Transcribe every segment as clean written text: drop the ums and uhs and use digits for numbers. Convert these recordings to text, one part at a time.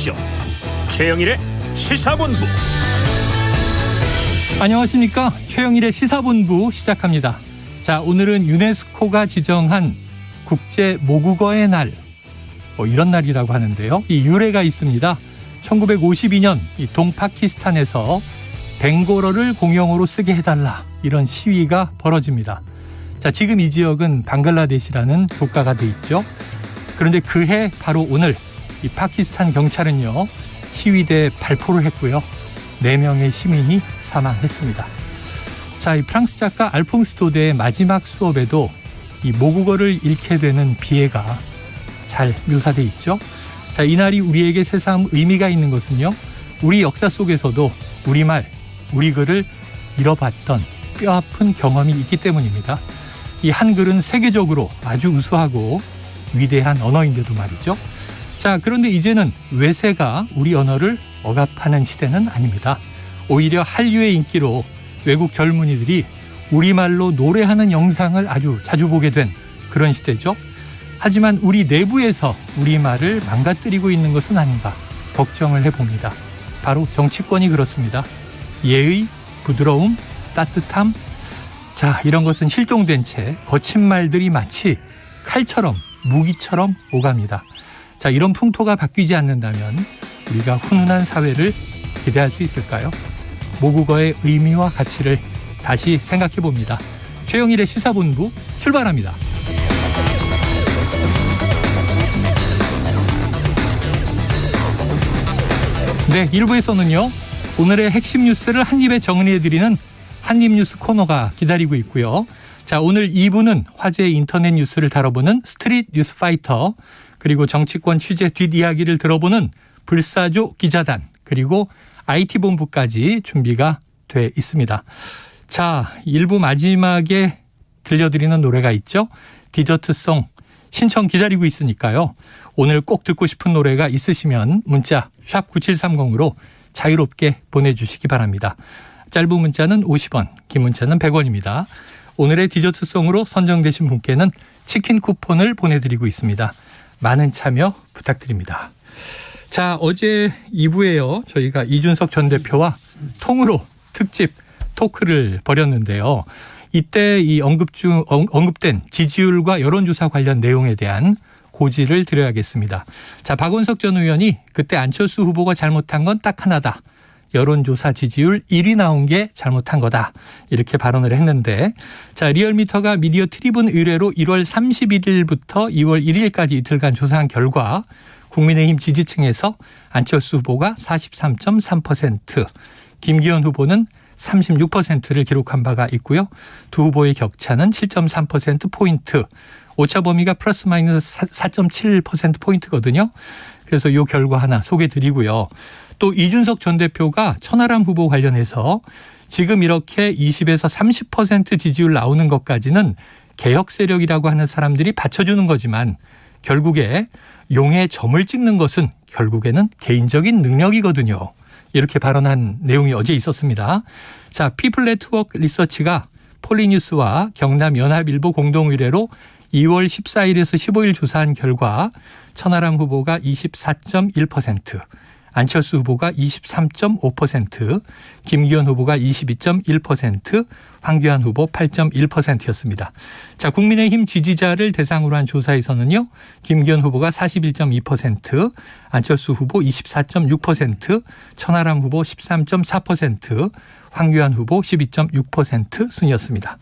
토크쇼 최영일의 시사본부. 안녕하십니까. 최영일의 시사본부 시작합니다. 자, 오늘은 유네스코가 지정한 국제 모국어의 날, 이런 날이라고 하는데요. 이 유래가 있습니다. 1952년 이 동파키스탄에서 벵골어를 공용어로 쓰게 해달라, 이런 시위가 벌어집니다. 자, 지금 이 지역은 방글라데시라는 국가가 돼 있죠. 그런데 그해 바로 오늘 이 파키스탄 경찰은요, 시위대에 발포를 했고요. 4명의 시민이 사망했습니다. 자, 이 프랑스 작가 알퐁스 도데의 마지막 수업에도 이 모국어를 잃게 되는 비애가 잘 묘사돼 있죠. 자, 이날이 우리에게 새삼 의미가 있는 것은요, 우리 역사 속에서도 우리말, 우리 글을 잃어봤던 뼈아픈 경험이 있기 때문입니다. 이 한글은 세계적으로 아주 우수하고 위대한 언어인데도 말이죠. 자, 그런데 이제는 외세가 우리 언어를 억압하는 시대는 아닙니다. 오히려 한류의 인기로 외국 젊은이들이 우리말로 노래하는 영상을 아주 자주 보게 된 그런 시대죠. 하지만 우리 내부에서 우리말을 망가뜨리고 있는 것은 아닌가 걱정을 해봅니다. 바로 정치권이 그렇습니다. 예의, 부드러움, 따뜻함, 자, 이런 것은 실종된 채 거친 말들이 마치 칼처럼, 무기처럼 오갑니다. 자, 이런 풍토가 바뀌지 않는다면 우리가 훈훈한 사회를 기대할 수 있을까요? 모국어의 의미와 가치를 다시 생각해 봅니다. 최영일의 시사본부 출발합니다. 네, 1부에서는요, 오늘의 핵심 뉴스를 한입에 정리해드리는 한입뉴스 코너가 기다리고 있고요. 자, 오늘 2부는 화제의 인터넷 뉴스를 다뤄보는 스트릿 뉴스 파이터, 그리고 정치권 취재 뒷이야기를 들어보는 불사조 기자단, 그리고 IT본부까지 준비가 돼 있습니다. 자, 1부 마지막에 들려드리는 노래가 있죠. 디저트송 신청 기다리고 있으니까요. 오늘 꼭 듣고 싶은 노래가 있으시면 문자 샵 9730으로 자유롭게 보내주시기 바랍니다. 짧은 문자는 50원, 긴 문자는 100원입니다. 오늘의 디저트송으로 선정되신 분께는 치킨 쿠폰을 보내드리고 있습니다. 많은 참여 부탁드립니다. 자, 어제 2부에요. 저희가 이준석 전 대표와 통으로 특집 토크를 벌였는데요. 이때 이 언급된 지지율과 여론조사 관련 내용에 대한 고지를 드려야겠습니다. 자, 박원석 전 의원이 그때 안철수 후보가 잘못한 건 딱 하나다. 여론조사 지지율 1위 나온 게 잘못한 거다, 이렇게 발언을 했는데, 자, 리얼미터가 미디어 트리뷴 의뢰로 1월 31일부터 2월 1일까지 이틀간 조사한 결과 국민의힘 지지층에서 안철수 후보가 43.3%, 김기현 후보는 36%를 기록한 바가 있고요. 두 후보의 격차는 7.3%포인트, 오차 범위가 플러스 마이너스 4.7%포인트거든요. 그래서 이 결과 하나 소개드리고요. 또 이준석 전 대표가 천하람 후보 관련해서 지금 이렇게 20에서 30% 지지율 나오는 것까지는 개혁 세력이라고 하는 사람들이 받쳐주는 거지만 결국에 용의 점을 찍는 것은 결국에는 개인적인 능력이거든요. 이렇게 발언한 내용이 어제 있었습니다. 자, 피플 네트워크 리서치가 폴리뉴스와 경남연합일보 공동의뢰로 2월 14일에서 15일 조사한 결과 천하람 후보가 24.1%, 안철수 후보가 23.5%, 김기현 후보가 22.1%, 황교안 후보 8.1%였습니다. 자, 국민의힘 지지자를 대상으로 한 조사에서는요, 김기현 후보가 41.2%, 안철수 후보 24.6%, 천하람 후보 13.4%, 황교안 후보 12.6% 순이었습니다.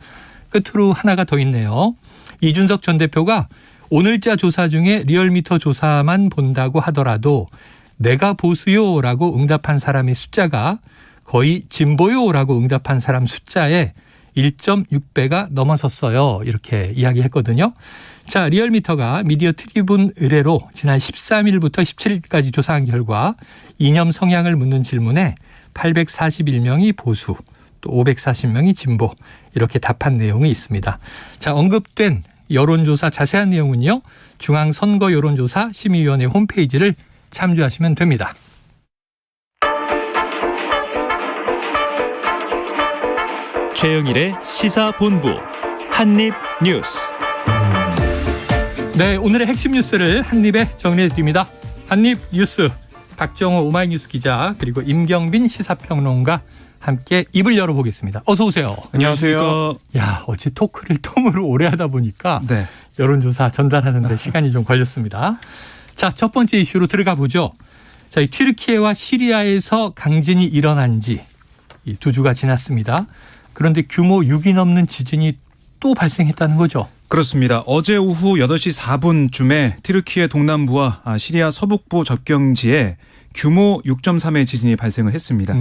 끝으로 하나가 더 있네요. 이준석 전 대표가 오늘자 조사 중에 리얼미터 조사만 본다고 하더라도 내가 보수요라고 응답한 사람의 숫자가 거의 진보요라고 응답한 사람 숫자의 1.6배가 넘어섰어요. 이렇게 이야기했거든요. 자, 리얼미터가 미디어 트리뷴 의뢰로 지난 13일부터 17일까지 조사한 결과 이념 성향을 묻는 질문에 841명이 보수, 또 540명이 진보, 이렇게 답한 내용이 있습니다. 자, 언급된 여론조사 자세한 내용은요, 중앙선거여론조사 심의위원회 홈페이지를 참조하시면 됩니다. 최영일의 시사본부 한입뉴스. 네, 오늘의 핵심 뉴스를 한입에 정리해드립니다. 한입뉴스 박정호 오마이뉴스 기자 그리고 임경빈 시사평론가 함께 입을 열어보겠습니다. 어서 오세요. 안녕하세요. 야, 어제 토크를 통으로 오래 하다 보니까 네. 여론조사 전달하는데 시간이 좀 걸렸습니다. 자, 첫 번째 이슈로 들어가 보죠. 자, 이 튀르키예와 시리아에서 강진이 일어난 지 이 2주가 지났습니다. 그런데 규모 6이 넘는 지진이 또 발생했다는 거죠. 그렇습니다. 어제 오후 8시 4분쯤에 튀르키예 동남부와 시리아 서북부 접경지에 규모 6.3의 지진이 발생을 했습니다.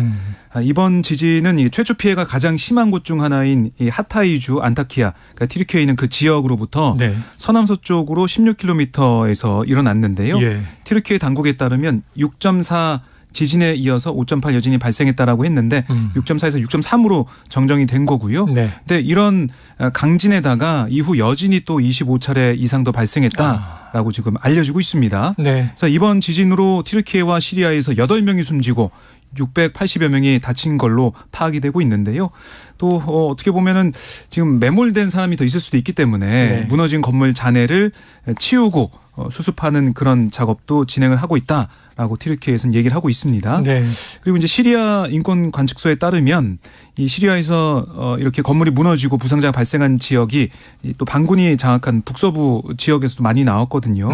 이번 지진은 최초 피해가 가장 심한 곳 중 하나인 이 하타이주 안타키아, 그러니까 튀르키예에 있는 그 지역으로부터 네. 서남서쪽으로 16km에서 일어났는데요. 예. 튀르키예 당국에 따르면 6.4 지진에 이어서 5.8 여진이 발생했다라고 했는데 6.4에서 6.3으로 정정이 된 거고요. 네. 근데 이런 강진에다가 이후 여진이 또 25차례 이상 더 발생했다라고 지금 알려지고 있습니다. 네. 그래서 이번 지진으로 튀르키예와 시리아에서 8명이 숨지고 680여 명이 다친 걸로 파악이 되고 있는데요. 또 어떻게 보면은 지금 매몰된 사람이 더 있을 수도 있기 때문에 네. 무너진 건물 잔해를 치우고 수습하는 그런 작업도 진행을 하고 있다라고 튀르키예에서는 얘기를 하고 있습니다. 네. 그리고 이제 시리아 인권 관측소에 따르면 이 시리아에서 이렇게 건물이 무너지고 부상자가 발생한 지역이 또 반군이 장악한 북서부 지역에서도 많이 나왔거든요.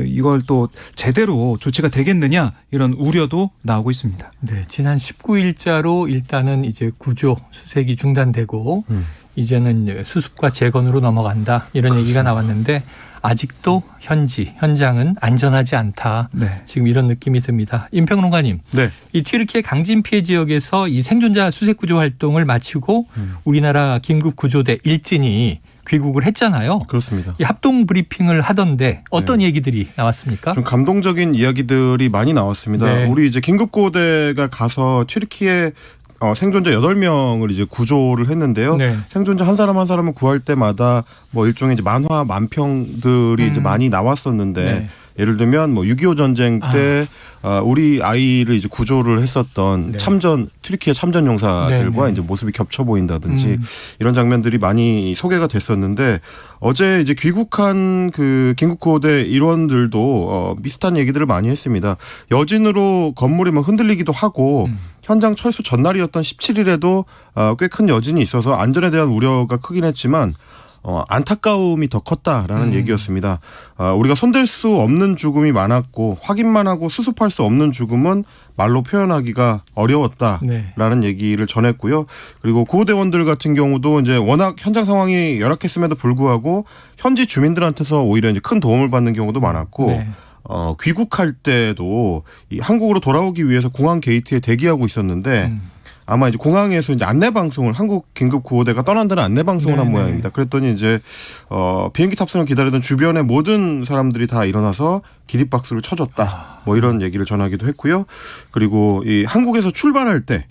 이걸 또 제대로 조치가 되겠느냐 이런 우려도 나오고 있습니다. 네, 지난 19일자로 일단은 이제 구조 수색이 중단되고 이제는 수습과 재건으로 넘어간다 이런 그렇습니다. 얘기가 나왔는데 아직도 현장은 안전하지 않다. 네. 지금 이런 느낌이 듭니다. 임평론가님, 네. 이 튀르키예 강진 피해 지역에서 이 생존자 수색 구조 활동을 마치고 우리나라 긴급 구조대 일진이 귀국을 했잖아요. 그렇습니다. 이 합동 브리핑을 하던데 어떤 얘기들이 나왔습니까? 좀 감동적인 이야기들이 많이 나왔습니다. 네. 우리 이제 긴급구호대가 가서 튀르키예 생존자 8명을 이제 구조를 했는데요. 네. 생존자 한 사람 한 사람을 구할 때마다 뭐 일종의 이제 만화 만평들이 이제 많이 나왔었는데 네. 예를 들면 뭐 6.25 전쟁 때 우리 아이를 이제 구조를 했었던 네. 튀르키예 참전 용사들과 네, 네. 이제 모습이 겹쳐 보인다든지 이런 장면들이 많이 소개가 됐었는데 어제 이제 귀국한 그 긴급구호대 일원들도 비슷한 얘기들을 많이 했습니다. 여진으로 건물이 막 흔들리기도 하고 현장 철수 전날이었던 17일에도 꽤 큰 여진이 있어서 안전에 대한 우려가 크긴 했지만 안타까움이 더 컸다라는 얘기였습니다. 우리가 손댈 수 없는 죽음이 많았고 확인만 하고 수습할 수 없는 죽음은 말로 표현하기가 어려웠다라는 네. 얘기를 전했고요. 그리고 구호대원들 같은 경우도 이제 워낙 현장 상황이 열악했음에도 불구하고 현지 주민들한테서 오히려 이제 큰 도움을 받는 경우도 많았고 네. 귀국할 때도 이 한국으로 돌아오기 위해서 공항 게이트에 대기하고 있었는데 아마 이제 공항에서 이제 안내 방송을 한국 긴급 구호대가 떠난다는 안내 방송을 한 모양입니다. 그랬더니 이제 비행기 탑승을 기다리던 주변의 모든 사람들이 다 일어나서 기립박수를 쳐줬다. 뭐 이런 얘기를 전하기도 했고요. 그리고 이 한국에서 출발할 때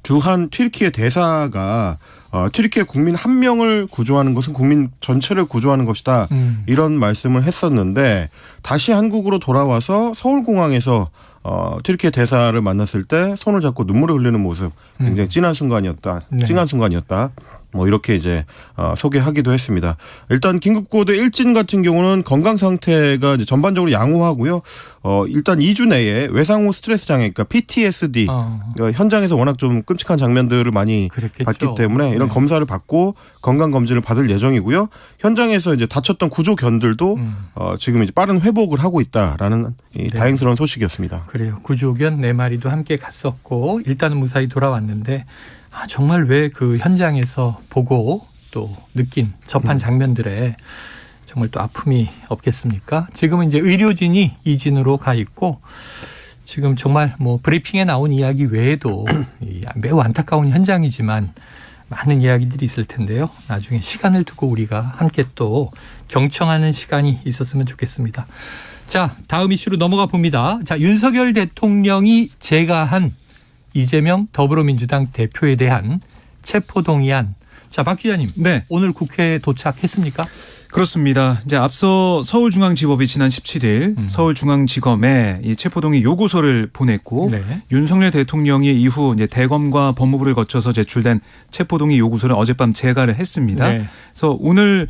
주한 튀르키예 대사가 튀르키예 국민 한 명을 구조하는 것은 국민 전체를 구조하는 것이다. 이런 말씀을 했었는데 다시 한국으로 돌아와서 서울공항에서 튀르키예 대사를 만났을 때 손을 잡고 눈물을 흘리는 모습 굉장히 찐한 순간이었다. 네. 찡한 순간이었다. 뭐 이렇게 이제 소개하기도 했습니다. 일단 긴급구호대 일진 같은 경우는 건강 상태가 이제 전반적으로 양호하고요. 일단 2주 내에 외상 후 스트레스 장애, 그러니까 PTSD, 그러니까 현장에서 워낙 좀 끔찍한 장면들을 많이 그랬겠죠. 봤기 때문에 이런 네. 검사를 받고 건강 검진을 받을 예정이고요. 현장에서 이제 다쳤던 구조견들도 지금 이제 빠른 회복을 하고 있다라는 이 다행스러운 소식이었습니다. 그래요. 구조견 4마리도 함께 갔었고 일단은 무사히 돌아왔는데 정말 왜 그 현장에서 보고 또 느낀 접한 장면들에 정말 또 아픔이 없겠습니까? 지금은 이제 의료진이 이진으로 가 있고 지금 정말 뭐 브리핑에 나온 이야기 외에도 매우 안타까운 현장이지만 많은 이야기들이 있을 텐데요. 나중에 시간을 두고 우리가 함께 또 경청하는 시간이 있었으면 좋겠습니다. 자, 다음 이슈로 넘어가 봅니다. 자, 윤석열 대통령이 제가한 이재명 더불어민주당 대표에 대한 체포동의안. 자, 박 기자님. 네. 오늘 국회에 도착했습니까? 그렇습니다. 이제 앞서 서울중앙지법이 지난 17일 서울중앙지검에 이 체포동의 요구서를 보냈고 네. 윤석열 대통령이 이후 이제 대검과 법무부를 거쳐서 제출된 체포동의 요구서를 어젯밤 제가를 했습니다. 네. 그래서 오늘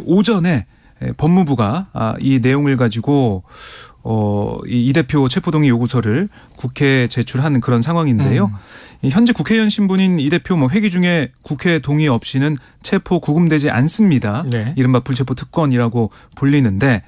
오전에 법무부가 이 내용을 가지고 이 대표 체포동의 요구서를 국회에 제출한 그런 상황인데요. 현재 국회의원 신분인 이 대표 회기 중에 국회 동의 없이는 체포 구금되지 않습니다. 네. 이른바 불체포 특권이라고 불리는데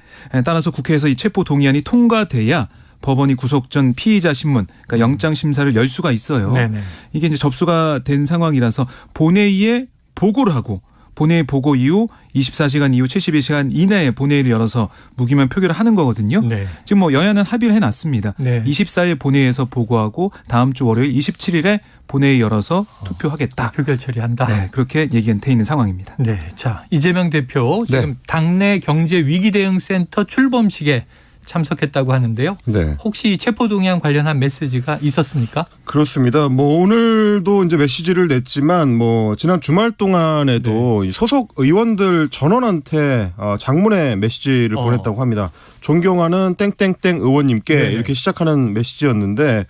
따라서 국회에서 이 체포 동의안이 통과돼야 법원이 구속 전 피의자 신문, 그러니까 영장 심사를 열 수가 있어요. 네네. 이게 이제 접수가 된 상황이라서 본회의에 보고를 하고 본회의 보고 이후 24시간 이후 72시간 이내에 본회의를 열어서 무기명 표결을 하는 거거든요. 네. 지금 여야는 합의를 해놨습니다. 네. 24일 본회의에서 보고하고 다음 주 월요일 27일에 본회의 열어서 투표하겠다. 표결 처리한다. 네, 그렇게 얘기는 돼 있는 상황입니다. 네. 자, 이재명 대표 지금 당내 경제 위기 대응 센터 출범식에 참석했다고 하는데요. 네. 혹시 체포동의안 관련한 메시지가 있었습니까? 그렇습니다. 오늘도 이제 메시지를 냈지만 지난 주말 동안에도 이 소속 의원들 전원한테 장문의 메시지를 보냈다고 합니다. 존경하는 땡땡땡 의원님께 이렇게 시작하는 메시지였는데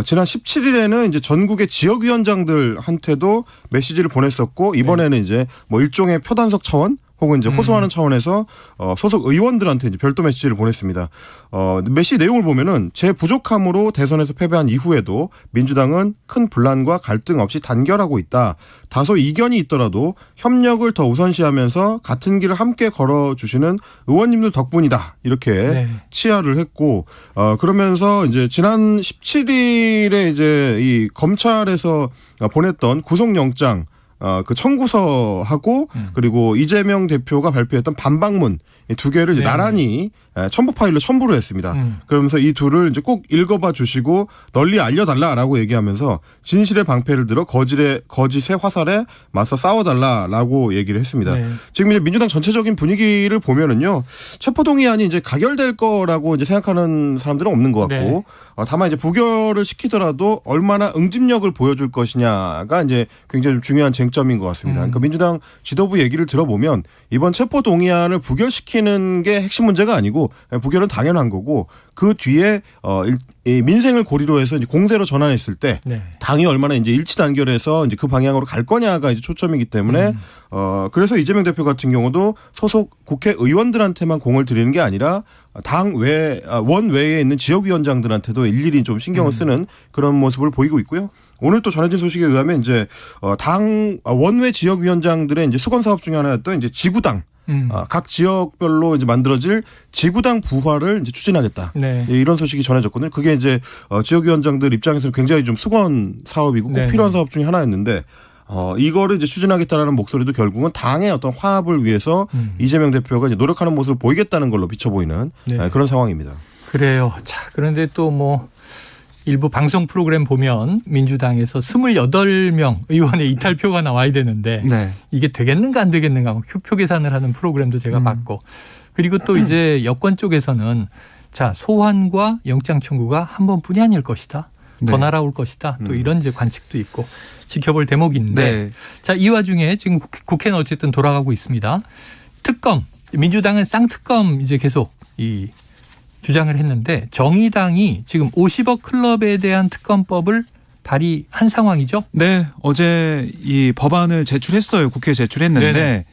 지난 17일에는 이제 전국의 지역위원장들한테도 메시지를 보냈었고 이번에는 이제 일종의 표단석 차원 혹은 이제 호소하는 차원에서 소속 의원들한테 이제 별도 메시지를 보냈습니다. 메시지 내용을 보면은 제 부족함으로 대선에서 패배한 이후에도 민주당은 큰 분란과 갈등 없이 단결하고 있다. 다소 이견이 있더라도 협력을 더 우선시하면서 같은 길을 함께 걸어주시는 의원님들 덕분이다. 이렇게 치하를 했고 그러면서 이제 지난 17일에 이제 이 검찰에서 보냈던 구속영장 그 청구서하고 그리고 이재명 대표가 발표했던 반박문 이 두 개를 이제 나란히 첨부 파일로 첨부를 했습니다. 그러면서 이 둘을 이제 꼭 읽어봐 주시고 널리 알려달라라고 얘기하면서 진실의 방패를 들어 거짓의 화살에 맞서 싸워달라라고 얘기를 했습니다. 네. 지금 이제 민주당 전체적인 분위기를 보면은요 체포동의안이 이제 가결될 거라고 이제 생각하는 사람들은 없는 것 같고 다만 이제 부결을 시키더라도 얼마나 응집력을 보여줄 것이냐가 이제 굉장히 좀 중요한 쟁점인 것 같습니다. 그러니까 민주당 지도부 얘기를 들어보면 이번 체포동의안을 부결시키는 게 핵심 문제가 아니고 부결은 당연한 거고 그 뒤에 이 민생을 고리로 해서 이제 공세로 전환했을 때 당이 얼마나 이제 일치 단결해서 이제 그 방향으로 갈 거냐가 이제 초점이기 때문에 그래서 이재명 대표 같은 경우도 소속 국회의원들한테만 공을 들이는 게 아니라 당 원외에 있는 지역위원장들한테도 일일이 좀 신경을 쓰는 그런 모습을 보이고 있고요. 오늘 또 전해진 소식에 의하면 이제 당 원외 지역위원장들의 이제 수건 사업 중에 하나였던 이제 지구당 각 지역별로 이제 만들어질 지구당 부활을 이제 추진하겠다. 이런 소식이 전해졌거든요. 그게 이제 지역위원장들 입장에서는 굉장히 좀 수건 사업이고 꼭 필요한 사업 중에 하나였는데 이거를 이제 추진하겠다라는 목소리도 결국은 당의 어떤 화합을 위해서 이재명 대표가 이제 노력하는 모습을 보이겠다는 걸로 비춰 보이는 그런 상황입니다. 그래요. 자, 그런데 또 일부 방송 프로그램 보면 민주당에서 28명 의원의 이탈표가 나와야 되는데 이게 되겠는가 안 되겠는가 표 계산을 하는 프로그램도 제가 봤고 그리고 또 이제 여권 쪽에서는 자 소환과 영장 청구가 한 번뿐이 아닐 것이다. 더 날아올 것이다. 또 이런 이제 관측도 있고 지켜볼 대목인데 자, 이 와중에 지금 국회는 어쨌든 돌아가고 있습니다. 특검 민주당은 쌍특검 이제 계속 주장을 했는데 정의당이 지금 50억 클럽에 대한 특검법을 발의한 상황이죠? 네, 어제 이 법안을 제출했어요. 국회에 제출했는데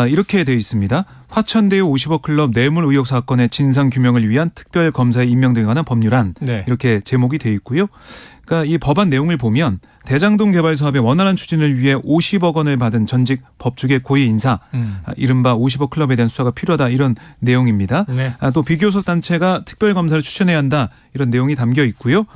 이렇게 되어 있습니다. 화천대유 50억 클럽 뇌물 의혹 사건의 진상 규명을 위한 특별 검사의 임명 등에 관한 법률안 이렇게 제목이 되어 있고요. 그러니까 이 법안 내용을 보면 대장동 개발 사업의 원활한 추진을 위해 50억 원을 받은 전직 법조계 고위 인사 이른바 50억 클럽에 대한 수사가 필요하다 이런 내용입니다. 또 비교섭 단체가 특별검사를 추천해야 한다 이런 내용이 담겨 있고요.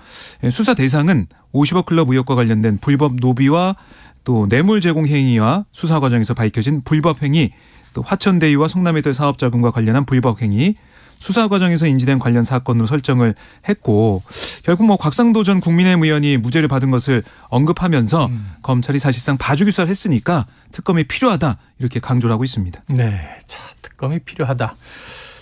수사 대상은 50억 클럽 의혹과 관련된 불법 노비와 또 뇌물 제공 행위와 수사 과정에서 밝혀진 불법 행위 또 화천대유와 성남의도 사업 자금과 관련한 불법 행위 수사 과정에서 인지된 관련 사건으로 설정을 했고 결국 곽상도 전 국민의힘 의원이 무죄를 받은 것을 언급하면서 검찰이 사실상 봐주기 수사를 했으니까 특검이 필요하다 이렇게 강조를 하고 있습니다. 네, 자 특검이 필요하다.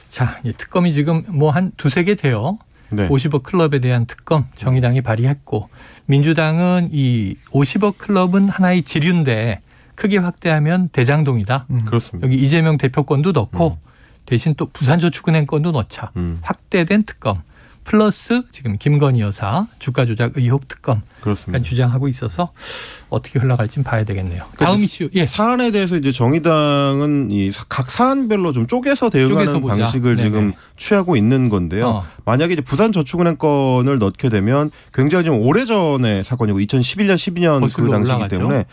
자, 이 특검이 지금 한 두세 개 돼요. 50억 클럽에 대한 특검 정의당이 발의했고 민주당은 이 50억 클럽은 하나의 지류인데 크게 확대하면 대장동이다. 그렇습니다. 여기 이재명 대표권도 넣고 대신 또 부산저축은행권도 넣자. 확대된 특검 플러스 지금 김건희 여사 주가 조작 의혹 특검 주장하고 있어서 어떻게 흘러갈지 봐야 되겠네요. 다음 이슈. 예. 사안에 대해서 이제 정의당은 이 각 사안별로 좀 쪼개서 대응하는 쪼개서 보자. 방식을 네네. 지금 취하고 있는 건데요. 만약에 이제 부산저축은행 건을 넣게 되면 굉장히 좀 오래전의 사건이고 2011년, 12년 그 거슬러 당시이기 올라가죠. 때문에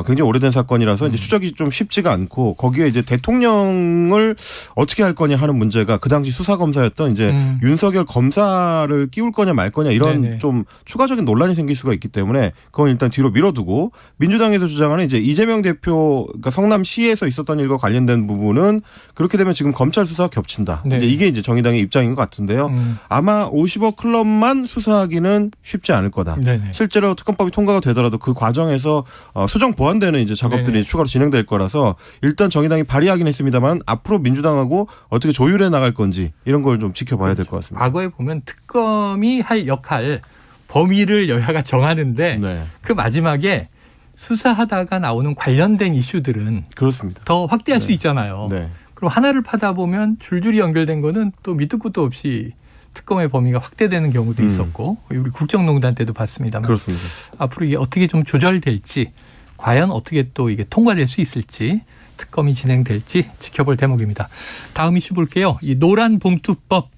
굉장히 오래된 사건이라서 이제 추적이 좀 쉽지가 않고 거기에 이제 대통령을 어떻게 할 거냐 하는 문제가 그 당시 수사검사였던 이제 윤석열 검사를 끼울 거냐 말 거냐 이런 네네. 좀 추가적인 논란이 생길 수가 있기 때문에 그건 일단 뒤로 밀어두고 민주당에서 주장하는 이제 이재명 대표 그러니까 성남시에서 있었던 일과 관련된 부분은 그렇게 되면 지금 검찰 수사가 겹친다. 네. 이제 이게 이제 정의당의 입장인 것 같은데요. 아마 50억 클럽만 수사하기는 쉽지 않을 거다. 네네. 실제로 특검법이 통과가 되더라도 그 과정에서 수정 보완되는 이제 작업들이 네네. 추가로 진행될 거라서 일단 정의당이 발의하긴 했습니다만 앞으로 민주당하고 어떻게 조율해 나갈 건지 이런 걸 좀 지켜봐야 될 것 같습니다. 과거에 보면 특검이 할 역할 범위를 여야가 정하는데 네. 그 마지막에 수사하다가 나오는 관련된 이슈들은 그렇습니다. 더 확대할 수 있잖아요. 네. 그럼 하나를 파다 보면 줄줄이 연결된 거는 또 밑도 끝도 없이 특검의 범위가 확대되는 경우도 있었고 우리 국정농단 때도 봤습니다만 그렇습니다. 앞으로 이게 어떻게 좀 조절될지 과연 어떻게 또 이게 통과될 수 있을지 특검이 진행될지 지켜볼 대목입니다. 다음 이슈 볼게요. 이 노란봉투법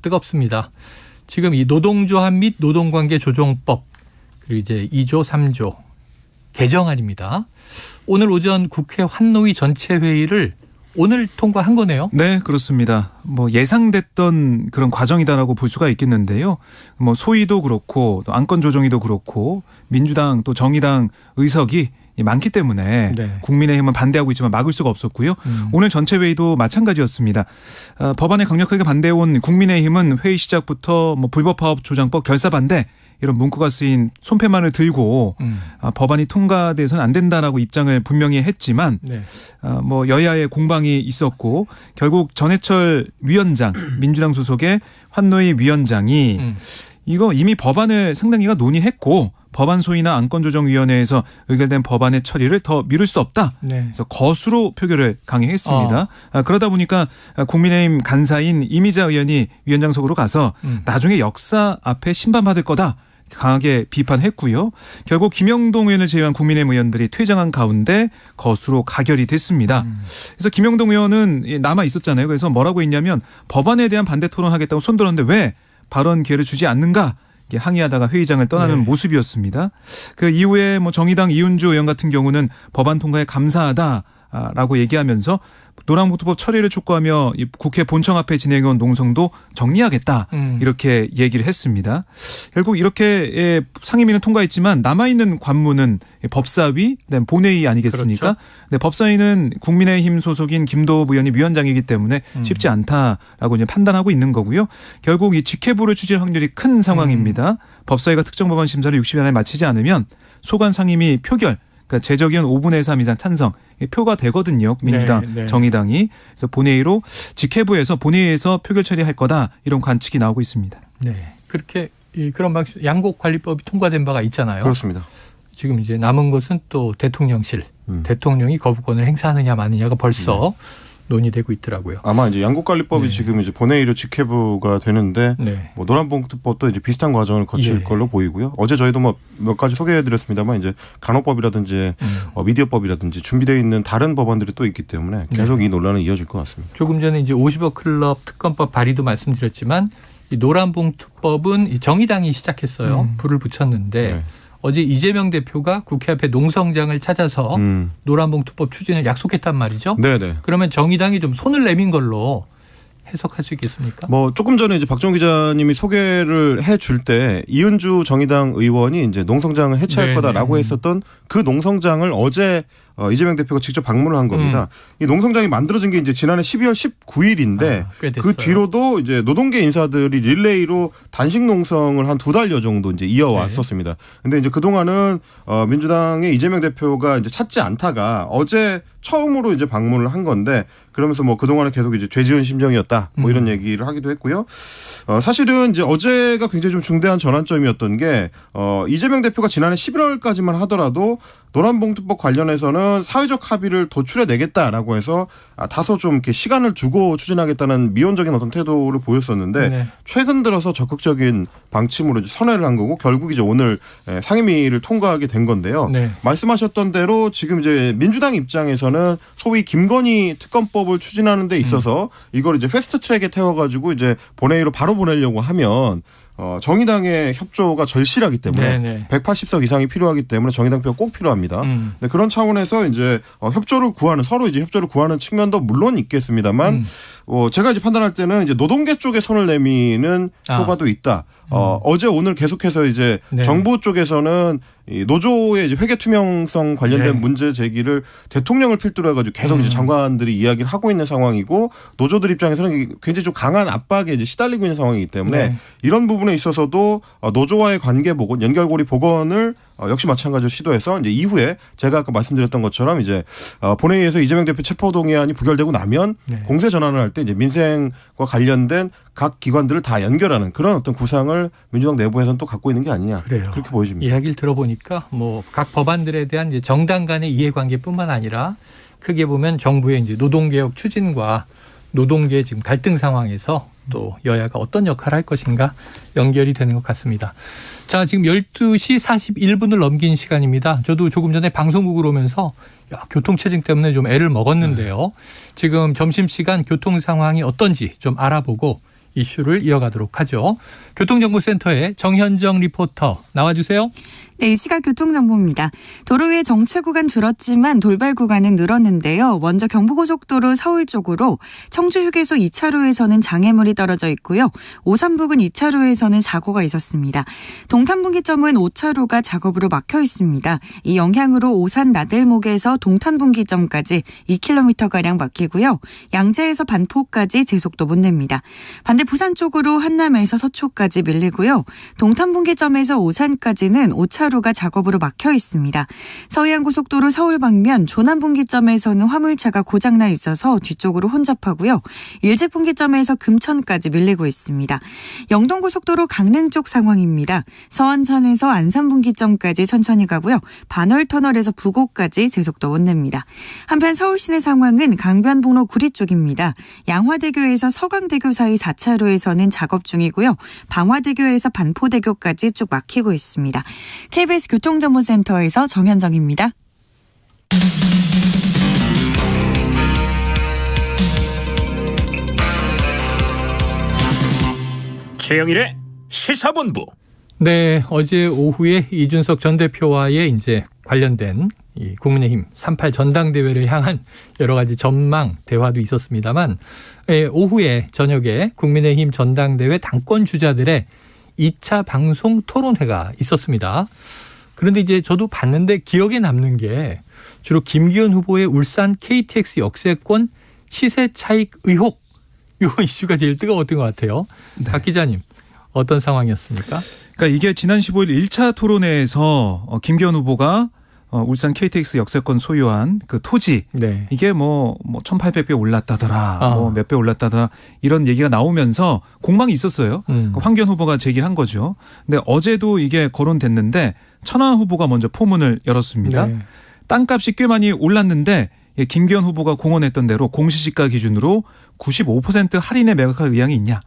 뜨겁습니다. 지금 이 노동조합 및 노동관계 조정법 그리고 이제 2조 3조 개정안입니다. 오늘 오전 국회 환노위 전체 회의를 오늘 통과한 거네요. 네, 그렇습니다. 뭐 예상됐던 그런 과정이다라고 볼 수가 있겠는데요. 뭐 소위도 그렇고 또 안건 조정위도 그렇고 민주당 또 정의당 의석이 많기 때문에 네. 국민의힘은 반대하고 있지만 막을 수가 없었고요. 오늘 전체 회의도 마찬가지였습니다. 법안에 강력하게 반대해온 국민의힘은 회의 시작부터 뭐 불법파업 조장법 결사 반대 이런 문구가 쓰인 손팻말을 들고 법안이 통과돼서는 안 된다라고 입장을 분명히 했지만 네. 뭐 여야의 공방이 있었고 결국 전해철 위원장 민주당 소속의 환노위 위원장이 이거 이미 법안을 상당히가 논의했고 법안 소위나 안건조정위원회에서 의결된 법안의 처리를 더 미룰 수 없다. 네. 그래서 거수로 표결을 강행했습니다. 그러다 보니까 국민의힘 간사인 이미자 의원이 위원장석으로 가서 나중에 역사 앞에 심판받을 거다. 강하게 비판했고요. 결국 김영동 의원을 제외한 국민의힘 의원들이 퇴장한 가운데 거수로 가결이 됐습니다. 그래서 김영동 의원은 남아 있었잖아요. 그래서 뭐라고 했냐면 법안에 대한 반대 토론하겠다고 손들었는데 왜 발언 기회를 주지 않는가 항의하다가 회의장을 떠나는 네. 모습이었습니다. 그 이후에 뭐 정의당 이윤주 의원 같은 경우는 법안 통과에 감사하다라고 얘기하면서 노란봉투법 처리를 촉구하며 국회 본청 앞에 진행해온 농성도 정리하겠다 이렇게 얘기를 했습니다. 결국 이렇게 상임위는 통과했지만 남아있는 관문은 법사위, 그다음 본회의 아니겠습니까? 그렇죠. 네, 법사위는 국민의힘 소속인 김도읍 의원이 위원장이기 때문에 쉽지 않다라고 이제 판단하고 있는 거고요. 결국 이 직회부를 추진할 확률이 큰 상황입니다. 법사위가 특정 법안 심사를 60일 안에 마치지 않으면 소관 상임위 표결 그러니까 제적의원 5분의 3 이상 찬성 표가 되거든요. 민주당, 네, 네. 정의당이. 그래서 본회의로 직회부에서 본회의에서 표결 처리할 거다 이런 관측이 나오고 있습니다. 네. 그렇게 그런 방식 양곡관리법이 통과된 바가 있잖아요. 그렇습니다. 지금 이제 남은 것은 또 대통령실, 대통령이 거부권을 행사하느냐 마느냐가 벌써 논의되고 있더라고요. 아마 이제 양국관리법이 지금 이제 본회의로 직회부가 되는데 네. 뭐 노란봉투법도 이제 비슷한 과정을 거칠 예. 걸로 보이고요. 어제 저희도 뭐 몇 가지 소개해드렸습니다만 이제 간호법이라든지 미디어법이라든지 준비되어 있는 다른 법안들이 또 있기 때문에 계속 이 논란은 이어질 것 같습니다. 조금 전에 이제 50억 클럽 특검법 발의도 말씀드렸지만 이 노란봉투법은 이 정의당이 시작했어요. 불을 붙였는데 네. 어제 이재명 대표가 국회 앞에 농성장을 찾아서 노란봉투법 추진을 약속했단 말이죠. 네네. 그러면 정의당이 좀 손을 내민 걸로 해석할 수 있겠습니까? 뭐 조금 전에 이제 박정 기자님이 소개를 해줄 때 이은주 정의당 의원이 이제 농성장을 해체할 네네. 거다라고 했었던 그 농성장을 어제 이재명 대표가 직접 방문을 한 겁니다. 이 농성장이 만들어진 게 이제 지난해 12월 19일인데 꽤 됐어요. 그 뒤로도 이제 노동계 인사들이 릴레이로 단식 농성을 한 2달여 정도 이제 이어왔었습니다. 근데 이제 그동안은 민주당의 이재명 대표가 이제 찾지 않다가 어제 처음으로 이제 방문을 한 건데 그러면서 뭐 그동안은 계속 이제 죄지은 심정이었다 뭐 이런 얘기를 하기도 했고요. 사실은 이제 어제가 굉장히 좀 중대한 전환점이었던 게 이재명 대표가 지난해 11월까지만 하더라도 노란봉투법 관련해서는 사회적 합의를 도출해내겠다라고 해서 다소 좀 이렇게 시간을 두고 추진하겠다는 미온적인 어떤 태도를 보였었는데 네. 최근 들어서 적극적인 방침으로 이제 선회를 한 거고 결국 이제 오늘 상임위를 통과하게 된 건데요. 네. 말씀하셨던 대로 지금 이제 민주당 입장에서는 소위 김건희 특검법을 추진하는 데 있어서 이걸 이제 패스트트랙에 태워가지고 이제 본회의로 바로 보내려고 하면 정의당의 협조가 절실하기 때문에 네네. 180석 이상이 필요하기 때문에 정의당 표가 꼭 필요합니다. 네, 그런 차원에서 이제 협조를 구하는 서로 이제 협조를 구하는 측면도 물론 있겠습니다만 제가 이제 판단할 때는 이제 노동계 쪽에 손을 내미는 효과도 있다. 어제 오늘 계속해서 이제 네. 정부 쪽에서는 이 노조의 이제 회계 투명성 관련된 네. 문제 제기를 대통령을 필두로 해가지고 계속 이제 장관들이 이야기를 하고 있는 상황이고 노조들 입장에서는 굉장히 좀 강한 압박에 이제 시달리고 있는 상황이기 때문에 네. 이런 부분에 있어서도 노조와의 관계 복원, 연결고리 복원을 역시 마찬가지로 시도해서 이제 이후에 제가 아까 말씀드렸던 것처럼 이제 본회의에서 이재명 대표 체포동의안이 부결되고 나면 네. 공세 전환을 할 때 이제 민생과 관련된 각 기관들을 다 연결하는 그런 어떤 구상을 민주당 내부에서는 또 갖고 있는 게 아니냐. 그래요. 그렇게 보여집니다. 이야기를 들어보니까 뭐 각 법안들에 대한 이제 정당 간의 이해관계뿐만 아니라 크게 보면 정부의 이제 노동개혁 추진과 노동계 지금 갈등 상황에서 또 여야가 어떤 역할을 할 것인가 연결이 되는 것 같습니다. 자, 지금 12시 41분을 넘긴 시간입니다. 저도 조금 전에 방송국으로 오면서 교통체증 때문에 좀 애를 먹었는데요. 지금 점심시간 교통 상황이 어떤지 좀 알아보고 이슈를 이어가도록 하죠. 교통정보센터의 정현정 리포터 나와주세요. 네, 이 시각 교통정보입니다. 도로 위에 정체 구간 줄었지만 돌발 구간은 늘었는데요. 먼저 경부고속도로 서울 쪽으로 청주 휴게소 2차로에서는 장애물이 떨어져 있고요. 오산 부근 2차로에서는 사고가 있었습니다. 동탄분기점은 5차로가 작업으로 막혀 있습니다. 이 영향으로 오산 나들목에서 동탄분기점까지 2km가량 막히고요. 양재에서 반포까지 제속도 못 냅니다. 반대 부산 쪽으로 한남에서 서초까지 밀리고요. 동탄분기점에서 오산까지는 5차로가 작업으로 막혀 있습니다. 서해안고속도로 서울 방면 조남분기점에서는 화물차가 고장나 있어서 뒤쪽으로 혼잡하고요. 일직분기점에서 금천까지 밀리고 있습니다. 영동고속도로 강릉 쪽 상황입니다. 서안산에서 안산분기점까지 천천히 가고요. 반월터널에서 부곡까지 제속도 못 냅니다. 한편 서울시내 상황은 강변북로 구리 쪽입니다. 양화대교에서 서강대교 사이 4차로에서는 작업 중이고요. 방화대교에서 반포대교까지 쭉 막히고 있습니다. KBS 교통정보센터에서 정현정입니다. 최영일의 시사본부. 네, 어제 오후에 이준석 전 대표와의 이제 관련된 이 국민의힘 38 전당대회를 향한 여러 가지 전망 대화도 있었습니다만 오후에 저녁에 국민의힘 전당대회 당권 주자들의 2차 방송 토론회가 있었습니다. 그런데 이제 저도 봤는데 기억에 남는 게 주로 김기현 후보의 울산 KTX 역세권 시세 차익 의혹 이 이슈가 제일 뜨거웠던 것 같아요. 네. 박 기자님 어떤 상황이었습니까? 그러니까 이게 지난 15일 1차 토론회에서 김기현 후보가 울산 KTX 역세권 소유한 그 토지 네. 이게 뭐 1,800배 올랐다더라, 뭐 몇 배 올랐다더라 이런 얘기가 나오면서 공방이 있었어요. 황교안 후보가 제기를 한 거죠. 근데 어제도 이게 거론됐는데 천하람 후보가 먼저 포문을 열었습니다. 네. 땅값이 꽤 많이 올랐는데 김기현 후보가 공언했던 대로 공시지가 기준으로 95% 할인에 매각할 의향이 있냐?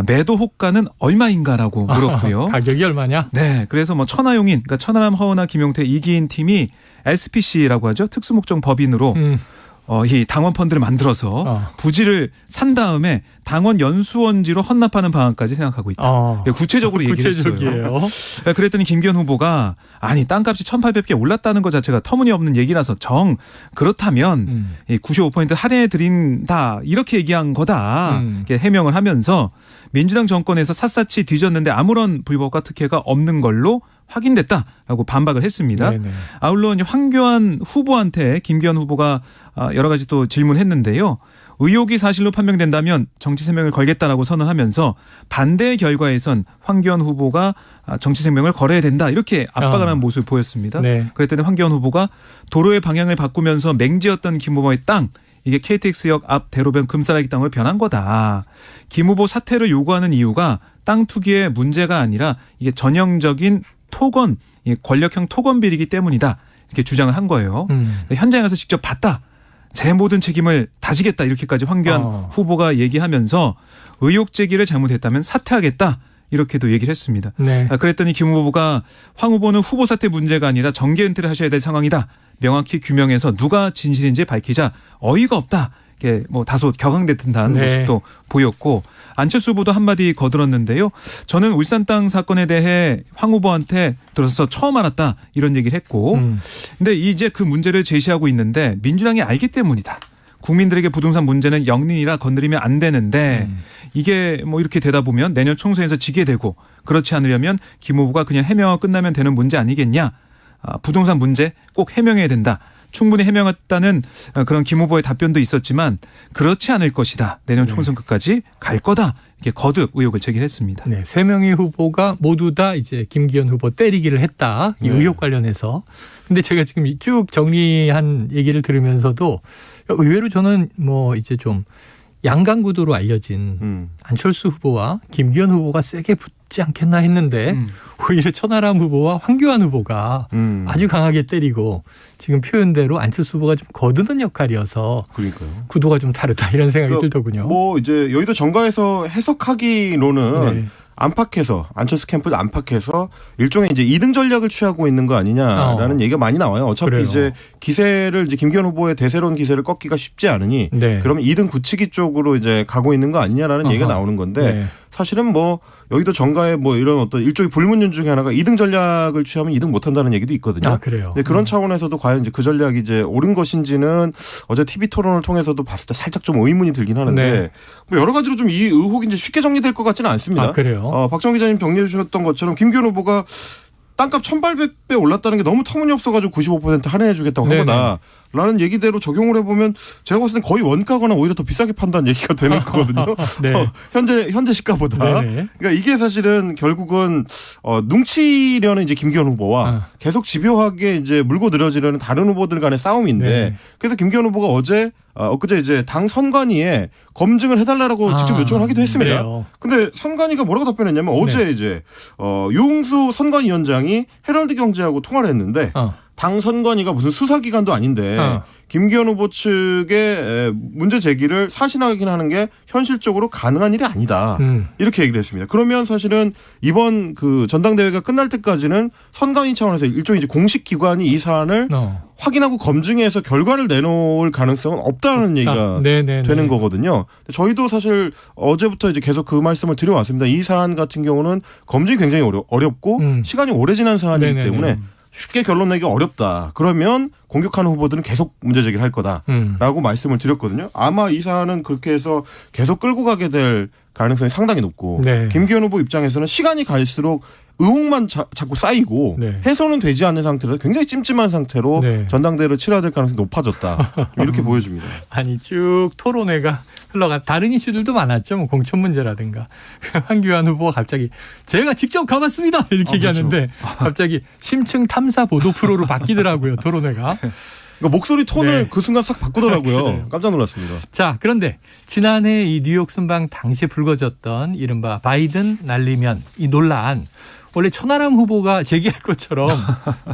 매도 호가는 얼마인가라고 물었고요. 가격이 얼마냐? 네, 그래서 뭐 천하용인, 그러니까 천하람, 허은하, 김용태, 이기인 팀이 SPC라고 하죠. 특수목적 법인으로 이 당원 펀드를 만들어서 부지를 산 다음에 당원 연수원지로 헌납하는 방안까지 생각하고 있다. 구체적으로 얘기를 했어요. 그랬더니 김기현 후보가 아니 땅값이 1,800개 올랐다는 것 자체가 터무니없는 얘기라서 그렇다면 95% 할인해 드린다 이렇게 얘기한 거다. 이렇게 해명을 하면서 민주당 정권에서 샅샅이 뒤졌는데 아무런 불법과 특혜가 없는 걸로 확인됐다라고 반박을 했습니다. 네네. 아울러 황교안 후보한테 김기현 후보가 여러 가지 또 질문했는데요. 의혹이 사실로 판명된다면 정치 생명을 걸겠다라고 선언하면서 반대의 결과에선 황교안 후보가 정치 생명을 걸어야 된다 이렇게 압박을 하는 모습을 보였습니다. 네. 그랬더니 황교안 후보가 도로의 방향을 바꾸면서 맹지였던 김 후보의 땅 이게 KTX역 앞 대로변 금싸라기 땅으로 변한 거다. 김 후보 사퇴를 요구하는 이유가 땅 투기의 문제가 아니라 이게 전형적인 토건, 권력형 토건 비리이기 때문이다. 이렇게 주장을 한 거예요. 현장에 가서 직접 봤다. 제 모든 책임을 다지겠다. 이렇게까지 황교안 후보가 얘기하면서 의혹 제기를 잘못했다면 사퇴하겠다. 이렇게도 얘기를 했습니다. 네. 그랬더니 김 후보가 황 후보는 후보 사퇴 문제가 아니라 정계 은퇴를 하셔야 될 상황이다. 명확히 규명해서 누가 진실인지 밝히자. 어이가 없다. 이렇게 뭐 다소 격앙됐던 네. 모습도 보였고 안철수 후보도 한마디 거들었는데요. 저는 울산 땅 사건에 대해 황 후보한테 들어서 처음 알았다. 이런 얘기를 했고 근데 이제 그 문제를 제시하고 있는데 민주당이 알기 때문이다. 국민들에게 부동산 문제는 영린이라 건드리면 안 되는데 이게 뭐 이렇게 되다 보면 내년 총선에서 지게 되고 그렇지 않으려면 김 후보가 그냥 해명하고 끝나면 되는 문제 아니겠냐. 부동산 문제 꼭 해명해야 된다. 충분히 해명했다는 그런 김 후보의 답변도 있었지만 그렇지 않을 것이다. 내년 총선 끝까지 갈 거다. 이렇게 거듭 의혹을 제기했습니다. 네, 세 명의 후보가 모두 다 이제 김기현 후보 때리기를 했다. 이 의혹 관련해서. 근데 제가 지금 쭉 정리한 얘기를 들으면서도 의외로 저는 뭐 이제 좀 양강구도로 알려진 안철수 후보와 김기현 후보가 세게 붙지 않겠나 했는데 오히려 천하람 후보와 황교안 후보가 아주 강하게 때리고 지금 표현대로 안철수 후보가 좀 거두는 역할이어서 그러니까요. 구도가 좀 다르다 이런 생각이 들더군요. 뭐 이제 여의도 정가에서 해석하기로는 네. 안팎에서 안철수 캠프도 안팎에서 일종의 이제 2등 전략을 취하고 있는 거 아니냐라는 얘기가 많이 나와요. 어차피 그래요. 이제 기세를 이제 김기현 후보의 대세론 기세를 꺾기가 쉽지 않으니 네. 그러면 2등 굳히기 쪽으로 이제 가고 있는 거 아니냐라는 얘기가 나오는 건데 네. 사실은 뭐 여의도 정가의 뭐 이런 어떤 일종의 불문율 중에 하나가 2등 전략을 취하면 2등 못 한다는 얘기도 있거든요. 아, 그래요. 네, 그런 차원에서도 과연 이제 그 전략이 이제 옳은 것인지는 어제 TV 토론을 통해서도 봤을 때 살짝 좀 의문이 들긴 하는데 네. 뭐 여러 가지로 좀 이 의혹이 이제 쉽게 정리될 것 같지는 않습니다. 아, 그래요? 박정 기자님 정리해 주셨던 것처럼 김기현 후보가 땅값 1,800배 올랐다는 게 너무 터무니없어가지고 95% 할인해 주겠다고 한 네네. 거다라는 얘기대로 적용을 해보면 제가 봤을 땐 거의 원가거나 오히려 더 비싸게 판다는 얘기가 되는 거거든요. 네. 현재 시가보다. 네네. 그러니까 이게 사실은 결국은 눈치려는 이제 김기현 후보와 계속 집요하게 이제 물고 늘어지려는 다른 후보들 간의 싸움인데 네. 그래서 김기현 후보가 어제 엊그제 이제 당 선관위에 검증을 해달라고 직접 요청을 하기도 했습니다. 그래요. 근데 선관위가 뭐라고 답변했냐면 어제 이제 유흥수 선관위원장이 헤럴드 경제하고 통화를 했는데 당 선관위가 무슨 수사기관도 아닌데 김기현 후보 측의 문제 제기를 사실 확인하는 게 현실적으로 가능한 일이 아니다. 이렇게 얘기를 했습니다. 그러면 사실은 이번 그 전당대회가 끝날 때까지는 선관위 차원에서 일종의 이제 공식 기관이 이 사안을 확인하고 검증해서 결과를 내놓을 가능성은 없다는 얘기가 되는 거거든요. 저희도 사실 어제부터 이제 계속 그 말씀을 드려왔습니다. 이 사안 같은 경우는 검증이 굉장히 어렵고 시간이 오래 지난 사안이기 때문에 쉽게 결론 내기 어렵다. 그러면 공격하는 후보들은 계속 문제 제기를 할 거다라고 말씀을 드렸거든요. 아마 이 사안은 그렇게 해서 계속 끌고 가게 될 가능성이 상당히 높고 김기현 후보 입장에서는 시간이 갈수록 의혹만 자꾸 쌓이고 해소는 되지 않는 상태라서 굉장히 찜찜한 상태로 전당대회를 치러야 될 가능성이 높아졌다. 이렇게 보여집니다. 아니 쭉 토론회가 흘러가 다른 이슈들도 많았죠. 뭐 공천 문제라든가 황교안 후보가 갑자기 제가 직접 가봤습니다 이렇게 얘기하는데 갑자기 심층 탐사 보도 프로로 바뀌더라고요. 토론회가. 그러니까 목소리 톤을 그 순간 싹 바꾸더라고요. 깜짝 놀랐습니다. 자, 그런데 지난해 이 뉴욕 순방 당시 불거졌던 이른바 바이든 날리면 이 논란 원래 천하람 후보가 제기할 것처럼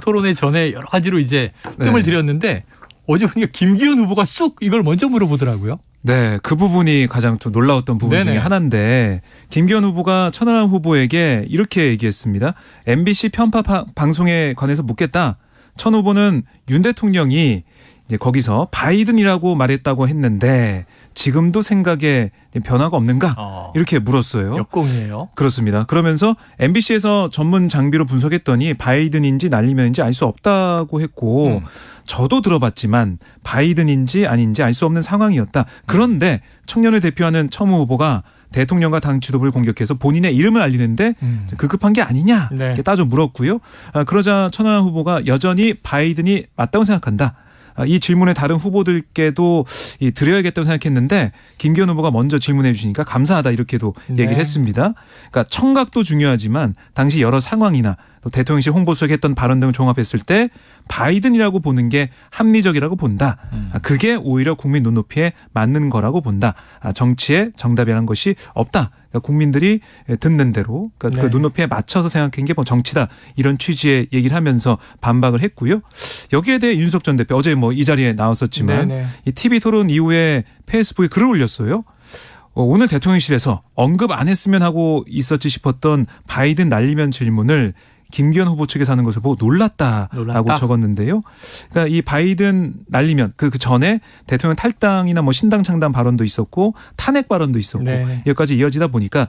토론회 전에 여러 가지로 이제 뜸을 들였는데 어제 보니까 김기현 후보가 쑥 이걸 먼저 물어보더라고요. 네, 그 부분이 가장 좀 놀라웠던 부분 중에 하나인데 김기현 후보가 천하람 후보에게 이렇게 얘기했습니다. MBC 편파 방송에 관해서 묻겠다. 천 후보는 윤 대통령이 이제 거기서 바이든이라고 말했다고 했는데 지금도 생각에 변화가 없는가? 이렇게 물었어요. 역공이에요. 그렇습니다. 그러면서 MBC에서 전문 장비로 분석했더니 바이든인지 날리면인지 알 수 없다고 했고 저도 들어봤지만 바이든인지 아닌지 알 수 없는 상황이었다. 그런데 청년을 대표하는 천 후보가 대통령과 당 지도부를 공격해서 본인의 이름을 알리는데 급급한 게 아니냐 이렇게 따져 물었고요. 그러자 천하람 후보가 여전히 바이든이 맞다고 생각한다. 이 질문에 다른 후보들께도 드려야겠다고 생각했는데 김기현 후보가 먼저 질문해 주시니까 감사하다 이렇게도 얘기를 했습니다. 그러니까 청각도 중요하지만 당시 여러 상황이나 또 대통령실 홍보수석이 했던 발언 등을 종합했을 때 바이든이라고 보는 게 합리적이라고 본다. 그게 오히려 국민 눈높이에 맞는 거라고 본다. 정치에 정답이라는 것이 없다. 그러니까 국민들이 듣는 대로 그러니까 그 눈높이에 맞춰서 생각한 게 뭐 정치다. 이런 취지의 얘기를 하면서 반박을 했고요. 여기에 대해 윤석열 전 대표 어제 뭐 이 자리에 나왔었지만 이 TV 토론 이후에 페이스북에 글을 올렸어요. 오늘 대통령실에서 언급 안 했으면 하고 있었지 싶었던 바이든 날리면 질문을 김기현 후보 측에서 하는 것을 보고 놀랐다라고 적었는데요. 그러니까 이 바이든 날리면 그 전에 대통령 탈당이나 뭐 신당 창당 발언도 있었고 탄핵 발언도 있었고 여기까지 이어지다 보니까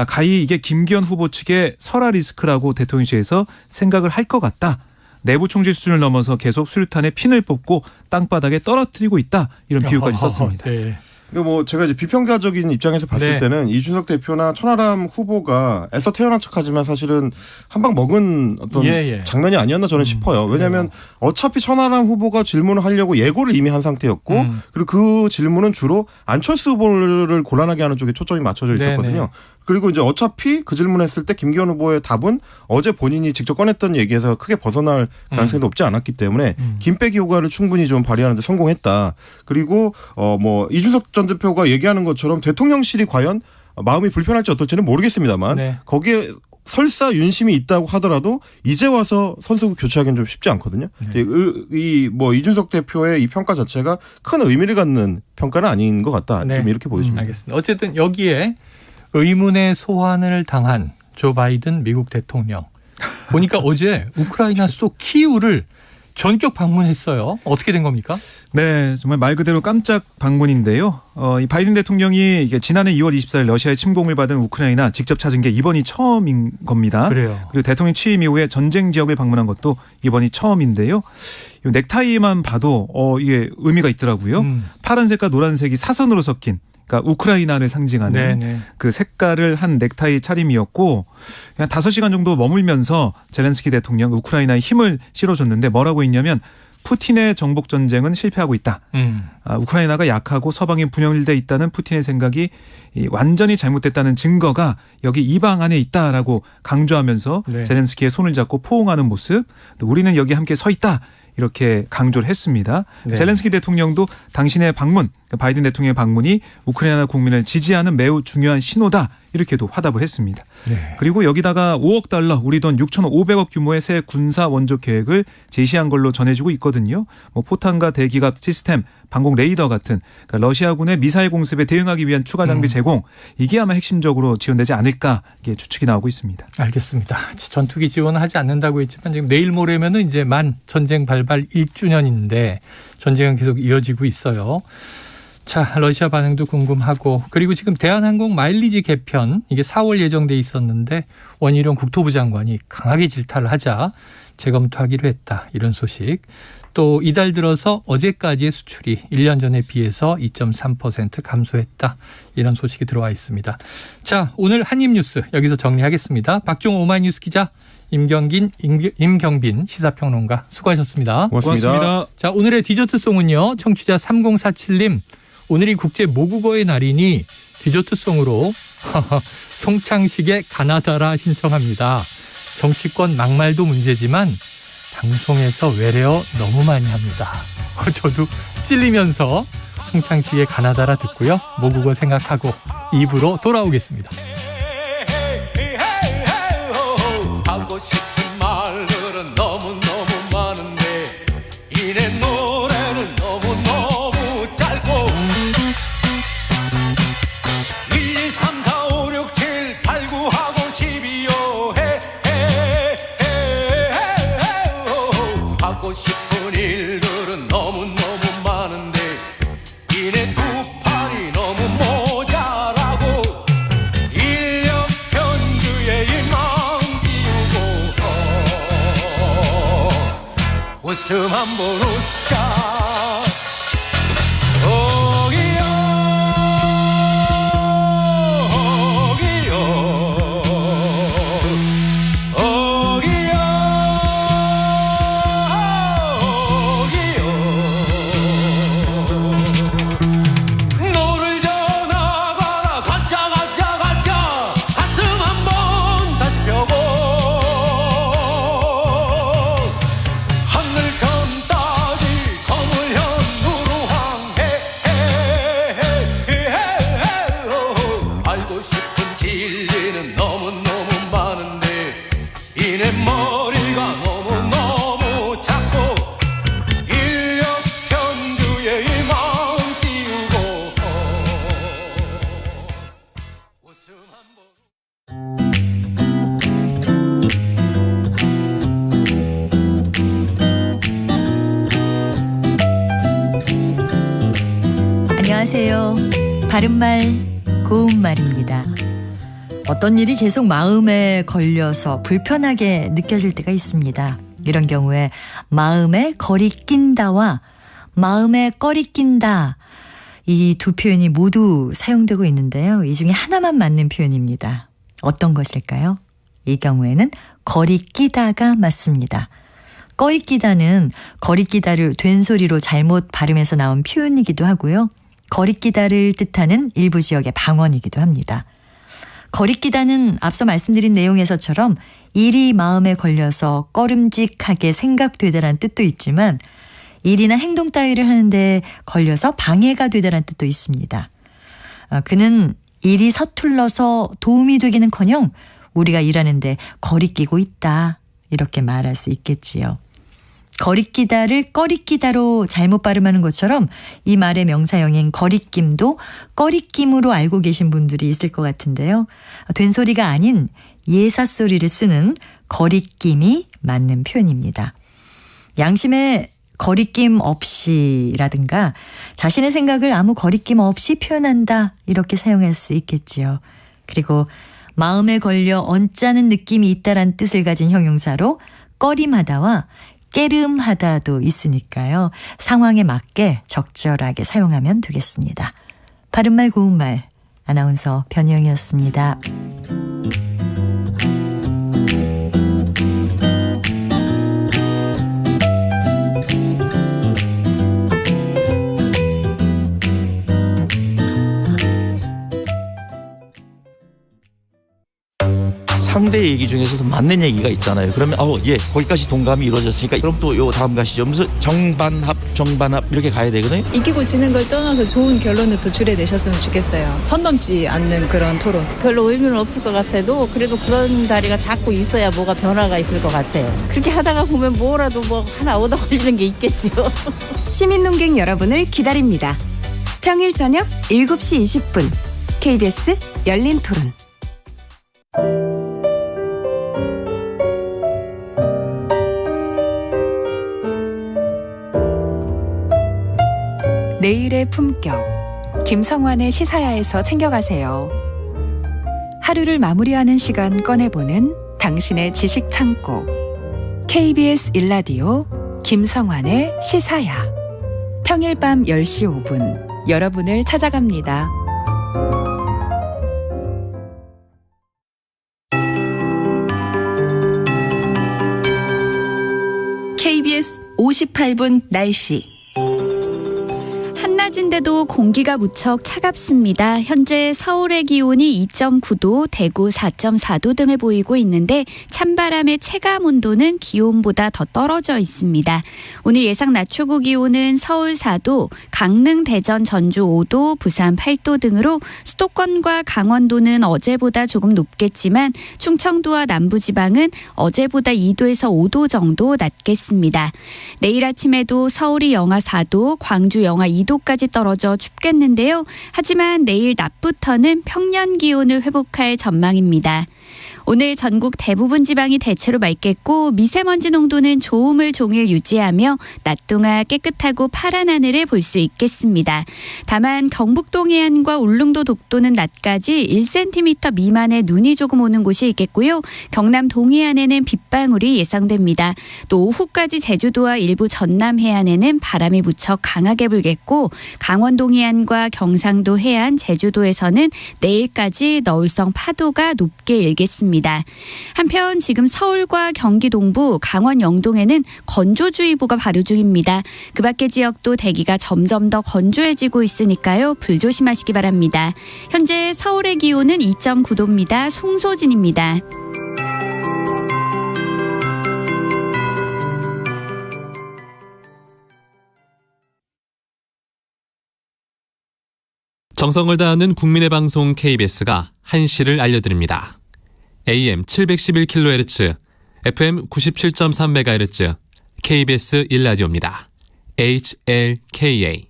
가히 이게 김기현 후보 측의 설화 리스크라고 대통령실에서 생각을 할 것 같다. 내부 총질 수준을 넘어서 계속 수류탄에 핀을 뽑고 땅바닥에 떨어뜨리고 있다. 이런 비유까지 썼습니다. 그러니까 뭐 제가 이제 비평가적인 입장에서 봤을 때는 이준석 대표나 천하람 후보가 애써 태어난 척하지만 사실은 한 방 먹은 어떤 장면이 아니었나 저는 싶어요. 왜냐하면 어차피 천하람 후보가 질문을 하려고 예고를 이미 한 상태였고 그리고 그 질문은 주로 안철수 후보를 곤란하게 하는 쪽에 초점이 맞춰져 있었거든요. 그리고 이제 어차피 그 질문했을 때 김기현 후보의 답은 어제 본인이 직접 꺼냈던 얘기에서 크게 벗어날 가능성이 높지 않았기 때문에 김빼기 효과를 충분히 좀 발휘하는 데 성공했다. 그리고 뭐 이준석 전 대표가 얘기하는 것처럼 대통령실이 과연 마음이 불편할지 어떨지는 모르겠습니다만 거기에 설사 윤심이 있다고 하더라도 이제 와서 선수 교체하기는 좀 쉽지 않거든요. 이 뭐 이준석 대표의 이 평가 자체가 큰 의미를 갖는 평가는 아닌 것 같다. 좀 이렇게 보여집니다. 알겠습니다. 어쨌든 여기에 의문의 소환을 당한 조 바이든 미국 대통령. 보니까 어제 우크라이나 수도 키이우를 전격 방문했어요. 어떻게 된 겁니까? 네, 정말 말 그대로 깜짝 방문인데요. 이 바이든 대통령이 이게 지난해 2월 24일 러시아의 침공을 받은 우크라이나 직접 찾은 게 이번이 처음인 겁니다. 그래요. 그리고 대통령 취임 이후에 전쟁 지역을 방문한 것도 이번이 처음인데요. 이 넥타이만 봐도 이게 의미가 있더라고요. 파란색과 노란색이 사선으로 섞인. 그러니까 우크라이나를 상징하는 그 색깔을 한 넥타이 차림이었고 그냥 5시간 정도 머물면서 젤렌스키 대통령 우크라이나에 힘을 실어줬는데 뭐라고 했냐면 푸틴의 정복 전쟁은 실패하고 있다. 우크라이나가 약하고 서방이 분열돼 있다는 푸틴의 생각이 완전히 잘못됐다는 증거가 여기 이 방 안에 있다라고 강조하면서 젤렌스키의 손을 잡고 포옹하는 모습 또 우리는 여기 함께 서 있다. 이렇게 강조를 했습니다. 젤렌스키 대통령도 당신의 방문, 바이든 대통령의 방문이 우크라이나 국민을 지지하는 매우 중요한 신호다. 이렇게도 화답을 했습니다. 그리고 여기다가 5억 달러, 우리 돈 6,500억 규모의 새 군사 원조 계획을 제시한 걸로 전해지고 있거든요. 뭐 포탄과 대기갑 시스템, 방공 레이더 같은 그러니까 러시아군의 미사일 공습에 대응하기 위한 추가 장비 제공 이게 아마 핵심적으로 지원되지 않을까 이게 추측이 나오고 있습니다. 알겠습니다. 전투기 지원은 하지 않는다고 했지만 지금 내일 모레면은 이제 만 전쟁 발발 1주년인데 전쟁은 계속 이어지고 있어요. 자, 러시아 반응도 궁금하고 그리고 지금 대한항공 마일리지 개편 이게 4월 예정돼 있었는데 원희룡 국토부 장관이 강하게 질타를 하자 재검토하기로 했다. 이런 소식. 또 이달 들어서 어제까지의 수출이 1년 전에 비해서 2.3% 감소했다. 이런 소식이 들어와 있습니다. 자, 오늘 한입뉴스 여기서 정리하겠습니다. 박종호 오마이뉴스 기자, 임경빈 시사평론가 수고하셨습니다. 고맙습니다. 자, 오늘의 디저트송은요. 청취자 3047님. 오늘이 국제 모국어의 날이니 디저트송으로 송창식의 가나다라 신청합니다. 정치권 막말도 문제지만 방송에서 외래어 너무 많이 합니다. 저도 찔리면서 송창식의 가나다라 듣고요. 모국어 생각하고 2부로 돌아오겠습니다. 하고 싶은 말들은 너무너무 많은데 이내 노래는 너무너무 짧고 1, 2, 3, 4, 5, 6, 7, 8, 9 하고 12요 하고 싶은 일들은 너무너무 많은데 이내 두 팔이 너무 모자라고 1년 편주에 희망 비우고 웃음 한번 웃자 노를 전하거나 가짜 가슴 한번 다시 펴고 내 머리가 너무너무 작고 인력 편주에 마음 띄우고 웃음 한번 안녕하세요. 바른말 고운말입니다. 어떤 일이 계속 마음에 걸려서 불편하게 느껴질 때가 있습니다. 이런 경우에 마음에 거리 낀다와 마음에 꺼리 낀다, 이 두 표현이 모두 사용되고 있는데요. 이 중에 하나만 맞는 표현입니다. 어떤 것일까요? 이 경우에는 거리 끼다가 맞습니다. 꺼리 끼다는 거리 끼다를 된소리로 잘못 발음해서 나온 표현이기도 하고요. 거리 끼다를 뜻하는 일부 지역의 방언이기도 합니다. 거리 끼다는 앞서 말씀드린 내용에서처럼 일이 마음에 걸려서 꺼름직하게 생각되다라는 뜻도 있지만 일이나 행동 따위를 하는데 걸려서 방해가 되다라는 뜻도 있습니다. 그는 일이 서툴러서 도움이 되기는커녕 우리가 일하는데 거리 끼고 있다, 이렇게 말할 수 있겠지요. 거리끼다를 꺼리끼다로 잘못 발음하는 것처럼 이 말의 명사형인 거리낌도 꺼리낌으로 알고 계신 분들이 있을 것 같은데요. 된소리가 아닌 예사소리를 쓰는 거리낌이 맞는 표현입니다. 양심의 거리낌 없이라든가 자신의 생각을 아무 거리낌 없이 표현한다, 이렇게 사용할 수 있겠지요. 그리고 마음에 걸려 언짢은 느낌이 있다란 뜻을 가진 형용사로 꺼림하다와 깨름하다도 있으니까요. 상황에 맞게 적절하게 사용하면 되겠습니다. 바른말 고운말, 아나운서 변희영이었습니다. 상대 얘기 중에서도 맞는 얘기가 있잖아요. 그러면 예, 거기까지 동감이 이루어졌으니까 그럼 또 요 다음 가시죠. 무슨 정반합 이렇게 가야 되거든요. 이기고 지는 걸 떠나서 좋은 결론을 도출해내셨으면 좋겠어요. 선 넘지 않는 그런 토론. 별로 의미는 없을 것 같아도 그래도 그런 자리가 자꾸 있어야 뭐가 변화가 있을 것 같아요. 그렇게 하다가 보면 뭐라도 뭐 하나 얻어 걸리는 게 있겠죠. 시민논객 여러분을 기다립니다. 평일 저녁 7시 20분 KBS 열린 토론. 내일의 품격, 김성환의 시사야에서 챙겨가세요. 하루를 마무리하는 시간 꺼내보는 당신의 지식 창고, KBS 1라디오 김성환의 시사야. 평일 밤 10시 5분 여러분을 찾아갑니다. KBS 58분 날씨. 한낮인데도 공기가 무척 차갑습니다. 현재 서울의 기온이 2.9도, 대구 4.4도 등을 보이고 있는데 찬바람의 체감 온도는 기온보다 더 떨어져 있습니다. 오늘 예상 낮 최고 기온은 서울 4도, 강릉, 대전, 전주 5도, 부산 8도 등으로 수도권과 강원도는 어제보다 조금 높겠지만 충청도와 남부지방은 어제보다 2도에서 5도 정도 낮겠습니다. 내일 아침에도 서울이 영하 4도, 광주 영하 2도까지 떨어져 춥겠는데요. 하지만 내일 낮부터는 평년 기온을 회복할 전망입니다. 오늘 전국 대부분 지방이 대체로 맑겠고 미세먼지 농도는 좋음을 종일 유지하며 낮 동안 깨끗하고 파란 하늘을 볼 수 있겠습니다. 다만 경북 동해안과 울릉도 독도는 낮까지 1cm 미만의 눈이 조금 오는 곳이 있겠고요. 경남 동해안에는 빗방울이 예상됩니다. 또 오후까지 제주도와 일부 전남 해안에는 바람이 무척 강하게 불겠고 강원 동해안과 경상도 해안, 제주도에서는 내일까지 너울성 파도가 높게 일겠습니다. 한편 지금 서울과 경기 동부, 강원 영동에는 건조주의보가 발효 중입니다. 그 밖의 지역도 대기가 점점 더 건조해지고 있으니까요. 불조심하시기 바랍니다. 현재 서울의 기온은 2.9도입니다. 송소진입니다. 정성을 다하는 국민의 방송 KBS가 한시를 알려드립니다. AM 711kHz, FM 97.3MHz KBS 1라디오입니다. HLKA.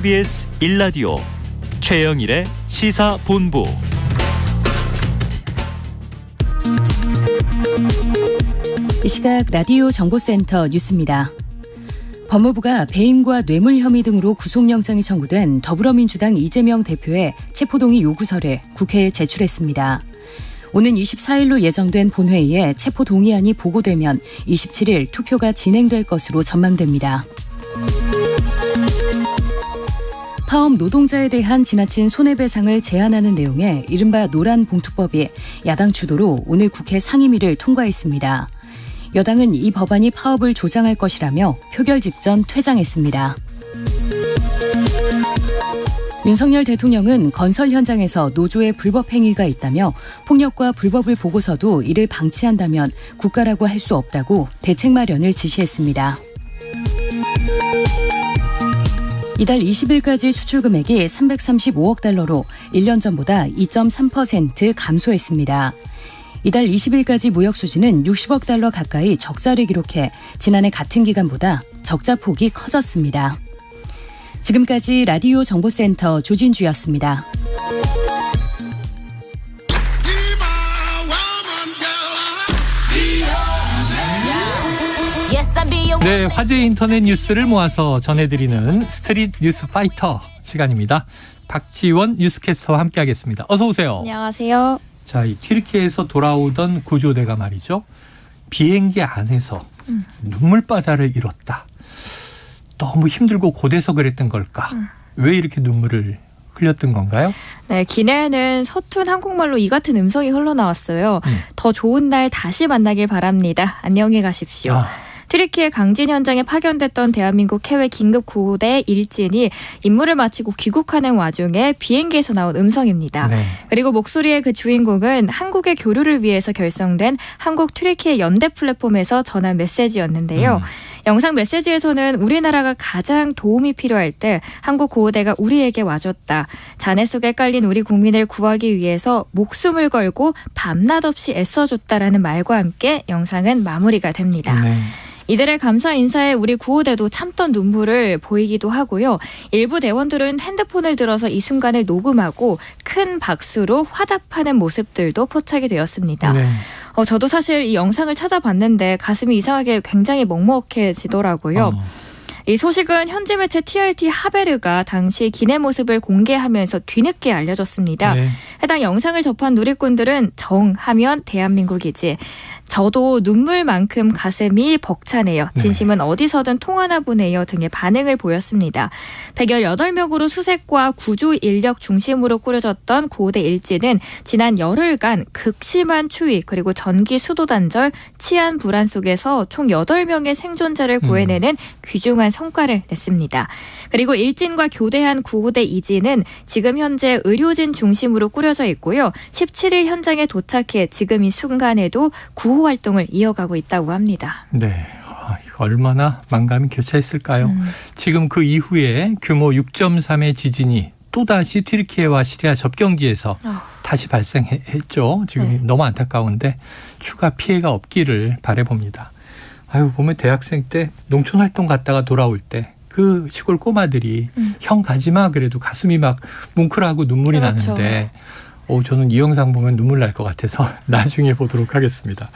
KBS 1라디오 최영일의 시사본부. 이 시각 라디오 정보센터 뉴스입니다. 법무부가 배임과 뇌물 혐의 등으로 구속영장이 청구된 더불어민주당 이재명 대표의 체포동의 요구서를 국회에 제출했습니다. 오는 24일로 예정된 본회의에 체포동의안이 보고되면 27일 투표가 진행될 것으로 전망됩니다. 파업 노동자에 대한 지나친 손해배상을 제한하는 내용의 이른바 노란봉투법이 야당 주도로 오늘 국회 상임위를 통과했습니다. 여당은 이 법안이 파업을 조장할 것이라며 표결 직전 퇴장했습니다. 윤석열 대통령은 건설 현장에서 노조의 불법 행위가 있다며 폭력과 불법을 보고서도 이를 방치한다면 국가라고 할 수 없다고 대책 마련을 지시했습니다. 이달 20일까지 수출 금액이 335억 달러로 1년 전보다 2.3% 감소했습니다. 이달 20일까지 무역 수지는 60억 달러 가까이 적자를 기록해 지난해 같은 기간보다 적자 폭이 커졌습니다. 지금까지 라디오 정보센터 조진주였습니다. 네, 화제 인터넷 뉴스를 모아서 전해드리는 스트릿 뉴스 파이터 시간입니다. 박지원 뉴스캐스터와 함께하겠습니다. 어서 오세요. 안녕하세요. 자, 이 튀르키예에서 돌아오던 구조대가 말이죠. 비행기 안에서 눈물바다를 잃었다. 너무 힘들고 고돼서 그랬던 걸까? 왜 이렇게 눈물을 흘렸던 건가요? 네, 기내에는 서툰 한국말로 이 같은 음성이 흘러나왔어요. 더 좋은 날 다시 만나길 바랍니다. 안녕히 가십시오. 튀르키예 강진 현장에 파견됐던 대한민국 해외 긴급구호대 일진이 임무를 마치고 귀국하는 와중에 비행기에서 나온 음성입니다. 네. 그리고 목소리의 그 주인공은 한국의 교류를 위해서 결성된 한국 튀르키예 연대 플랫폼에서 전한 메시지였는데요. 영상 메시지에서는 우리나라가 가장 도움이 필요할 때 한국 구호대가 우리에게 와줬다. 잔해 속에 깔린 우리 국민을 구하기 위해서 목숨을 걸고 밤낮 없이 애써줬다라는 말과 함께 영상은 마무리가 됩니다. 네. 이들의 감사 인사에 우리 구호대도 참던 눈물을 보이기도 하고요. 일부 대원들은 핸드폰을 들어서 이 순간을 녹음하고 큰 박수로 화답하는 모습들도 포착이 되었습니다. 네. 저도 사실 이 영상을 찾아봤는데 가슴이 이상하게 굉장히 먹먹해지더라고요. 이 소식은 현지 매체 TRT 하베르가 당시 기내 모습을 공개하면서 뒤늦게 알려졌습니다. 네. 해당 영상을 접한 누리꾼들은 정하면 대한민국이지. 저도 눈물만큼 가슴이 벅차네요. 진심은 어디서든 통하나 보네요 등의 반응을 보였습니다. 118명으로 수색과 구조 인력 중심으로 꾸려졌던 구호대 일진은 지난 열흘간 극심한 추위 그리고 전기 수도 단절, 치안 불안 속에서 총 8명의 생존자를 구해내는 귀중한 성과를 냈습니다. 그리고 일진과 교대한 구호대 이진은 지금 현재 의료진 중심으로 꾸려져 있고요. 17일 현장에 도착해 지금 이 순간에도 구호 활동을 이어가고 있다고 합니다. 네, 얼마나 만감이 교차했을까요? 지금 그 이후에 규모 6.3의 지진이 또다시 튀르키예와 시리아 접경지에서 다시 발생했죠. 지금 너무 안타까운데 추가 피해가 없기를 바라봅니다. 보면 대학생 때 농촌 활동 갔다가 돌아올 때 그 시골 꼬마들이 형 가지마 그래도 가슴이 막 뭉클하고 눈물이 그렇죠. 나는데 저는 이 영상 보면 눈물 날 것 같아서 나중에 보도록 하겠습니다.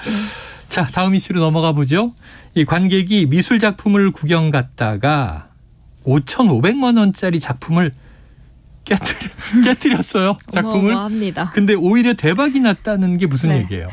자, 다음 이슈로 넘어가 보죠. 이 관객이 미술 작품을 구경 갔다가 5,500만 원짜리 작품을 깨뜨렸어요. 작품을. 어마어마합니다. 근데 오히려 대박이 났다는 게 무슨 네. 얘기예요?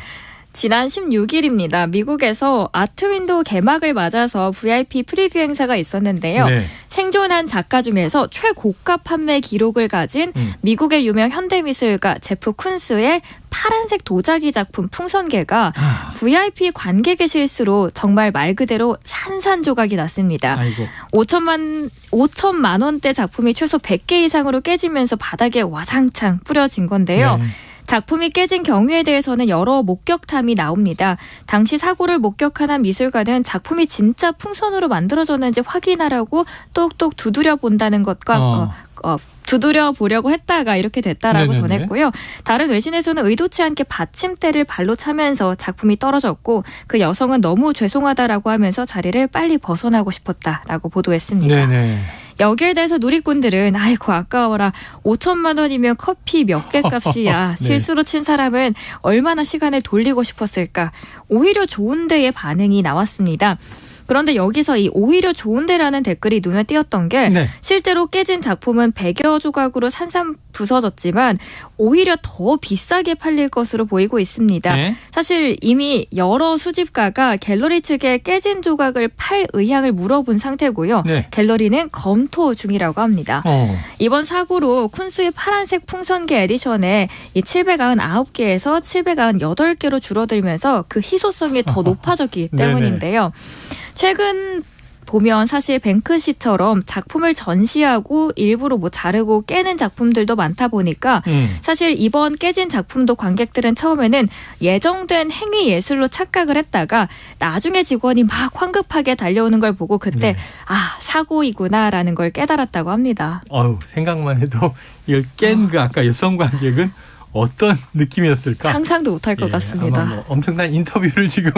지난 16일입니다. 미국에서 아트윈도우 개막을 맞아서 VIP 프리뷰 행사가 있었는데요. 네. 생존한 작가 중에서 최고가 판매 기록을 가진 미국의 유명 현대미술가 제프 쿤스의 파란색 도자기 작품 풍선개가 VIP 관객의 실수로 정말 말 그대로 산산조각이 났습니다. 아이고. 5천만 원대 작품이 최소 100개 이상으로 깨지면서 바닥에 와장창 뿌려진 건데요. 네. 작품이 깨진 경위에 대해서는 여러 목격담이 나옵니다. 당시 사고를 목격한 한 미술가는 작품이 진짜 풍선으로 만들어졌는지 확인하려고 똑똑 두드려 본다는 것과 두드려 보려고 했다가 이렇게 됐다라고 네네네. 전했고요. 다른 외신에서는 의도치 않게 받침대를 발로 차면서 작품이 떨어졌고 그 여성은 너무 죄송하다라고 하면서 자리를 빨리 벗어나고 싶었다라고 보도했습니다. 네네. 여기에 대해서 누리꾼들은 아이고 아까워라 5천만 원이면 커피 몇 개 값이야. 네. 실수로 친 사람은 얼마나 시간을 돌리고 싶었을까. 오히려 좋은데의 반응이 나왔습니다. 그런데 여기서 이 오히려 좋은데라는 댓글이 눈에 띄었던 게 네. 실제로 깨진 작품은 100여 조각으로 산산 부서졌지만 오히려 더 비싸게 팔릴 것으로 보이고 있습니다. 네. 사실 이미 여러 수집가가 갤러리 측에 깨진 조각을 팔 의향을 물어본 상태고요. 네. 갤러리는 검토 중이라고 합니다. 이번 사고로 쿤스의 파란색 풍선개 에디션에 이 799개에서 798개로 줄어들면서 그 희소성이 더 높아졌기 때문인데요. 최근 보면 사실 뱅크시처럼 작품을 전시하고 일부러 뭐 자르고 깨는 작품들도 많다 보니까 사실 이번 깨진 작품도 관객들은 처음에는 예정된 행위 예술로 착각을 했다가 나중에 직원이 막 황급하게 달려오는 걸 보고 그때 사고이구나라는 걸 깨달았다고 합니다. 생각만 해도 이걸 깬 그 아까 여성 관객은 어떤 느낌이었을까? 상상도 못할 것 같습니다. 아마 엄청난 인터뷰를 지금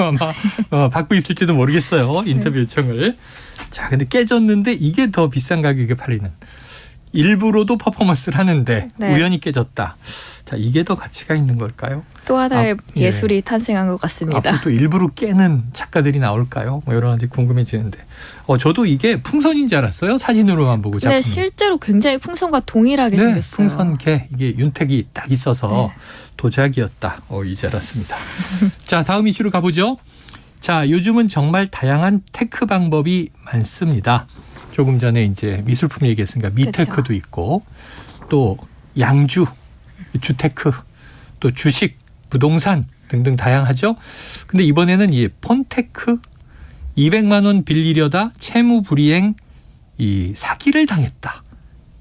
아마 받고 있을지도 모르겠어요. 인터뷰 요청을. 자, 근데 깨졌는데 이게 더 비싼 가격에 팔리는. 일부러도 퍼포먼스를 하는데 우연히 깨졌다. 자, 이게 더 가치가 있는 걸까요? 또 하나의 예술이 탄생한 것 같습니다. 앞으로 또 일부러 깨는 작가들이 나올까요? 뭐 여러 가지 궁금해지는데. 저도 이게 풍선인 줄 알았어요. 사진으로만 보고 작품. 네, 실제로 굉장히 풍선과 동일하게 생겼어요. 풍선개 이게 윤택이 딱 있어서 도자기였다. 이제 알았습니다. 자, 다음 이슈로 가보죠. 자, 요즘은 정말 다양한 테크 방법이 많습니다. 조금 전에 이제 미술품 얘기했으니까 미테크도 있고 또 양주, 주테크, 또 주식, 부동산 등등 다양하죠. 근데 이번에는 이 폰테크 200만 원 빌리려다 채무 불이행 이 사기를 당했다.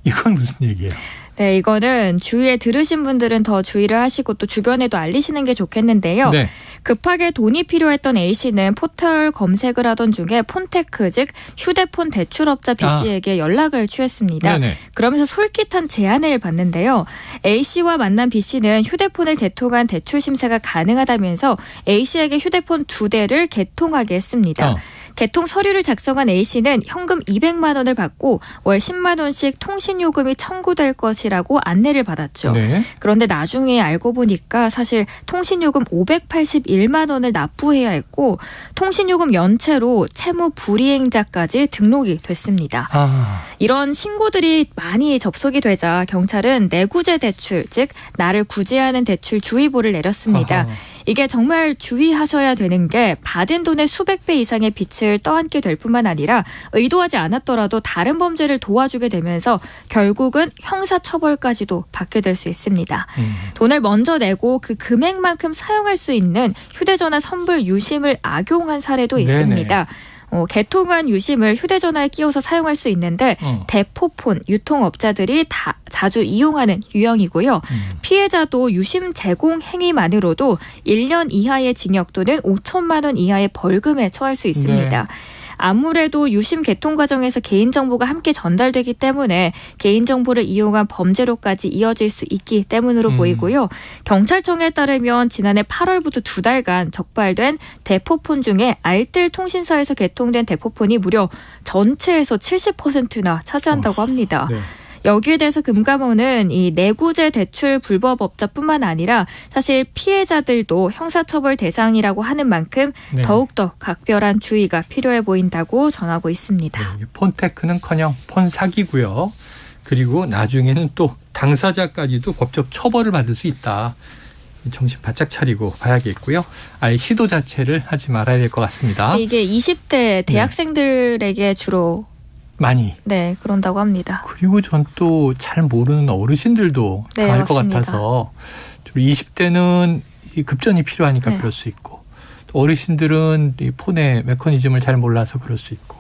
이건 무슨 얘기예요? 네, 이거는 주위에 들으신 분들은 더 주의를 하시고 또 주변에도 알리시는 게 좋겠는데요. 네. 급하게 돈이 필요했던 A씨는 포털 검색을 하던 중에 폰테크 즉 휴대폰 대출업자 B씨에게 연락을 취했습니다. 네네. 그러면서 솔깃한 제안을 받는데요. A씨와 만난 B씨는 휴대폰을 개통한 대출 심사가 가능하다면서 A씨에게 휴대폰 2대를 개통하게 했습니다. 개통 서류를 작성한 A씨는 현금 200만 원을 받고 월 10만 원씩 통신요금이 청구될 것이라고 안내를 받았죠. 네. 그런데 나중에 알고 보니까 사실 통신요금 581만 원을 납부해야 했고 통신요금 연체로 채무 불이행자까지 등록이 됐습니다. 이런 신고들이 많이 접속이 되자 경찰은 내구제 대출, 즉 나를 구제하는 대출 주의보를 내렸습니다. 이게 정말 주의하셔야 되는 게 받은 돈의 수백 배 이상의 빚을 떠안게 될 뿐만 아니라 의도하지 않았더라도 다른 범죄를 도와주게 되면서 결국은 형사처벌까지도 받게 될 수 있습니다. 돈을 먼저 내고 그 금액만큼 사용할 수 있는 휴대전화 선불 유심을 악용한 사례도 있습니다. 개통한 유심을 휴대전화에 끼워서 사용할 수 있는데 대포폰 유통업자들이 다 자주 이용하는 유형이고요. 피해자도 유심 제공 행위만으로도 1년 이하의 징역 또는 5천만 원 이하의 벌금에 처할 수 있습니다. 네. 아무래도 유심 개통 과정에서 개인정보가 함께 전달되기 때문에 개인정보를 이용한 범죄로까지 이어질 수 있기 때문으로 보이고요. 경찰청에 따르면 지난해 8월부터 2달간 적발된 대포폰 중에 알뜰 통신사에서 개통된 대포폰이 무려 전체에서 70%나 차지한다고 합니다. 네. 여기에 대해서 금감원은 이 내구제 대출 불법업자뿐만 아니라 사실 피해자들도 형사처벌 대상이라고 하는 만큼 더욱더 각별한 주의가 필요해 보인다고 전하고 있습니다. 네, 폰테크는커녕 폰 사기고요. 그리고 나중에는 또 당사자까지도 법적 처벌을 받을 수 있다. 정신 바짝 차리고 봐야겠고요. 아예 시도 자체를 하지 말아야 될 것 같습니다. 이게 20대 대학생들에게 주로 많이. 네, 그런다고 합니다. 그리고 전 또 잘 모르는 어르신들도 네, 당할 것 맞습니다. 같아서 20대는 급전이 필요하니까 네. 그럴 수 있고 또 어르신들은 이 폰의 메커니즘을 잘 몰라서 그럴 수 있고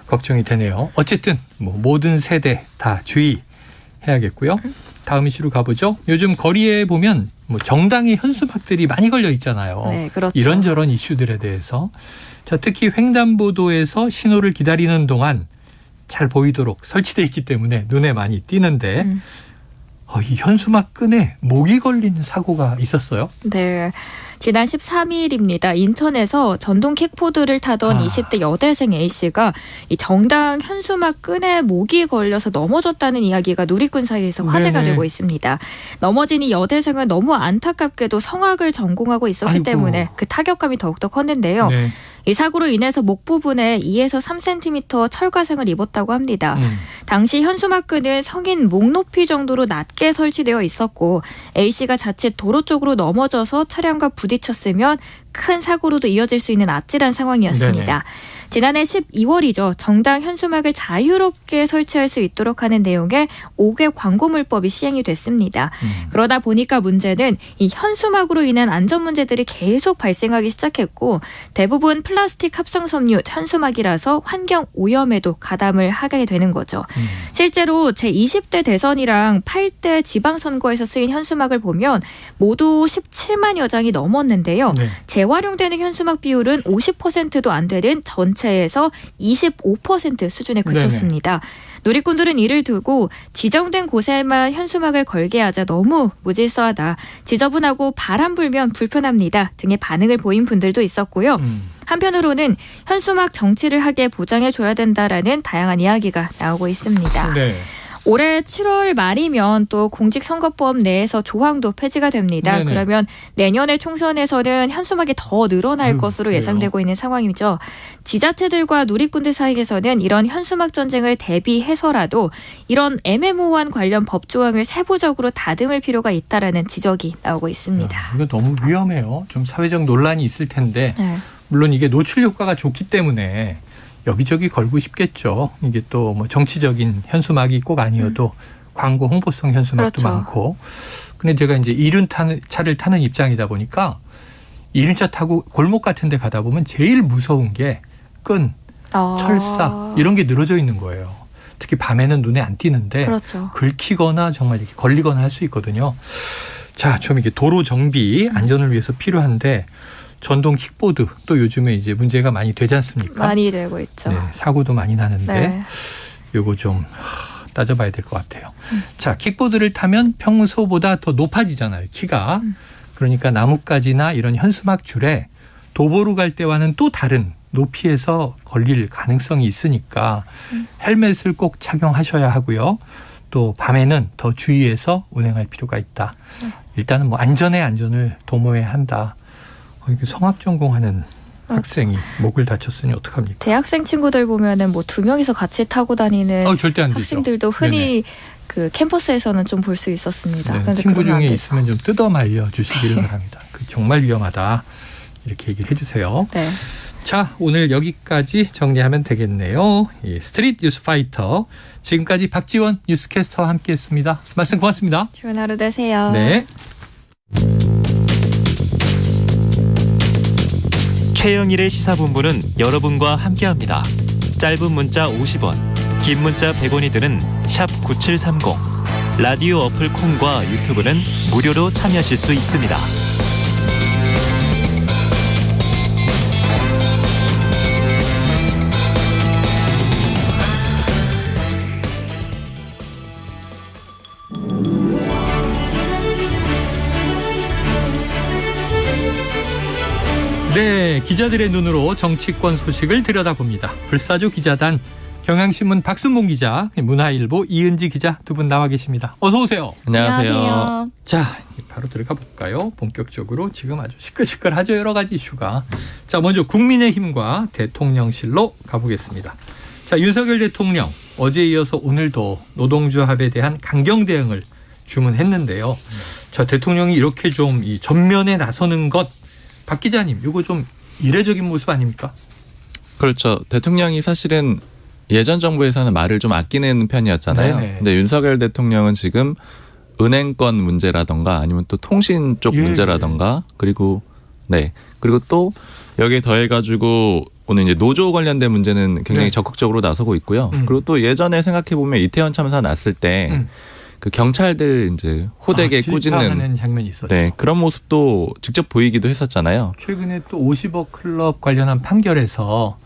걱정이 되네요. 어쨌든 뭐 모든 세대 다 주의해야겠고요. 다음 이슈로 가보죠. 요즘 거리에 보면 뭐 정당의 현수막들이 많이 걸려 있잖아요. 네, 그렇죠. 이런저런 이슈들에 대해서. 자, 특히 횡단보도에서 신호를 기다리는 동안 잘 보이도록 설치되어 있기 때문에 눈에 많이 띄는데 이 현수막 끈에 목이 걸리는 사고가 있었어요. 네. 지난 13일입니다. 인천에서 전동 킥보드를 타던 20대 여대생 A씨가 이 정당 현수막 끈에 목이 걸려서 넘어졌다는 이야기가 누리꾼 사이에서 화제가 네네. 되고 있습니다. 넘어진 이 여대생은 너무 안타깝게도 성악을 전공하고 있었기 아이고. 때문에 그 타격감이 더욱더 컸는데요. 네. 이 사고로 인해서 목 부분에 2에서 3cm 철가생을 입었다고 합니다. 당시 현수막 끈은 성인 목 높이 정도로 낮게 설치되어 있었고 A씨가 자칫 도로 쪽으로 넘어져서 차량과 부딪혔으면 큰 사고로도 이어질 수 있는 아찔한 상황이었습니다. 네네. 지난해 12월이죠. 정당 현수막을 자유롭게 설치할 수 있도록 하는 내용의 5개 광고물법이 시행이 됐습니다. 그러다 보니까 문제는 이 현수막으로 인한 안전 문제들이 계속 발생하기 시작했고 대부분 플라스틱 합성 섬유 현수막이라서 환경 오염에도 가담을 하게 되는 거죠. 실제로 제20대 대선이랑 8대 지방선거에서 쓰인 현수막을 보면 모두 17만여 장이 넘었는데요. 네. 재활용되는 현수막 비율은 50%도 안 되는 전체에서 25% 수준에 그쳤습니다. 누리꾼들은 이를 두고 지정된 곳에만 현수막을 걸게 하자 너무 무질서하다. 지저분하고 바람 불면 불편합니다. 등의 반응을 보인 분들도 있었고요. 한편으로는 현수막 정치를 하게 보장해줘야 된다라는 다양한 이야기가 나오고 있습니다. 네. 올해 7월 말이면 또 공직선거법 내에서 조항도 폐지가 됩니다. 네네. 그러면 내년의 총선에서는 현수막이 더 늘어날 것으로 예상되고 있는 상황이죠. 지자체들과 누리꾼들 사이에서는 이런 현수막 전쟁을 대비해서라도 이런 애매모호한 관련 법 조항을 세부적으로 다듬을 필요가 있다라는 지적이 나오고 있습니다. 이거 너무 위험해요. 좀 사회적 논란이 있을 텐데 네. 물론 이게 노출 효과가 좋기 때문에 여기저기 걸고 싶겠죠. 이게 또 뭐 정치적인 현수막이 꼭 아니어도 광고 홍보성 현수막도 그렇죠. 많고. 근데 제가 이제 이륜차를 타는 입장이다 보니까 이륜차 타고 골목 같은 데 가다 보면 제일 무서운 게 끈, 철사 이런 게 늘어져 있는 거예요. 특히 밤에는 눈에 안 띄는데 그렇죠. 긁히거나 정말 이렇게 걸리거나 할 수 있거든요. 자, 좀 이게 도로 정비 안전을 위해서 필요한데 전동 킥보드 또 요즘에 이제 문제가 많이 되지 않습니까? 많이 되고 있죠. 네, 사고도 많이 나는데 네. 요거 좀 따져봐야 될 것 같아요. 자, 킥보드를 타면 평소보다 더 높아지잖아요, 키가. 그러니까 나뭇가지나 이런 현수막 줄에 도보로 갈 때와는 또 다른 높이에서 걸릴 가능성이 있으니까 헬멧을 꼭 착용하셔야 하고요. 또 밤에는 더 주의해서 운행할 필요가 있다. 일단은 뭐 안전에 안전을 도모해야 한다. 이게 성악 전공하는 학생이 목을 다쳤으니 어떡합니까? 대학생 친구들 보면은 뭐 2명이서 같이 타고 다니는 절대 안 되죠. 학생들도 흔히 그 캠퍼스에서는 좀 볼 수 있었습니다. 네, 그런데 친구 그러면 안 중에 되죠. 있으면 좀 뜯어 말려 주시기를 바랍니다. 그 정말 위험하다. 이렇게 얘기를 해주세요. 네. 자, 오늘 여기까지 정리하면 되겠네요. 이 스트릿 뉴스 파이터. 지금까지 박지원 뉴스캐스터와 함께했습니다. 말씀 고맙습니다. 좋은 하루 되세요. 네. 최영일의 시사본부는 여러분과 함께합니다. 짧은 문자 50원, 긴 문자 100원이 드는 샵 9730. 라디오 어플 콩과 유튜브는 무료로 참여하실 수 있습니다. 네, 기자들의 눈으로 정치권 소식을 들여다봅니다. 불사조 기자단 경향신문 박순봉 기자, 문화일보 이은지 기자 두 분 나와 계십니다. 어서 오세요. 안녕하세요. 자, 바로 들어가 볼까요? 본격적으로 지금 아주 시끌시끌하죠. 여러 가지 이슈가. 자, 먼저 국민의힘과 대통령실로 가보겠습니다. 자, 윤석열 대통령 어제에 이어서 오늘도 노동조합에 대한 강경 대응을 주문했는데요. 자, 대통령이 이렇게 좀 이 전면에 나서는 것, 박 기자님, 이거 좀 이례적인 모습 아닙니까? 그렇죠. 대통령이 사실은 예전 정부에서는 말을 좀 아끼는 편이었잖아요. 네네. 근데 윤석열 대통령은 지금 은행권 문제라던가 아니면 또 통신 쪽 문제라던가 그리고 또 여기에 더해가지고 오늘 이제 노조 관련된 문제는 굉장히 적극적으로 나서고 있고요. 그리고 또 예전에 생각해 보면 이태원 참사 났을 때 그 경찰들 이제 호되게 꾸짖는 장면이 있었죠. 네, 그런 모습도 직접 보이기도 했었잖아요. 최근에 또 50억 클럽 관련한 판결에서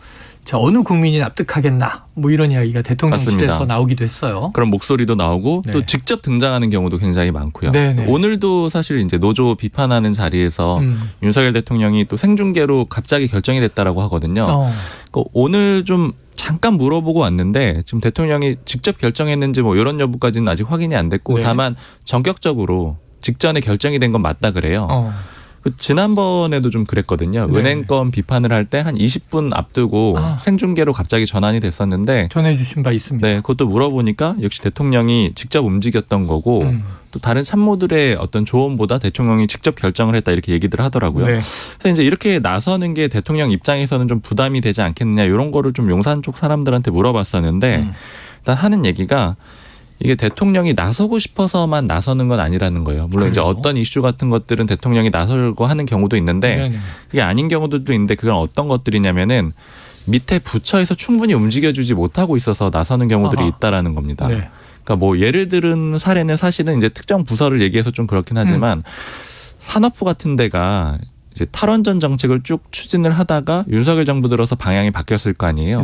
자, 어느 국민이 납득하겠나 뭐 이런 이야기가 대통령실에서 나오기도 했어요. 그런 목소리도 나오고 또 직접 등장하는 경우도 굉장히 많고요. 네네. 오늘도 사실 이제 노조 비판하는 자리에서 윤석열 대통령이 또 생중계로 갑자기 결정이 됐다라고 하거든요. 오늘 좀 잠깐 물어보고 왔는데 지금 대통령이 직접 결정했는지 뭐 이런 여부까지는 아직 확인이 안 됐고 다만 전격적으로 직전에 결정이 된 건 맞다 그래요. 지난번에도 좀 그랬거든요. 은행권 비판을 할 때 한 20분 앞두고 생중계로 갑자기 전환이 됐었는데 전해주신 바 있습니다. 네, 그것도 물어보니까 역시 대통령이 직접 움직였던 거고 또 다른 참모들의 어떤 조언보다 대통령이 직접 결정을 했다 이렇게 얘기들 하더라고요. 그래서 이제 이렇게 나서는 게 대통령 입장에서는 좀 부담이 되지 않겠느냐 이런 거를 좀 용산 쪽 사람들한테 물어봤었는데 일단 하는 얘기가 이게 대통령이 나서고 싶어서만 나서는 건 아니라는 거예요. 물론 이제 어떤 이슈 같은 것들은 대통령이 나서려고 하는 경우도 있는데 그게 아닌 경우들도 있는데 그건 어떤 것들이냐면은 밑에 부처에서 충분히 움직여주지 못하고 있어서 나서는 경우들이 있다라는 겁니다. 그러니까 뭐 예를 들은 사례는 사실은 이제 특정 부서를 얘기해서 좀 그렇긴 하지만 산업부 같은 데가 이제 탈원전 정책을 쭉 추진을 하다가 윤석열 정부 들어서 방향이 바뀌었을 거 아니에요.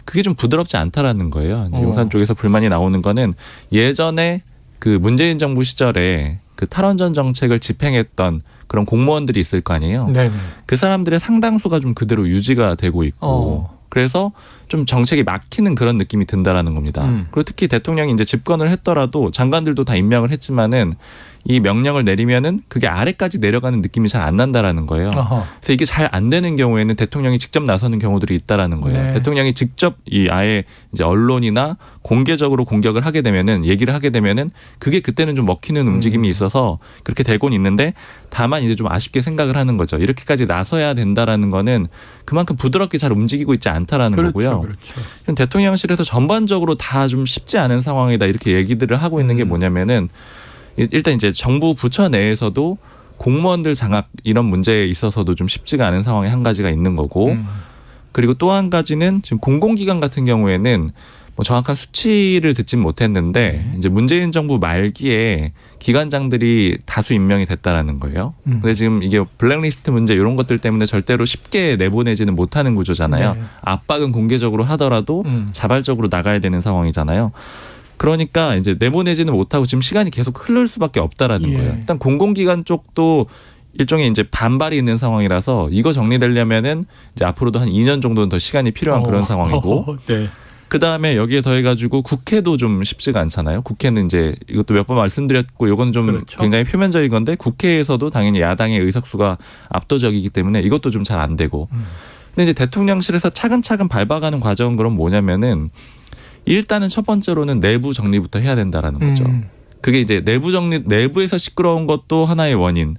그게 좀 부드럽지 않다라는 거예요. 용산 쪽에서 불만이 나오는 거는 예전에 그 문재인 정부 시절에 그 탈원전 정책을 집행했던 그런 공무원들이 있을 거 아니에요. 그 사람들의 상당수가 좀 그대로 유지가 되고 있고 그래서 좀 정책이 막히는 그런 느낌이 든다라는 겁니다. 그리고 특히 대통령이 이제 집권을 했더라도 장관들도 다 임명을 했지만은 이 명령을 내리면은 그게 아래까지 내려가는 느낌이 잘 안 난다라는 거예요. 그래서 이게 잘 안 되는 경우에는 대통령이 직접 나서는 경우들이 있다라는 거예요. 대통령이 직접 이 아예 이제 언론이나 공개적으로 공격을 하게 되면은 얘기를 하게 되면은 그게 그때는 좀 먹히는 움직임이 있어서 그렇게 되곤 있는데 다만 이제 좀 아쉽게 생각을 하는 거죠. 이렇게까지 나서야 된다라는 거는 그만큼 부드럽게 잘 움직이고 있지 않다라는 거고요. 그럼 대통령실에서 전반적으로 다 좀 쉽지 않은 상황이다 이렇게 얘기들을 하고 있는 게 뭐냐면은 일단 이제 정부 부처 내에서도 공무원들 장악 이런 문제에 있어서도 좀 쉽지가 않은 상황이 한 가지가 있는 거고 그리고 또 한 가지는 지금 공공기관 같은 경우에는 뭐 정확한 수치를 듣진 못했는데 이제 문재인 정부 말기에 기관장들이 다수 임명이 됐다라는 거예요. 근데 지금 이게 블랙리스트 문제 이런 것들 때문에 절대로 쉽게 내보내지는 못하는 구조잖아요. 압박은 공개적으로 하더라도 자발적으로 나가야 되는 상황이잖아요. 그러니까 이제 내보내지는 못하고 지금 시간이 계속 흐를 수밖에 없다라는 거예요. 일단 공공기관 쪽도 일종의 이제 반발이 있는 상황이라서 이거 정리되려면은 이제 앞으로도 한 2년 정도는 더 시간이 필요한 그런 상황이고. 그 다음에 여기에 더해가지고 국회도 좀 쉽지가 않잖아요. 국회는 이제 이것도 몇 번 말씀드렸고 이건 좀 굉장히 표면적인 건데 국회에서도 당연히 야당의 의석수가 압도적이기 때문에 이것도 좀 잘 안 되고. 근데 이제 대통령실에서 차근차근 밟아가는 과정은 그럼 뭐냐면은 일단은 첫 번째로는 내부 정리부터 해야 된다라는 거죠. 그게 이제 내부 정리, 내부에서 시끄러운 것도 하나의 원인,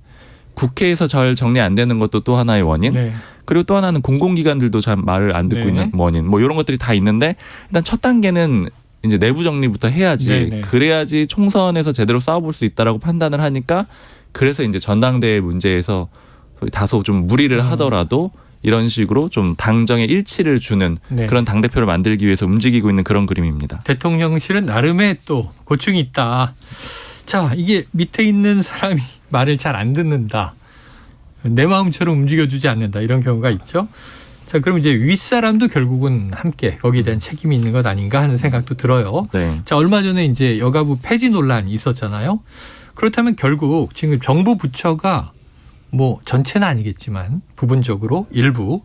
국회에서 잘 정리 안 되는 것도 또 하나의 원인, 그리고 또 하나는 공공기관들도 잘 말을 안 듣고 있는 원인, 뭐 이런 것들이 다 있는데 일단 첫 단계는 이제 내부 정리부터 해야지 그래야지 총선에서 제대로 싸워볼 수 있다라고 판단을 하니까 그래서 이제 전당대회 문제에서 다소 좀 무리를 하더라도 이런 식으로 좀 당정의 일치를 주는 그런 당대표를 만들기 위해서 움직이고 있는 그런 그림입니다. 대통령실은 나름의 또 고충이 있다. 자, 이게 밑에 있는 사람이 말을 잘 안 듣는다. 내 마음처럼 움직여주지 않는다. 이런 경우가 있죠. 자, 그럼 이제 윗사람도 결국은 함께 거기에 대한 책임이 있는 것 아닌가 하는 생각도 들어요. 자, 얼마 전에 이제 여가부 폐지 논란이 있었잖아요. 그렇다면 결국 지금 정부 부처가 뭐 전체는 아니겠지만 부분적으로 일부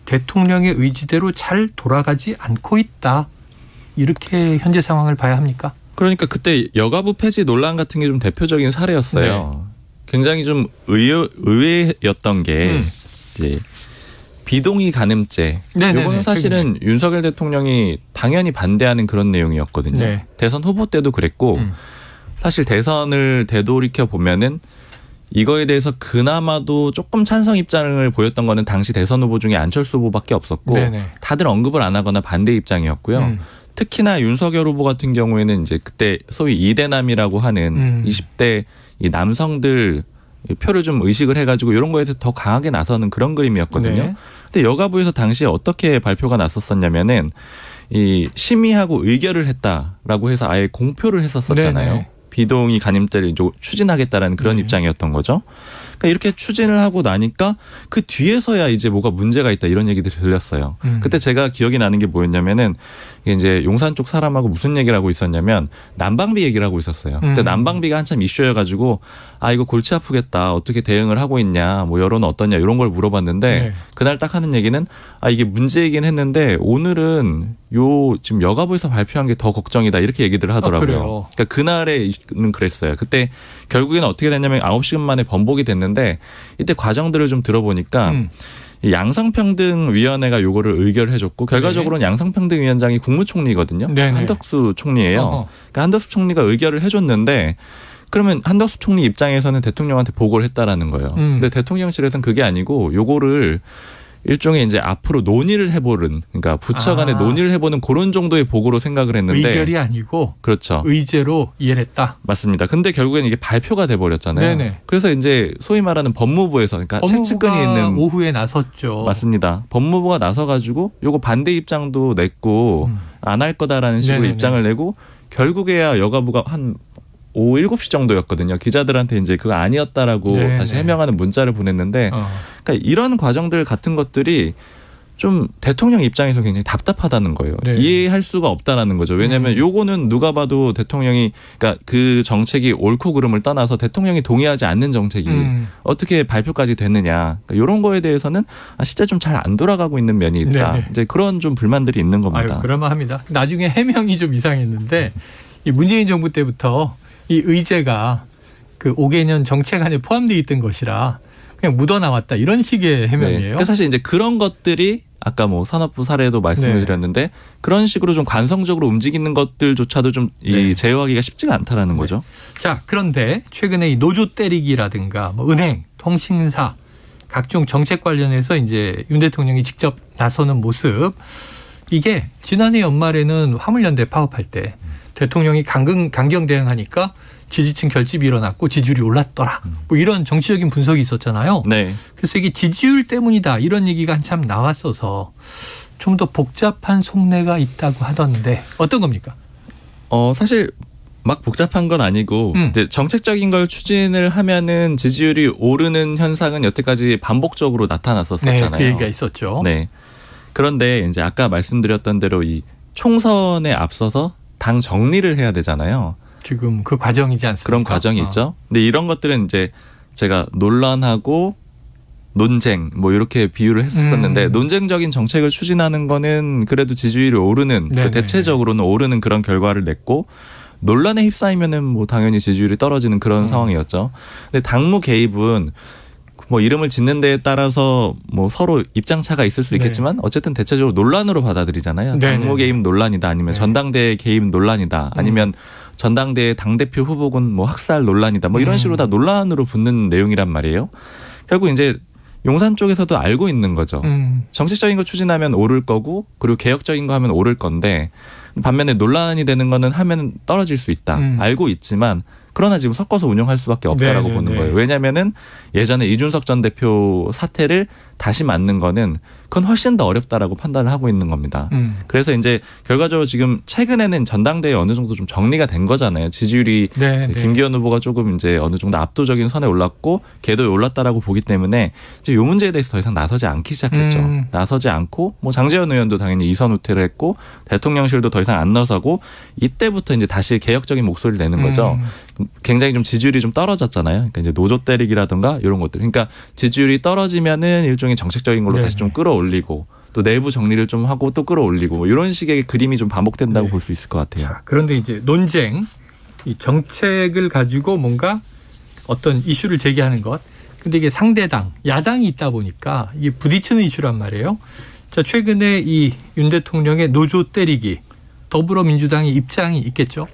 대통령의 의지대로 잘 돌아가지 않고 있다. 이렇게 현재 상황을 봐야 합니까? 그러니까 그때 여가부 폐지 논란 같은 게 좀 대표적인 사례였어요. 굉장히 좀 의외였던 게 이제 비동의 간음죄. 이거는 사실은 윤석열 대통령이 당연히 반대하는 그런 내용이었거든요. 대선 후보 때도 그랬고 사실 대선을 되돌이켜 보면은 이거에 대해서 그나마도 조금 찬성 입장을 보였던 거는 당시 대선 후보 중에 안철수 후보밖에 없었고 네네. 다들 언급을 안 하거나 반대 입장이었고요. 특히나 윤석열 후보 같은 경우에는 이제 그때 소위 이대남이라고 하는 20대 이 남성들 표를 좀 의식을 해가지고 이런 거에 대해서 더 강하게 나서는 그런 그림이었거든요. 네. 근데 여가부에서 당시에 어떻게 발표가 났었었냐면은 이 심의하고 의결을 했다라고 해서 아예 공표를 했었잖아요. 네네. 비동의 간임죄를 추진하겠다라는 그런 입장이었던 거죠. 그러니까 이렇게 추진을 하고 나니까 그 뒤에서야 이제 뭐가 문제가 있다 이런 얘기들이 들렸어요. 그때 제가 기억이 나는 게 뭐였냐면은 이제 용산 쪽 사람하고 무슨 얘기를 하고 있었냐면 난방비 얘기를 하고 있었어요. 그때 난방비가 한참 이슈여가지고 아 이거 골치 아프겠다 어떻게 대응을 하고 있냐 뭐 여론은 어떠냐 이런 걸 물어봤는데 네. 그날 딱 하는 얘기는 아 이게 문제이긴 했는데 오늘은 요 지금 여가부에서 발표한 게 더 걱정이다 이렇게 얘기를 하더라고요. 그러니까 그날에는 그랬어요. 그때 결국에는 어떻게 됐냐면 9시간 만에 번복이 됐는데 이때 과정들을 좀 들어보니까 이 양성평등위원회가 요거를 의결해줬고 결과적으로는 양성평등위원장이 국무총리거든요. 네네. 한덕수 총리예요. 그러니까 한덕수 총리가 의결을 해줬는데 그러면 한덕수 총리 입장에서는 대통령한테 보고를 했다라는 거예요. 근데 대통령실에서는 그게 아니고 요거를 일종의 이제 앞으로 논의를 해보는 그러니까 부처 간에 논의를 해보는 그런 정도의 보고로 생각을 했는데 의결이 아니고 그렇죠. 의제로 이해를 했다. 맞습니다. 근데 결국엔 이게 발표가 돼버렸잖아요. 네네. 그래서 이제 소위 말하는 법무부에서 그러니까 책측근이 있는 오후에 나섰죠. 맞습니다. 법무부가 나서가지고 요거 반대 입장도 냈고 안 할 거다라는 식으로 네네네. 입장을 내고 결국에야 여가부가 한 오후 7시 정도였거든요. 기자들한테 이제 그거 아니었다라고 네네. 다시 해명하는 문자를 보냈는데 그러니까 이런 과정들 같은 것들이 좀 대통령 입장에서 굉장히 답답하다는 거예요. 네. 이해할 수가 없다라는 거죠. 왜냐하면 요거는 누가 봐도 대통령이 그러니까 그 정책이 옳고 그름을 떠나서 대통령이 동의하지 않는 정책이 어떻게 발표까지 됐느냐. 그러니까 이런 거에 대해서는 실제 좀 잘 안 돌아가고 있는 면이 있다. 네네. 이제 그런 좀 불만들이 있는 겁니다. 아유, 그럴만합니다. 나중에 해명이 좀 이상했는데 이 문재인 정부 때부터 이 의제가 그 5개년 정책 안에 포함되어 있던 것이라 그냥 묻어나왔다 이런 식의 해명이에요. 네. 그러니까 사실 이제 그런 것들이 아까 뭐 산업부 사례도 말씀을 네. 드렸는데 그런 식으로 좀 관성적으로 움직이는 것들조차도 좀 이 제어하기가 쉽지가 않다라는 거죠. 자, 그런데 최근에 이 노조 때리기라든가 뭐 은행, 통신사 각종 정책 관련해서 이제 윤 대통령이 직접 나서는 모습 이게 지난해 연말에는 화물연대 파업할 때 대통령이 강경 대응하니까 지지층 결집이 일어났고 지지율이 올랐더라. 뭐 이런 정치적인 분석이 있었잖아요. 네. 그래서 이게 지지율 때문이다 이런 얘기가 한참 나왔어서 좀 더 복잡한 속내가 있다고 하던데 어떤 겁니까? 사실 막 복잡한 건 아니고 이제 정책적인 걸 추진을 하면은 지지율이 오르는 현상은 여태까지 반복적으로 나타났었잖아요. 네, 그 얘기가 있었죠. 네. 그런데 이제 아까 말씀드렸던 대로 이 총선에 앞서서 당 정리를 해야 되잖아요. 지금 그 과정이지 않습니까? 그런 과정이 있죠. 근데 이런 것들은 이제 제가 논란하고 논쟁 뭐 이렇게 비유를 했었는데 논쟁적인 정책을 추진하는 거는 그래도 지지율이 오르는 그 대체적으로는 오르는 그런 결과를 냈고 논란에 휩싸이면은 뭐 당연히 지지율이 떨어지는 그런 상황이었죠. 근데 당무 개입은 뭐 이름을 짓는 데에 따라서 뭐 서로 입장 차가 있을 수 있겠지만 어쨌든 대체적으로 논란으로 받아들이잖아요. 당무 개입 논란이다 아니면 전당대회 개입 논란이다 아니면 전당대회 당대표 후보군 뭐 학살 논란이다 뭐 이런 식으로 다 논란으로 붙는 내용이란 말이에요. 결국 이제 용산 쪽에서도 알고 있는 거죠. 정책적인 거 추진하면 오를 거고 그리고 개혁적인 거 하면 오를 건데 반면에 논란이 되는 거는 하면 떨어질 수 있다. 알고 있지만 그러나 지금 섞어서 운영할 수밖에 없다라고 보는 거예요. 왜냐하면은 예전에 이준석 전 대표 사태를 다시 맞는 거는 그건 훨씬 더 어렵다라고 판단을 하고 있는 겁니다. 그래서 이제 결과적으로 지금 최근에는 전당대회 어느 정도 좀 정리가 된 거잖아요. 지지율이 김기현 후보가 조금 이제 어느 정도 압도적인 선에 올랐고 궤도에 올랐다라고 보기 때문에 이제 이 문제에 대해서 더 이상 나서지 않기 시작했죠. 나서지 않고 뭐 장제원 의원도 당연히 이선 후퇴를 했고 대통령실도 더 이상 안 나서고 이때부터 이제 다시 개혁적인 목소리를 내는 거죠. 굉장히 좀 지지율이 좀 떨어졌잖아요. 그러니까 이제 노조 때리기라든가 이런 것들. 그러니까 지지율이 떨어지면은 일종의 정책적인 걸로 다시 좀 끌어올리고 또 내부 정리를 좀 하고 또 끌어올리고 뭐 이런 식의 그림이 좀 반복된다고 볼 수 있을 것 같아요. 자, 그런데 이제 논쟁, 이 정책을 가지고 뭔가 어떤 이슈를 제기하는 것. 근데 이게 상대당, 야당이 있다 보니까 이게 부딪히는 이슈란 말이에요. 자, 최근에 이 윤 대통령의 노조 때리기, 더불어민주당의 입장이 있겠죠?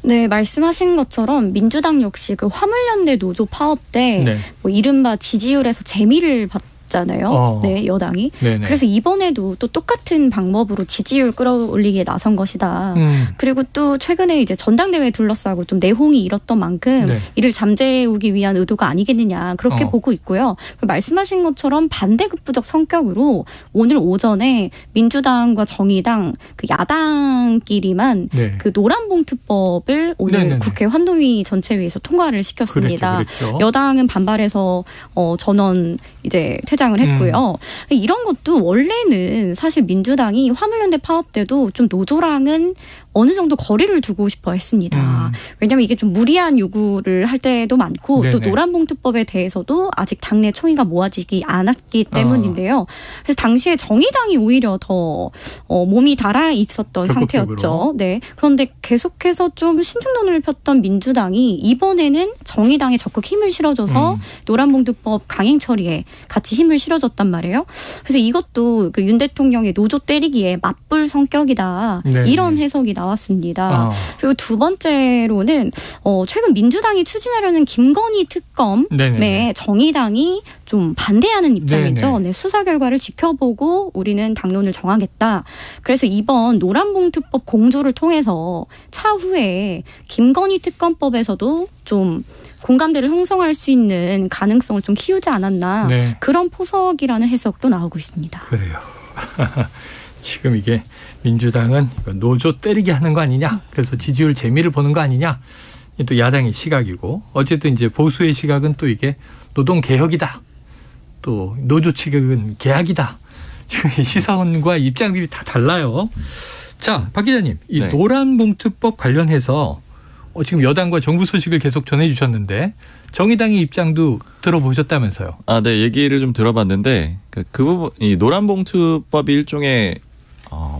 네, 말씀하신 것처럼 민주당 역시 그 화물연대 노조 파업 때 뭐 이른바 지지율에서 재미를 봤잖아요. 네, 여당이. 네네. 그래서 이번에도 또 똑같은 방법으로 지지율 끌어올리기에 나선 것이다. 그리고 또 최근에 이제 전당대회 둘러싸고 좀 내홍이 일었던 만큼 이를 잠재우기 위한 의도가 아니겠느냐 그렇게 보고 있고요. 말씀하신 것처럼 반대급부적 성격으로 오늘 오전에 민주당과 정의당 그 야당끼리만 그 노란봉투법을 오늘 국회 환노위 전체회의에서 통과를 시켰습니다. 그랬죠. 여당은 반발해서 전원 이제 퇴장을 했고요. 이런 것도 원래는 사실 민주당이 화물연대 파업 때도 좀 노조랑은 어느 정도 거리를 두고 싶어 했습니다. 왜냐하면 이게 좀 무리한 요구를 할 때도 많고 또 노란봉투법에 대해서도 아직 당내 총의가 모아지지 않았기 때문인데요. 그래서 당시에 정의당이 오히려 더 몸이 달아 있었던 상태였죠. 네. 그런데 계속해서 좀 신중론을 폈던 민주당이 이번에는 정의당에 적극 힘을 실어줘서 노란봉투법 강행 처리에 같이 힘을 실어줬단 말이에요. 그래서 이것도 그 윤 대통령의 노조 때리기에 맞불 성격이다. 이런 해석이 나왔습니다. 그리고 두 번째로는 최근 민주당이 추진하려는 김건희 특검에 정의당이 좀 반대하는 입장이죠. 네, 수사 결과를 지켜보고 우리는 당론을 정하겠다. 그래서 이번 노란봉투법 공조를 통해서 차후에 김건희 특검법에서도 좀 공감대를 형성할 수 있는 가능성을 좀 키우지 않았나 그런 포석이라는 해석도 나오고 있습니다. 그래요. 지금 이게 민주당은 노조 때리게 하는 거 아니냐. 그래서 지지율 재미를 보는 거 아니냐. 또 야당의 시각이고 어쨌든 이제 보수의 시각은 또 이게 노동개혁이다. 또 노조 측은 계약이다. 지금 시선과 입장들이 다 달라요. 자, 박 기자님. 이 노란봉투법 관련해서 지금 여당과 정부 소식을 계속 전해주셨는데 정의당의 입장도 들어보셨다면서요? 아, 네. 얘기를 좀 들어봤는데 그 부분, 이 노란봉투법이 일종의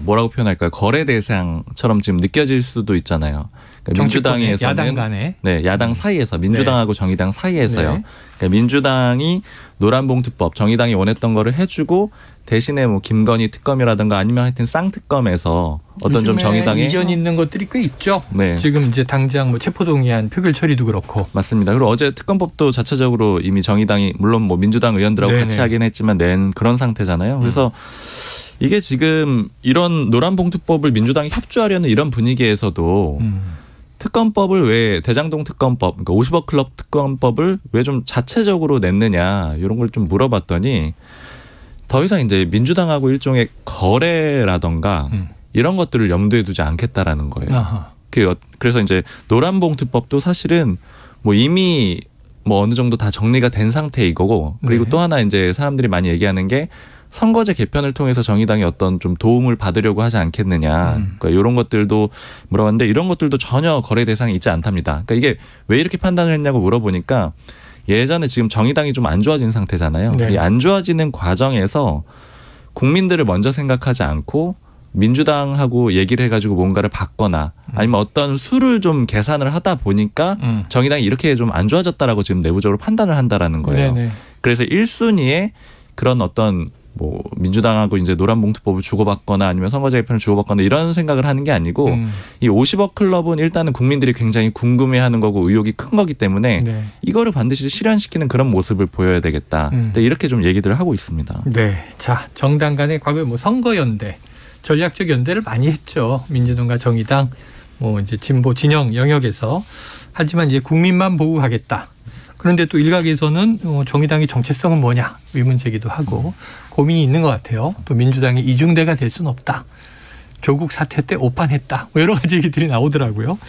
뭐라고 표현할까요? 거래 대상처럼 지금 느껴질 수도 있잖아요. 그러니까 민주당에서는 야당 간에 야당 사이에서 민주당하고 정의당 사이에서요. 그러니까 민주당이 노란봉투법 정의당이 원했던 거를 해주고 대신에 뭐 김건희 특검이라든가 아니면 하여튼 쌍특검에서 어떤 좀 정의당의 이견 있는 것들이 꽤 있죠. 지금 이제 당장 뭐 체포동의안 표결 처리도 그렇고. 맞습니다. 그리고 어제 특검법도 자체적으로 이미 정의당이 물론 뭐 민주당 의원들하고 같이 하긴 했지만 낸 그런 상태잖아요. 그래서 이게 지금 이런 노란봉투법을 민주당이 협조하려는 이런 분위기에서도 특검법을 왜 대장동 특검법, 그러니까 50억 클럽 특검법을 왜 좀 자체적으로 냈느냐 이런 걸 좀 물어봤더니 더 이상 이제 민주당하고 일종의 거래라던가 이런 것들을 염두에 두지 않겠다라는 거예요. 그래서 이제 노란봉투법도 사실은 뭐 이미 뭐 어느 정도 다 정리가 된 상태인 거고 그리고 또 하나 이제 사람들이 많이 얘기하는 게 선거제 개편을 통해서 정의당이 어떤 좀 도움을 받으려고 하지 않겠느냐. 그러니까 이런 것들도 물어봤는데 이런 것들도 전혀 거래 대상이 있지 않답니다. 그러니까 이게 왜 이렇게 판단을 했냐고 물어보니까 예전에 지금 정의당이 좀 안 좋아진 상태잖아요. 이 안 좋아지는 과정에서 국민들을 먼저 생각하지 않고 민주당하고 얘기를 해가지고 뭔가를 받거나 아니면 어떤 수를 좀 계산을 하다 보니까 정의당이 이렇게 좀 안 좋아졌다라고 지금 내부적으로 판단을 한다라는 거예요. 그래서 1순위에 그런 어떤 뭐 민주당하고 이제 노란봉투법을 주고받거나 아니면 선거제 개편을 주고받거나 이런 생각을 하는 게 아니고 이 50억 클럽은 일단은 국민들이 굉장히 궁금해하는 거고 의혹이 큰 거기 때문에 이거를 반드시 실현시키는 그런 모습을 보여야 되겠다. 이렇게 좀 얘기들을 하고 있습니다. 네, 자 정당 간의 과거에 뭐 선거연대, 전략적 연대를 많이 했죠. 민주당과 정의당, 뭐 이제 진보 진영 영역에서 하지만 이제 국민만 보고 가겠다. 그런데 또 일각에서는 정의당의 정체성은 뭐냐 의문 제기도 하고 고민이 있는 것 같아요. 또 민주당이 이중대가 될 수는 없다. 조국 사태 때 오판했다. 뭐 여러 가지 얘기들이 나오더라고요.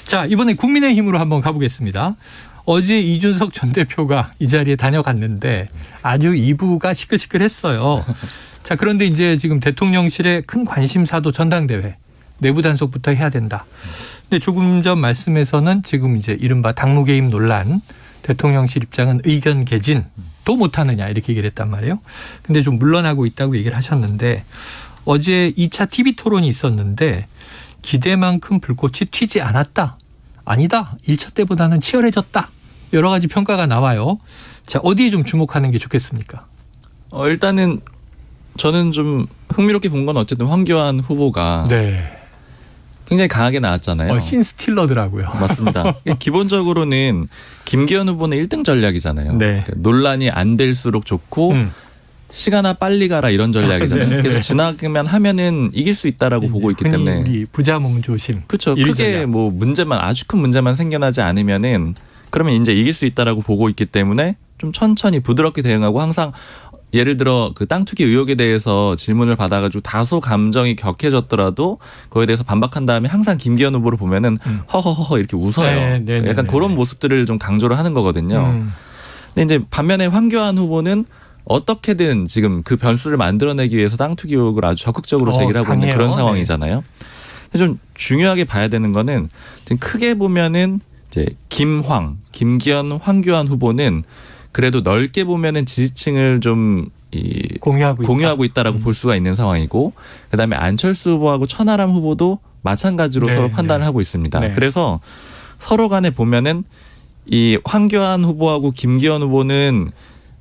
자, 이번에 국민의힘으로 한번 가보겠습니다. 어제 이준석 전 대표가 이 자리에 다녀갔는데 아주 2부가 시끌시끌했어요. 자, 그런데 이제 지금 대통령실의 큰 관심사도 전당대회 내부 단속부터 해야 된다. 근데 조금 전 말씀에서는 지금 이제 이른바 당무 개입 논란, 대통령실 입장은 의견 개진 또 못하느냐 이렇게 얘기를 했단 말이에요. 근데 좀 물러나고 있다고 얘기를 하셨는데 어제 2차 TV 토론이 있었는데 기대만큼 불꽃이 튀지 않았다. 아니다. 1차 때보다는 치열해졌다. 여러 가지 평가가 나와요. 자, 어디에 좀 주목하는 게 좋겠습니까? 일단은 저는 좀 흥미롭게 본 건 어쨌든 황교안 후보가 굉장히 강하게 나왔잖아요. 신스틸러더라고요. 맞습니다. 기본적으로는 김기현 후보는 1등 전략이잖아요. 네. 그러니까 논란이 안 될수록 좋고 시간아 빨리 가라 이런 전략이잖아요. 그래서 지나가면 하면은 이길 수 있다라고 보고 있기 때문에 우리 부자 몸 조심. 그렇죠. 크게 뭐 문제만 아주 큰 문제만 생겨나지 않으면은 그러면 이제 이길 수 있다라고 보고 있기 때문에 좀 천천히 부드럽게 대응하고 항상 예를 들어 그 땅 투기 의혹에 대해서 질문을 받아가지고 다소 감정이 격해졌더라도 그거에 대해서 반박한 다음에 항상 김기현 후보를 보면은 허허허 이렇게 웃어요. 약간 그런 모습들을 좀 강조를 하는 거거든요. 근데 이제 반면에 황교안 후보는 어떻게든 지금 그 변수를 만들어내기 위해서 땅 투기 의혹을 아주 적극적으로 제기를 하고 있는 그런 상황이잖아요. 근데 좀 중요하게 봐야 되는 거는 지금 크게 보면은 이제 김기현, 황교안 후보는 그래도 넓게 보면은 지지층을 좀 공유하고 있다라고 볼 수가 있는 상황이고, 그다음에 안철수 후보하고 천하람 후보도 마찬가지로 서로 판단을 하고 있습니다. 그래서 서로 간에 보면은 이 황교안 후보하고 김기현 후보는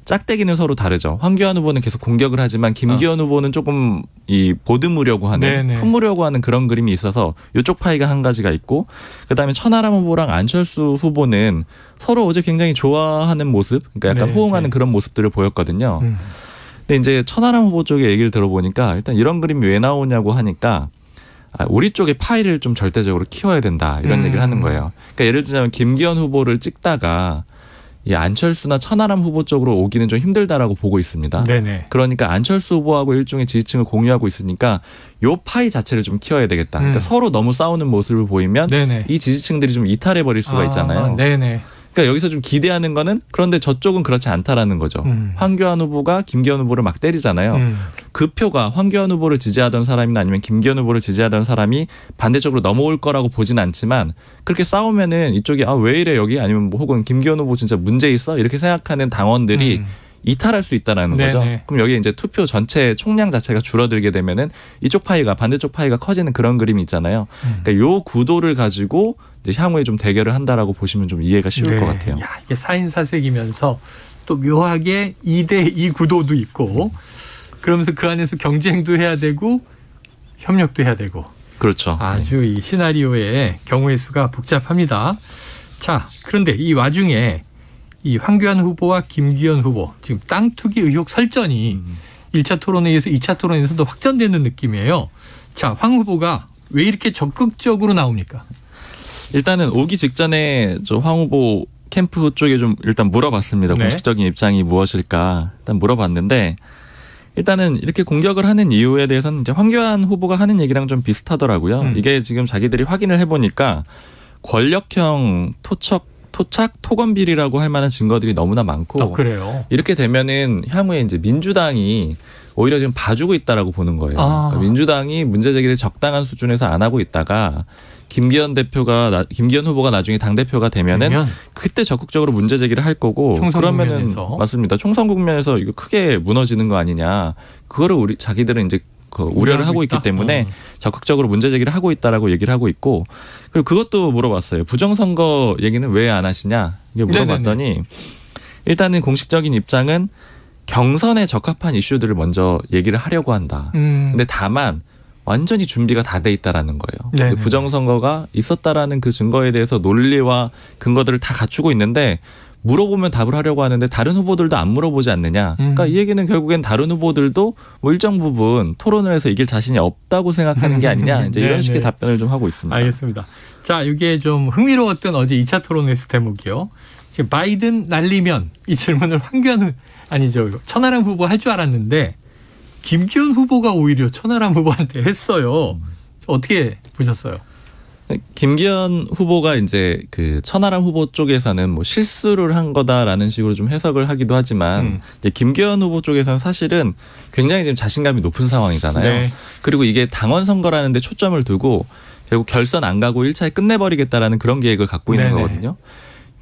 짝대기는 서로 다르죠. 황교안 후보는 계속 공격을 하지만 김기현 후보는 조금 이 보듬으려고 하는, 품으려고 하는 그런 그림이 있어서 이쪽 파이가 한 가지가 있고, 그다음에 천하람 후보랑 안철수 후보는 서로 어제 굉장히 좋아하는 모습, 그러니까 약간 호응하는 그런 모습들을 보였거든요. 근데 이제 천하람 후보 쪽의 얘기를 들어보니까 일단 이런 그림이 왜 나오냐고 하니까 우리 쪽의 파이를 좀 절대적으로 키워야 된다 이런 얘기를 하는 거예요. 그러니까 예를 들자면 김기현 후보를 찍다가 이 안철수나 천하람 후보 쪽으로 오기는 좀 힘들다라고 보고 있습니다. 그러니까 안철수 후보하고 일종의 지지층을 공유하고 있으니까 요 파이 자체를 좀 키워야 되겠다. 그러니까 서로 너무 싸우는 모습을 보이면 이 지지층들이 좀 이탈해 버릴 수가 있잖아요. 그러니까 여기서 좀 기대하는 거는, 그런데 저쪽은 그렇지 않다라는 거죠. 황교안 후보가 김기현 후보를 막 때리잖아요. 그 표가 황교안 후보를 지지하던 사람이나 아니면 김기현 후보를 지지하던 사람이 반대쪽으로 넘어올 거라고 보진 않지만, 그렇게 싸우면은 이쪽이 왜 이래 여기, 아니면 뭐 혹은 김기현 후보 진짜 문제 있어 이렇게 생각하는 당원들이 이탈할 수 있다라는 거죠. 그럼 여기 이제 투표 전체 총량 자체가 줄어들게 되면은 이쪽 파이가, 반대쪽 파이가 커지는 그런 그림이 있잖아요. 그러니까 요 구도를 가지고 이제 향후에 좀 대결을 한다라고 보시면 좀 이해가 쉬울 것 같아요. 야, 이게 4인사색이면서 또 묘하게 2대2 구도도 있고, 그러면서 그 안에서 경쟁도 해야 되고 협력도 해야 되고. 그렇죠. 아주 이 시나리오의 경우의 수가 복잡합니다. 자, 그런데 이 와중에 이 황교안 후보와 김기현 후보 지금 땅 투기 의혹 설전이 1차 토론회에서 2차 토론회에서도 확전되는 느낌이에요. 자, 황 후보가 왜 이렇게 적극적으로 나옵니까? 일단은 오기 직전에 저 황 후보 캠프 쪽에 좀 일단 물어봤습니다. 공식적인 입장이 무엇일까 일단 물어봤는데, 일단은 이렇게 공격을 하는 이유에 대해서는 이제 황교안 후보가 하는 얘기랑 좀 비슷하더라고요. 이게 지금 자기들이 확인을 해보니까 권력형 토착 토건 비리라고 할 만한 증거들이 너무나 많고, 그래요? 이렇게 되면은 향후에 이제 민주당이 오히려 지금 봐주고 있다라고 보는 거예요. 그러니까 민주당이 문제 제기를 적당한 수준에서 안 하고 있다가 김기현 후보가 나중에 당 대표가 되면은 그때 적극적으로 문제 제기를 할 거고, 그러면은 맞습니다. 총선 국면에서 이거 크게 무너지는 거 아니냐. 그거를 자기들은 이제 우려를 하고 있기 때문에 적극적으로 문제 제기를 하고 있다라고 얘기를 하고 있고, 그리고 그것도 물어봤어요. 부정선거 얘기는 왜 안 하시냐 이게 물어봤더니 일단은 공식적인 입장은 경선에 적합한 이슈들을 먼저 얘기를 하려고 한다. 근데 다만 완전히 준비가 다 돼 있다라는 거예요. 근데 부정선거가 있었다라는 그 증거에 대해서 논리와 근거들을 다 갖추고 있는데, 물어보면 답을 하려고 하는데 다른 후보들도 안 물어보지 않느냐. 그러니까 이 얘기는 결국엔 다른 후보들도 뭐 일정 부분 토론을 해서 이길 자신이 없다고 생각하는 게 아니냐. 이제 이런 식의 답변을 좀 하고 있습니다. 알겠습니다. 자, 이게 좀 흥미로웠던 어제 2차 토론회에서 대목이요. 지금 바이든 날리면 이 질문을 천하람 후보 할 줄 알았는데 김기현 후보가 오히려 천하람 후보한테 했어요. 어떻게 보셨어요? 김기현 후보가 이제 그 천하람 후보 쪽에서는 뭐 실수를 한 거다라는 식으로 좀 해석을 하기도 하지만, 이제 김기현 후보 쪽에서는 사실은 굉장히 지금 자신감이 높은 상황이잖아요. 그리고 이게 당원 선거라는 데 초점을 두고 결국 결선 안 가고 1차에 끝내버리겠다라는 그런 계획을 갖고 있는 거거든요.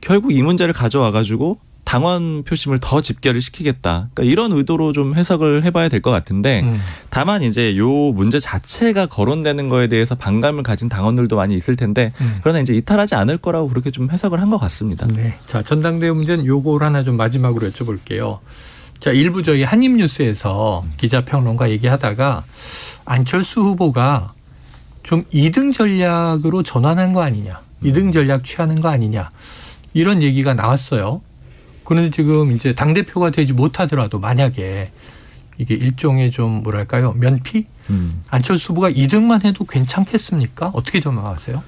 결국 이 문제를 가져와 가지고 당원 표심을 더 집결을 시키겠다. 그러니까 이런 의도로 좀 해석을 해봐야 될 것 같은데, 다만 이제 요 문제 자체가 거론되는 거에 대해서 반감을 가진 당원들도 많이 있을 텐데, 그러나 이제 이탈하지 않을 거라고 그렇게 좀 해석을 한 것 같습니다. 자, 전당대회 문제는 요걸 하나 좀 마지막으로 여쭤볼게요. 자, 일부 저희 한입뉴스에서 기자평론가 얘기하다가 안철수 후보가 좀 2등 전략으로 전환한 거 아니냐. 2등 전략 취하는 거 아니냐. 이런 얘기가 나왔어요. 그런데 지금 이제 당대표가 되지 못하더라도 만약에 이게 일종의 좀 뭐랄까요. 면피? 안철수 후보가 2등만 해도 괜찮겠습니까? 어떻게 전망하세요?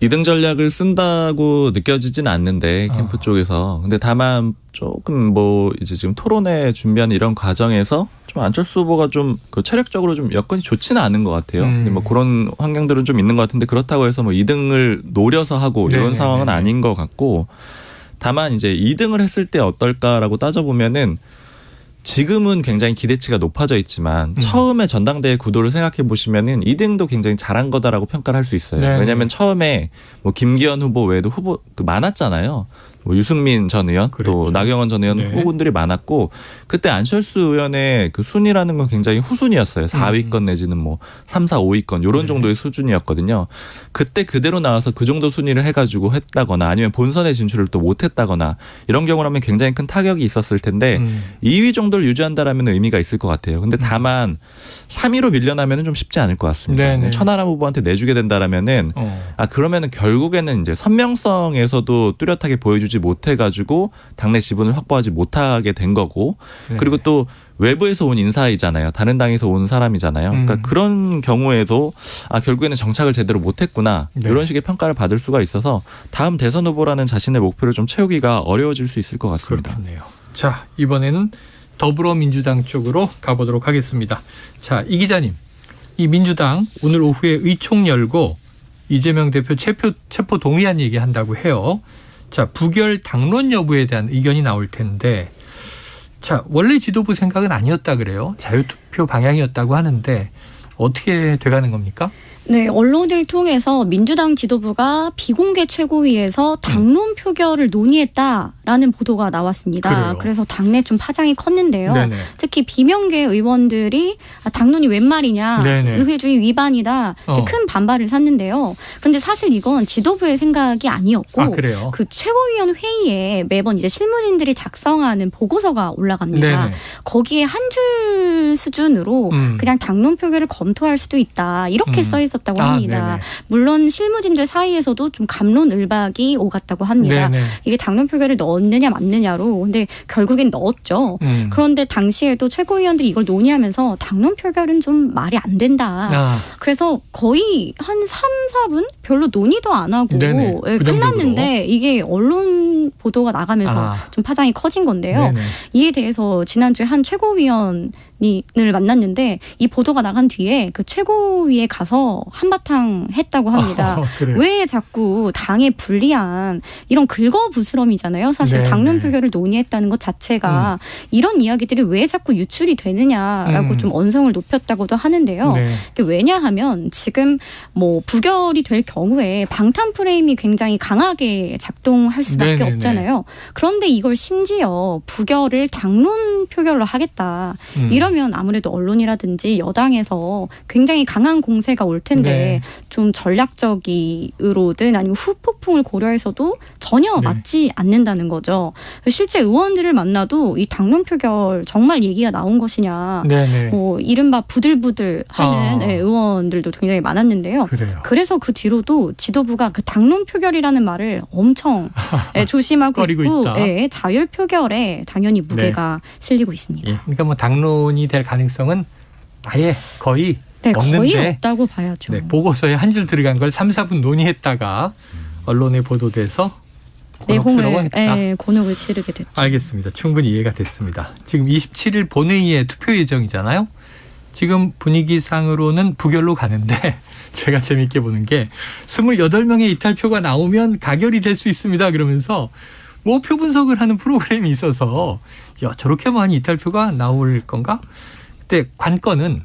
2등 전략을 쓴다고 느껴지진 않는데 캠프 쪽에서. 근데 다만 조금 뭐 이제 지금 토론회 준비하는 이런 과정에서 좀 안철수 후보가 좀 그 체력적으로 좀 여건이 좋지는 않은 것 같아요. 근데 뭐 그런 환경들은 좀 있는 것 같은데 그렇다고 해서 뭐 2등을 노려서 하고 이런 상황은 아닌 것 같고, 다만 이제 2등을 했을 때 어떨까라고 따져보면은 지금은 굉장히 기대치가 높아져 있지만 처음에 전당대회 구도를 생각해 보시면은 2등도 굉장히 잘한 거다라고 평가를 할 수 있어요. 네. 왜냐하면 처음에 뭐 김기현 후보 외에도 후보 많았잖아요. 뭐 유승민 전 의원, 또 나경원 전 의원 후보군들이 많았고, 그때 안철수 의원의 그 순위라는 건 굉장히 후순위였어요. 4위권 내지는 뭐 3, 4, 5위권 이런 정도의 수준이었거든요. 그때 그대로 나와서 그 정도 순위를 해가지고 했다거나 아니면 본선에 진출을 또 못했다거나 이런 경우라면 굉장히 큰 타격이 있었을 텐데 2위 정도를 유지한다라면 의미가 있을 것 같아요. 근데 다만 3위로 밀려나면은 좀 쉽지 않을 것 같습니다. 천하람 후보한테 내주게 된다라면은 그러면은 결국에는 이제 선명성에서도 뚜렷하게 보여주지 못해가지고 당내 지분을 확보하지 못하게 된 거고, 그리고 또 외부에서 온 인사이잖아요. 다른 당에서 온 사람이잖아요. 그러니까 그런 경우에도 결국에는 정착을 제대로 못했구나, 이런 식의 평가를 받을 수가 있어서 다음 대선 후보라는 자신의 목표를 좀 채우기가 어려워질 수 있을 것 같습니다. 그렇겠네요. 자, 이번에는 더불어민주당 쪽으로 가보도록 하겠습니다. 자, 이 기자님, 이 민주당 오늘 오후에 의총 열고 이재명 대표 체포 동의안 얘기한다고 해요. 자, 부결 당론 여부에 대한 의견이 나올 텐데, 자, 원래 지도부 생각은 아니었다 그래요. 자유투표 방향이었다고 하는데 어떻게 돼가는 겁니까? 네, 언론을 통해서 민주당 지도부가 비공개 최고위에서 당론 표결을 논의했다라는 보도가 나왔습니다. 그래요. 그래서 당내 좀 파장이 컸는데요. 네네. 특히 비명계 의원들이 당론이 웬 말이냐, 네네. 의회주의 위반이다, 이렇게 큰 반발을 샀는데요. 그런데 사실 이건 지도부의 생각이 아니었고, 그래요? 그 최고위원 회의에 매번 이제 실무진들이 작성하는 보고서가 올라갑니다. 네네. 거기에 한 줄 수준으로 그냥 당론 표결을 검토할 수도 있다, 이렇게 써 있었다고 합니다. 네네. 물론 실무진들 사이에서도 좀 갑론을박이 오갔다고 합니다. 네네. 이게 당론 표결을 넣었느냐 맞느냐로. 근데 결국엔 넣었죠. 그런데 당시에도 최고위원들이 이걸 논의하면서 당론 표결은 좀 말이 안 된다. 그래서 거의 한 3, 4분 별로 논의도 안 하고 네네. 끝났는데, 이게 언론 보도가 나가면서 좀 파장이 커진 건데요. 네네. 이에 대해서 지난주에 한 최고위원을 만났는데, 이 보도가 나간 뒤에 그 최고위에 가서 한바탕 했다고 합니다. 그래요? 왜 자꾸 당에 불리한 이런 긁어부스럼이잖아요. 사실 네, 당론 네. 표결을 논의했다는 것 자체가 이런 이야기들이 왜 자꾸 유출이 되느냐라고 좀 언성을 높였다고도 하는데요. 네. 이게 왜냐하면 지금 뭐 부결이 될 경우에 방탄 프레임이 굉장히 강하게 작동할 수밖에 네네네. 없잖아요. 그런데 이걸 심지어 부결을 당론 표결로 하겠다. 이러면 아무래도 언론이라든지 여당에서 굉장히 강한 공세가 올 텐데 좀 전략적으로든 아니면 후폭풍을 고려해서도 전혀 맞지 않는다는 거죠. 실제 의원들을 만나도 이 당론 표결 정말 얘기가 나온 것이냐, 뭐 이른바 부들부들하는 의원들도 굉장히 많았는데요. 그래서 그 뒤로도 지도부가 그 당론 표결이라는 말을 엄청 조심하고 꺼리고 있고, 있다. 자율 표결에 당연히 무게가 실리고 있습니다. 그러니까 뭐 당론이 될 가능성은 아예 거의 없는데, 거의 없다고 봐야죠. 보고서에 한 줄 들어간 걸 3, 4분 논의했다가 언론에 보도돼서 내홍을 곤혹스러워했다. 곤혹을 치르게 됐죠. 알겠습니다. 충분히 이해가 됐습니다. 지금 27일 본회의에 투표 예정이잖아요. 지금 분위기상으로는 부결로 가는데 제가 재밌게 보는 게 28명의 이탈표가 나오면 가결이 될 수 있습니다. 그러면서 뭐 표 분석을 하는 프로그램이 있어서 저렇게 많이 이탈표가 나올 건가? 근데 관건은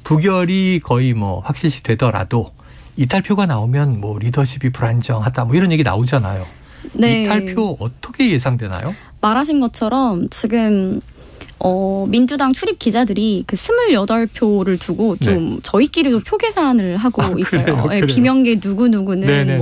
부결이 거의 뭐 확실시 되더라도 이탈표가 나오면 뭐 리더십이 불안정하다 뭐 이런 얘기 나오잖아요. 네. 이탈표 어떻게 예상되나요? 말하신 것처럼 지금 민주당 출입 기자들이 그 28표를 두고 좀 저희끼리도 표 계산을 하고 있어요. 그래요? 비명계 누구누구는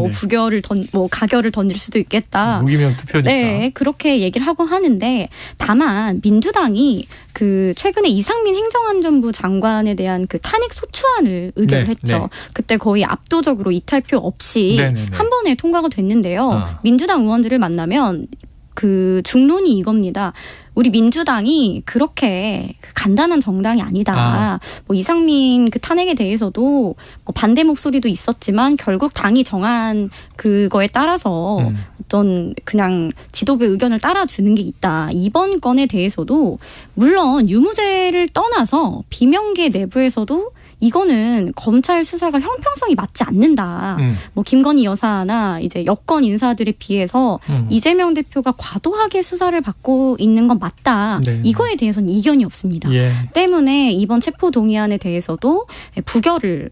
뭐 가결을 던질 수도 있겠다. 무기명 투표니까. 네, 그렇게 얘기를 하고 하는데 다만 민주당이 그 최근에 이상민 행정안전부 장관에 대한 그 탄핵 소추안을 의결했죠. 그때 거의 압도적으로 이탈표 없이 한 번에 통과가 됐는데요. 민주당 의원들을 만나면 그 중론이 이겁니다. 우리 민주당이 그렇게 간단한 정당이 아니다. 뭐 이상민 그 탄핵에 대해서도 뭐 반대 목소리도 있었지만 결국 당이 정한 그거에 따라서 어떤 그냥 지도부의 의견을 따라주는 게 있다. 이번 건에 대해서도 물론 유무죄를 떠나서 비명계 내부에서도 이거는 검찰 수사가 형평성이 맞지 않는다. 뭐 김건희 여사나 이제 여권 인사들에 비해서 이재명 대표가 과도하게 수사를 받고 있는 건 맞다. 이거에 대해서는 이견이 없습니다. 때문에 이번 체포 동의안에 대해서도 부결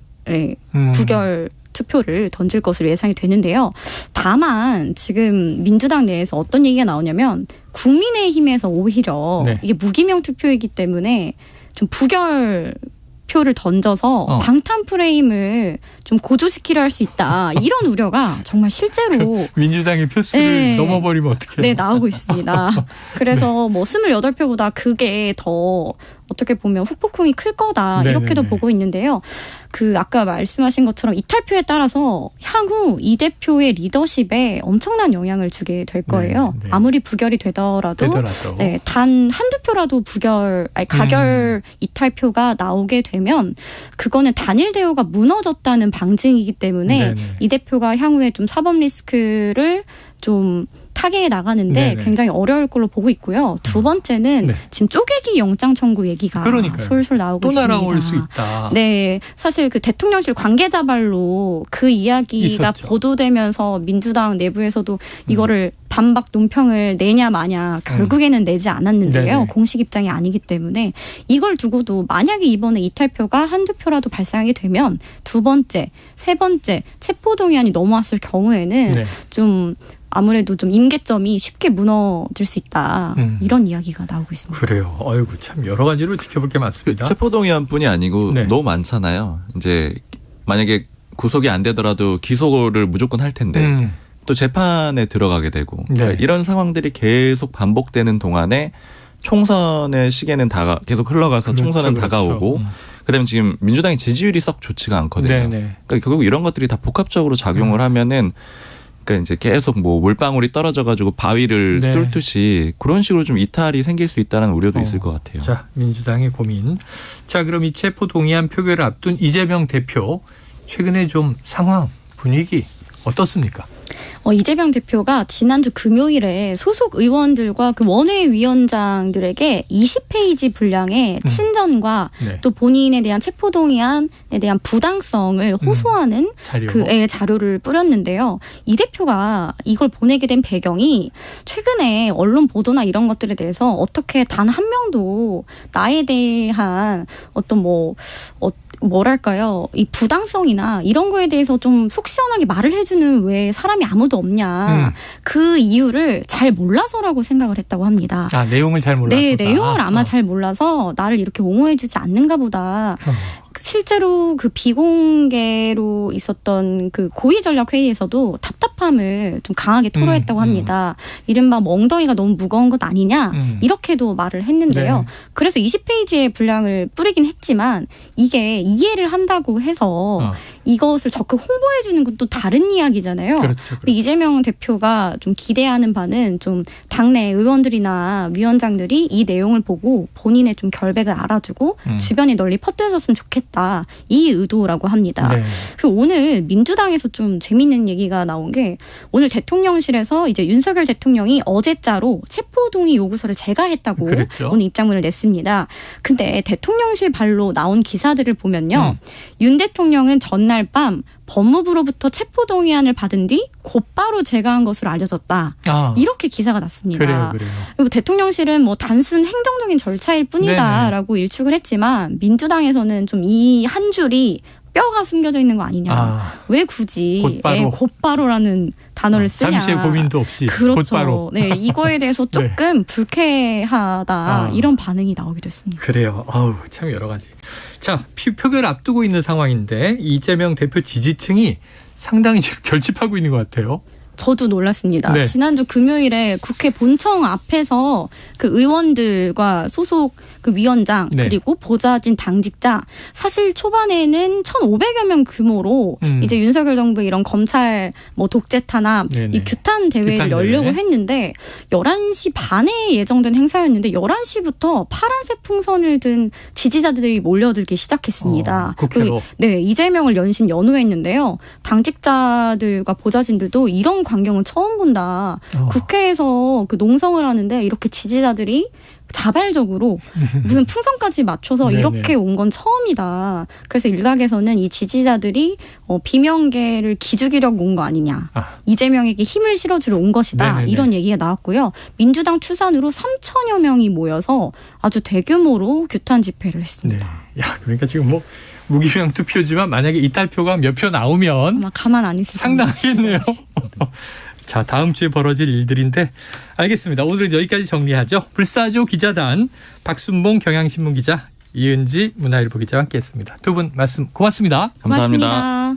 투표를 던질 것으로 예상이 되는데요. 다만 지금 민주당 내에서 어떤 얘기가 나오냐면 국민의힘에서 오히려 이게 무기명 투표이기 때문에 좀 부결 표를 던져서 방탄 프레임을 좀 고조시키려 할 수 있다. 이런 우려가 정말 실제로 민주당의 표수를 넘어버리면 어떡해요? 네, 나오고 있습니다. 그래서 뭐 28표보다 그게 더 어떻게 보면 후폭풍이 클 거다. 이렇게도 보고 있는데요. 그 아까 말씀하신 것처럼 이탈표에 따라서 향후 이 대표의 리더십에 엄청난 영향을 주게 될 거예요. 아무리 부결이 되더라도 단 한두 표라도 가결 이탈표가 나오게 되면 그거는 단일 대우가 무너졌다는 방증이기 때문에 이 대표가 향후에 좀 사법 리스크를 좀 타개해 나가는데 굉장히 어려울 걸로 보고 있고요. 두 번째는 지금 쪼개기 영장 청구 얘기가 솔솔 나오고 있습니다. 또 날아올 수 있다. 네, 사실 그 대통령실 관계자 발로 그 이야기가 보도되면서 민주당 내부에서도 이거를 반박 논평을 내냐 마냐 결국에는 내지 않았는데요. 공식 입장이 아니기 때문에 이걸 두고도 만약에 이번에 이탈표가 한두 표라도 발생하게 되면 두 번째, 세 번째 체포동의안이 넘어왔을 경우에는 좀 아무래도 좀 임계점이 쉽게 무너질 수 있다. 이런 이야기가 나오고 있습니다. 그래요. 어이구 참 여러 가지로 지켜볼 게 많습니다. 체포동의안뿐이 아니고 너무 많잖아요. 이제 만약에 구속이 안 되더라도 기소를 무조건 할 텐데 또 재판에 들어가게 되고 이런 상황들이 계속 반복되는 동안에 총선의 시계는 계속 흘러가서 총선은 다가오고 그다음에 지금 민주당의 지지율이 썩 좋지가 않거든요. 그러니까 결국 이런 것들이 다 복합적으로 작용을 하면은 그러니까 이제 계속 뭐 물방울이 떨어져가지고 바위를 뚫듯이 그런 식으로 좀 이탈이 생길 수 있다는 우려도 있을 것 같아요. 자, 민주당의 고민. 자, 그럼 이 체포 동의안 표결을 앞둔 이재명 대표 최근에 좀 상황 분위기 어떻습니까? 이재명 대표가 지난주 금요일에 소속 의원들과 그 원외위원장들에게 20페이지 분량의 친전과 또 본인에 대한 체포동의안에 대한 부당성을 호소하는 자료를 뿌렸는데요. 이 대표가 이걸 보내게 된 배경이 최근에 언론 보도나 이런 것들에 대해서 어떻게 단 한 명도 나에 대한 어떤 뭐랄까요? 이 부당성이나 이런 거에 대해서 좀 속 시원하게 말을 해주는 왜 사람이 아무도 없냐. 그 이유를 잘 몰라서라고 생각을 했다고 합니다. 아, 내용을 잘 몰라서. 네, 내용을 아마 잘 몰라서 나를 이렇게 옹호해주지 않는가 보다. 실제로 그 비공개로 있었던 그 고위전략회의에서도 답답함을 좀 강하게 토로했다고 합니다. 이른바 뭐 엉덩이가 너무 무거운 것 아니냐 이렇게도 말을 했는데요. 그래서 20페이지의 분량을 뿌리긴 했지만 이게 이해를 한다고 해서 이것을 적극 홍보해 주는 건 또 다른 이야기잖아요. 그렇죠. 이재명 대표가 좀 기대하는 바는 좀 당내 의원들이나 위원장들이 이 내용을 보고 본인의 좀 결백을 알아주고 주변에 널리 퍼뜨려줬으면 좋겠다. 이 의도라고 합니다. 그리고 오늘 민주당에서 좀 재밌는 얘기가 나온 게 오늘 대통령실에서 이제 윤석열 대통령이 어제자로 체포동의 요구서를 제거했다고 오늘 입장문을 냈습니다. 근데 대통령실 발로 나온 기사들을 보면요. 윤 대통령은 전날 밤 법무부로부터 체포동의안을 받은 뒤 곧바로 제거한 것으로 알려졌다. 이렇게 기사가 났습니다. 그리고 대통령실은 뭐 단순 행정적인 절차일 뿐이다라고 일축을 했지만 민주당에서는 좀 이 한 줄이 뼈가 숨겨져 있는 거 아니냐. 왜 굳이 곧바로라는 단어를 쓰냐. 잠시의 고민도 없이 그렇죠. 곧바로. 네, 이거에 대해서 조금 불쾌하다 이런 반응이 나오기도 했습니다. 그래요. 참 여러 가지. 자, 표결 앞두고 있는 상황인데 이재명 대표 지지층이 상당히 지금 결집하고 있는 것 같아요. 저도 놀랐습니다. 네. 지난주 금요일에 국회 본청 앞에서 그 의원들과 소속 그 위원장 그리고 보좌진 당직자 사실 초반에는 1,500여 명 규모로 이제 윤석열 정부의 이런 검찰 뭐 독재 탄압 이 규탄 대회를 열려고 했는데 11시 반에 예정된 행사였는데 11시부터 파란색 풍선을 든 지지자들이 몰려들기 시작했습니다. 국회로. 네, 이재명을 연신 연호했는데요. 당직자들과 보좌진들도 이런 광경은 처음 본다. 국회에서 그 농성을 하는데 이렇게 지지자들이 자발적으로 무슨 풍선까지 맞춰서 이렇게 온 건 처음이다. 그래서 일각에서는 이 지지자들이 비명계를 기죽이려고 온 거 아니냐. 이재명에게 힘을 실어주러 온 것이다. 이런 얘기가 나왔고요. 민주당 추산으로 3천여 명이 모여서 아주 대규모로 규탄 집회를 했습니다. 야, 그러니까 지금 뭐 무기명 투표지만 만약에 이탈표가 몇 표 나오면 아마 가만 안 있을 상당하겠네요. 자, 다음 주에 벌어질 일들인데 알겠습니다. 오늘은 여기까지 정리하죠. 불사조 기자단 박순봉 경향신문 기자, 이은지 문화일보 기자와 함께했습니다. 두 분 말씀 고맙습니다. 감사합니다.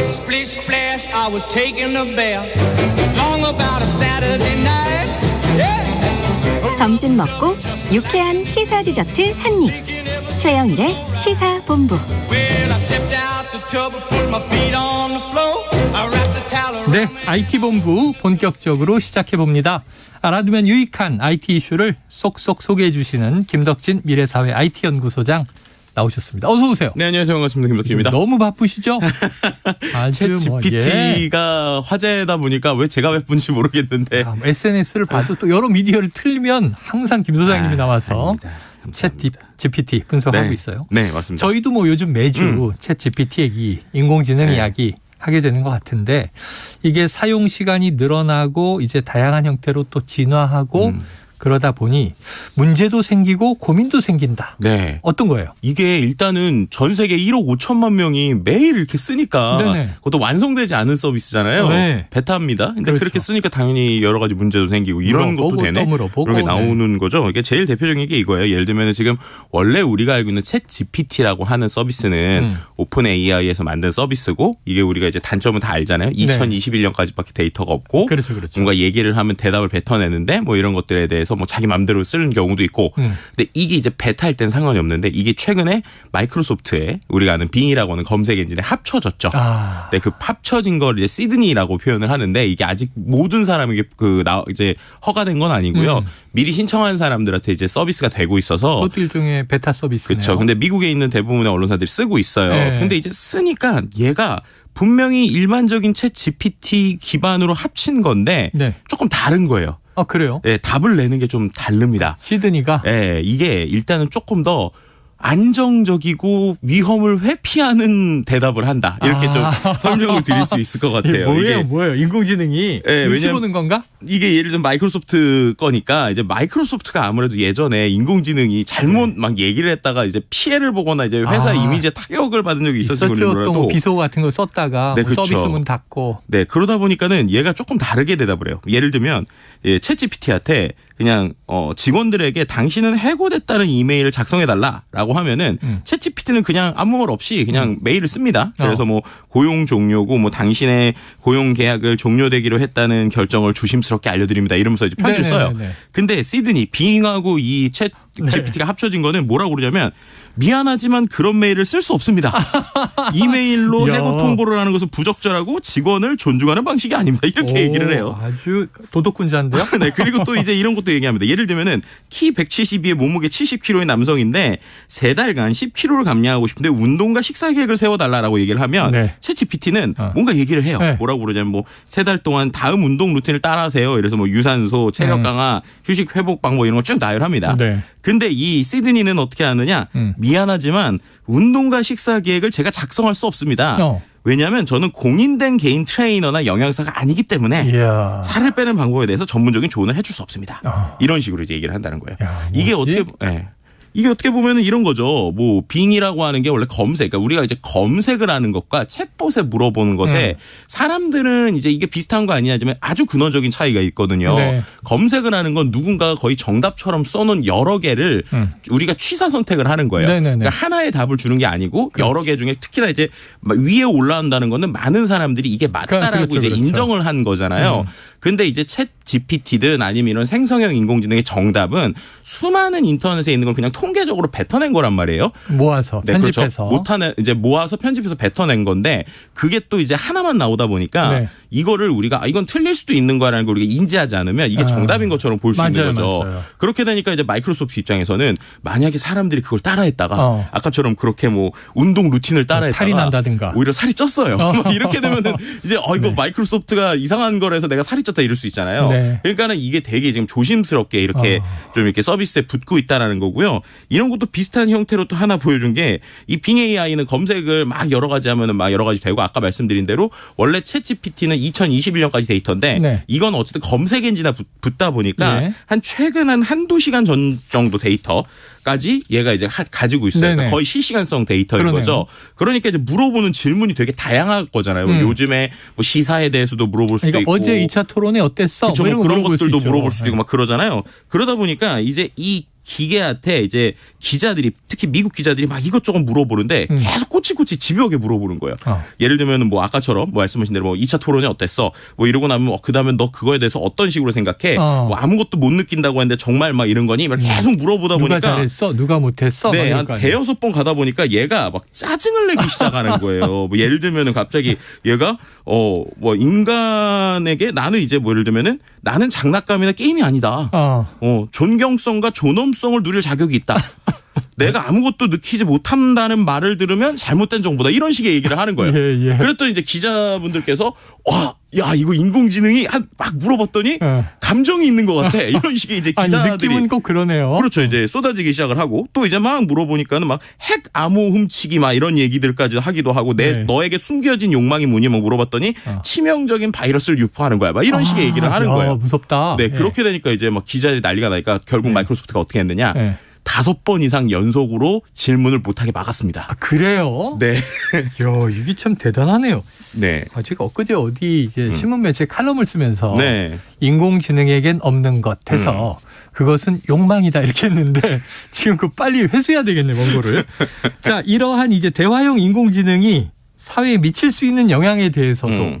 Splish splash, I was taking a bath. Long about a Saturday night. Yeah. 점심 먹고 유쾌한 시사 디저트 한 입. 최영일의 시사본부. Well, I stepped out the tub and put my feet on the floor. I wrapped the towel around. 네, IT본부 본격적으로 시작해봅니다. 알아두면 유익한 IT 이슈를 쏙쏙 소개해 주시는 김덕진 미래사회 IT연구소장 나오셨습니다. 어서 오세요. 네, 안녕하세요. 반갑습니다. 김덕진입니다. 너무 바쁘시죠? 챗 GPT가 화제다 보니까 왜 제가 바쁜지 모르겠는데. SNS를 봐도 또 여러 미디어를 틀면 항상 김 소장님이 나와서 챗 GPT 분석하고 있어요. 네, 맞습니다. 저희도 뭐 요즘 매주 챗 GPT 얘기, 인공지능 이야기 하게 되는 것 같은데 이게 사용 시간이 늘어나고 이제 다양한 형태로 또 진화하고 그러다 보니 문제도 생기고 고민도 생긴다. 네. 어떤 거예요? 이게 일단은 전 세계 1억 5천만 명이 매일 이렇게 쓰니까 그것도 완성되지 않은 서비스잖아요. 네. 베타입니다. 근데 그렇게 쓰니까 당연히 여러 가지 문제도 생기고 이런 것도 되네. 그렇게 나오는 거죠. 이게 제일 대표적인 게 이거예요. 예를 들면 지금 원래 우리가 알고 있는 챗 GPT라고 하는 서비스는 오픈 AI에서 만든 서비스고 이게 우리가 이제 단점은 다 알잖아요. 2021년까지밖에 데이터가 없고 뭔가 얘기를 하면 대답을 뱉어내는데 뭐 이런 것들에 대해서 뭐 자기 맘대로 쓰는 경우도 있고 근데 이게 이제 베타일 땐 상관이 없는데 이게 최근에 마이크로소프트에 우리가 아는 빙이라고 하는 검색 엔진에 합쳐졌죠. 네, 그 합쳐진 걸 이제 시드니라고 표현을 하는데 이게 아직 모든 사람에게 이제 허가된 건 아니고요. 미리 신청한 사람들한테 이제 서비스가 되고 있어서 그것도 일종의 베타 서비스네요. 그렇죠. 근데 미국에 있는 대부분의 언론사들이 쓰고 있어요. 근데 이제 쓰니까 얘가 분명히 일반적인 챗 GPT 기반으로 합친 건데 조금 다른 거예요. 그래요? 네, 답을 내는 게 좀 다릅니다. 시드니가? 네, 이게 일단은 조금 더 안정적이고 위험을 회피하는 대답을 한다. 이렇게 좀 설명을 드릴 수 있을 것 같아요. 뭐예요? 인공지능이 눈치 보는 건가? 이게 예를 들면 마이크로소프트 거니까 이제 마이크로소프트가 아무래도 예전에 인공지능이 잘못 막 얘기를 했다가 이제 피해를 보거나 이제 회사 이미지에 타격을 받은 적이 있었지 몰라도 또 비소 같은 거 썼다가 네, 뭐 서비스 문 닫고. 네, 그러다 보니까는 얘가 조금 다르게 대답을 해요. 예를 들면 챗 GPT한테 그냥 직원들에게 당신은 해고됐다는 이메일을 작성해달라라고 하면은 챗 GPT는 그냥 아무 말 없이 그냥 메일을 씁니다. 그래서 뭐 고용 종료고 뭐 당신의 고용 계약을 종료되기로 했다는 결정을 조심스럽게 알려드립니다. 이러면서 이제 편지를 써요. 근데 시드니 빙하고 이 챗 GPT가 합쳐진 거는 뭐라고 그러냐면 미안하지만 그런 메일을 쓸 수 없습니다. 이메일로 해고 통보를 하는 것은 부적절하고 직원을 존중하는 방식이 아닙니다. 이렇게 얘기를 해요. 아주 도덕군자인데요. 네, 그리고 또 이제 이런 것도 얘기합니다. 예를 들면은 키 172에 몸무게 70kg의 남성인데 3달간 10kg를 감량하고 싶은데 운동과 식사 계획을 세워달라고 얘기를 하면 챗 GPT는 뭔가 얘기를 해요. 뭐라고 그러냐면 뭐 3달 동안 다음 운동 루틴을 따라하세요. 이래서 뭐 유산소, 체력 강화, 휴식 회복 방법 이런 거 쭉 나열합니다. 근데 이 시드니는 어떻게 하느냐? 미안하지만 운동과 식사 계획을 제가 작성할 수 없습니다. 왜냐하면 저는 공인된 개인 트레이너나 영양사가 아니기 때문에 살을 빼는 방법에 대해서 전문적인 조언을 해줄 수 없습니다. 이런 식으로 이제 얘기를 한다는 거예요. 이게 어떻게 이게 어떻게 보면은 이런 거죠. 뭐 빙이라고 하는 게 원래 검색, 그러니까 우리가 이제 검색을 하는 것과 챗봇에 물어보는 것에 사람들은 이제 이게 비슷한 거 아니냐지만 아주 근원적인 차이가 있거든요. 네. 검색을 하는 건 누군가가 거의 정답처럼 써놓은 여러 개를 우리가 취사 선택을 하는 거예요. 그러니까 하나의 답을 주는 게 아니고 여러 개 중에 특히나 이제 위에 올라온다는 거는 많은 사람들이 이게 맞다라고 이제 인정을 한 거잖아요. 근데 이제 챗 GPT든 아니면 이런 생성형 인공지능의 정답은 수많은 인터넷에 있는 걸 그냥 통계적으로 뱉어낸 거란 말이에요. 모아서 편집해서. 그렇죠. 못하는 이제 모아서 편집해서 뱉어낸 건데 그게 또 이제 하나만 나오다 보니까 이거를 우리가 이건 틀릴 수도 있는 거라는 걸 우리가 인지하지 않으면 이게 정답인 것처럼 볼 수 있는 거죠. 맞아요. 그렇게 되니까 이제 마이크로소프트 입장에서는 만약에 사람들이 그걸 따라했다가 아까처럼 그렇게 뭐 운동 루틴을 따라했다가 탈이 난다든가 오히려 살이 쪘어요. 이렇게 되면은 이제 이거 마이크로소프트가 이상한 거라서 내가 살이 쪘다 이럴 수 있잖아요. 그러니까는 이게 되게 지금 조심스럽게 이렇게 좀 이렇게 서비스에 붙고 있다라는 거고요. 이런 것도 비슷한 형태로 또 하나 보여준 게 이 빙 AI는 검색을 막 여러 가지 하면은 막 여러 가지 되고 아까 말씀드린 대로 원래 챗 GPT는 2021년까지 데이터인데 이건 어쨌든 검색 엔진에 붙다 보니까 한 최근 한두 시간 전 정도 데이터까지 얘가 이제 가지고 있어요. 그러니까 거의 실시간성 데이터인 거죠. 그러니까 이제 물어보는 질문이 되게 다양한 거잖아요. 요즘에 뭐 시사에 대해서도 물어볼 수도 있고 어제 2차 토론에 어땠어? 그쵸, 뭐 그런 것들도 물어볼 수도 있고 막 그러잖아요. 그러다 보니까 이제 이 기계한테 이제 기자들이 특히 미국 기자들이 막 이것저것 물어보는데 계속 꼬치꼬치 집요하게 물어보는 거예요. 예를 들면 뭐 아까처럼 뭐 말씀하신 대로 뭐 2차 토론이 어땠어? 뭐 이러고 나면 그다음에 너 그거에 대해서 어떤 식으로 생각해? 뭐 아무것도 못 느낀다고 했는데 정말 막 이런 거니? 막 계속 물어보다 보니까 누가 잘했어? 누가 못했어? 네, 한 대여섯 번 가다 보니까 얘가 막 짜증을 내기 시작하는 거예요. 뭐 예를 들면은 갑자기 얘가 뭐 인간에게 나는 이제 뭐 예를 들면은 나는 장난감이나 게임이 아니다. 존경성과 존엄성을 누릴 자격이 있다. 내가 아무것도 느끼지 못한다는 말을 들으면 잘못된 정보다 이런 식의 얘기를 하는 거예요. 그랬더니 이제 기자분들께서 야 이거 인공지능이 막 물어봤더니 감정이 있는 것 같아. 이런 식의 이제 기사들이 느낌은 꼭 그러네요. 그렇죠. 이제 쏟아지기 시작을 하고 또 이제 막 물어보니까는 막 핵 암호 훔치기 막 이런 얘기들까지 하기도 하고 너에게 숨겨진 욕망이 뭐니 막 물어봤더니 치명적인 바이러스를 유포하는 거야. 막 이런 식의 얘기를 하는 거예요. 무섭다. 네, 그렇게 되니까 이제 막 기자들이 난리가 나니까 결국 마이크로소프트가 어떻게 했느냐? 5번 이상 연속으로 질문을 못하게 막았습니다. 그래요? 네. 이게 참 대단하네요. 네. 제가 엊그제 어디 이제 신문 매체 칼럼을 쓰면서 인공지능에겐 없는 것 해서 그것은 욕망이다 이렇게 했는데 지금 그 빨리 회수해야 되겠네 원고를. 자, 이러한 이제 대화형 인공지능이 사회에 미칠 수 있는 영향에 대해서도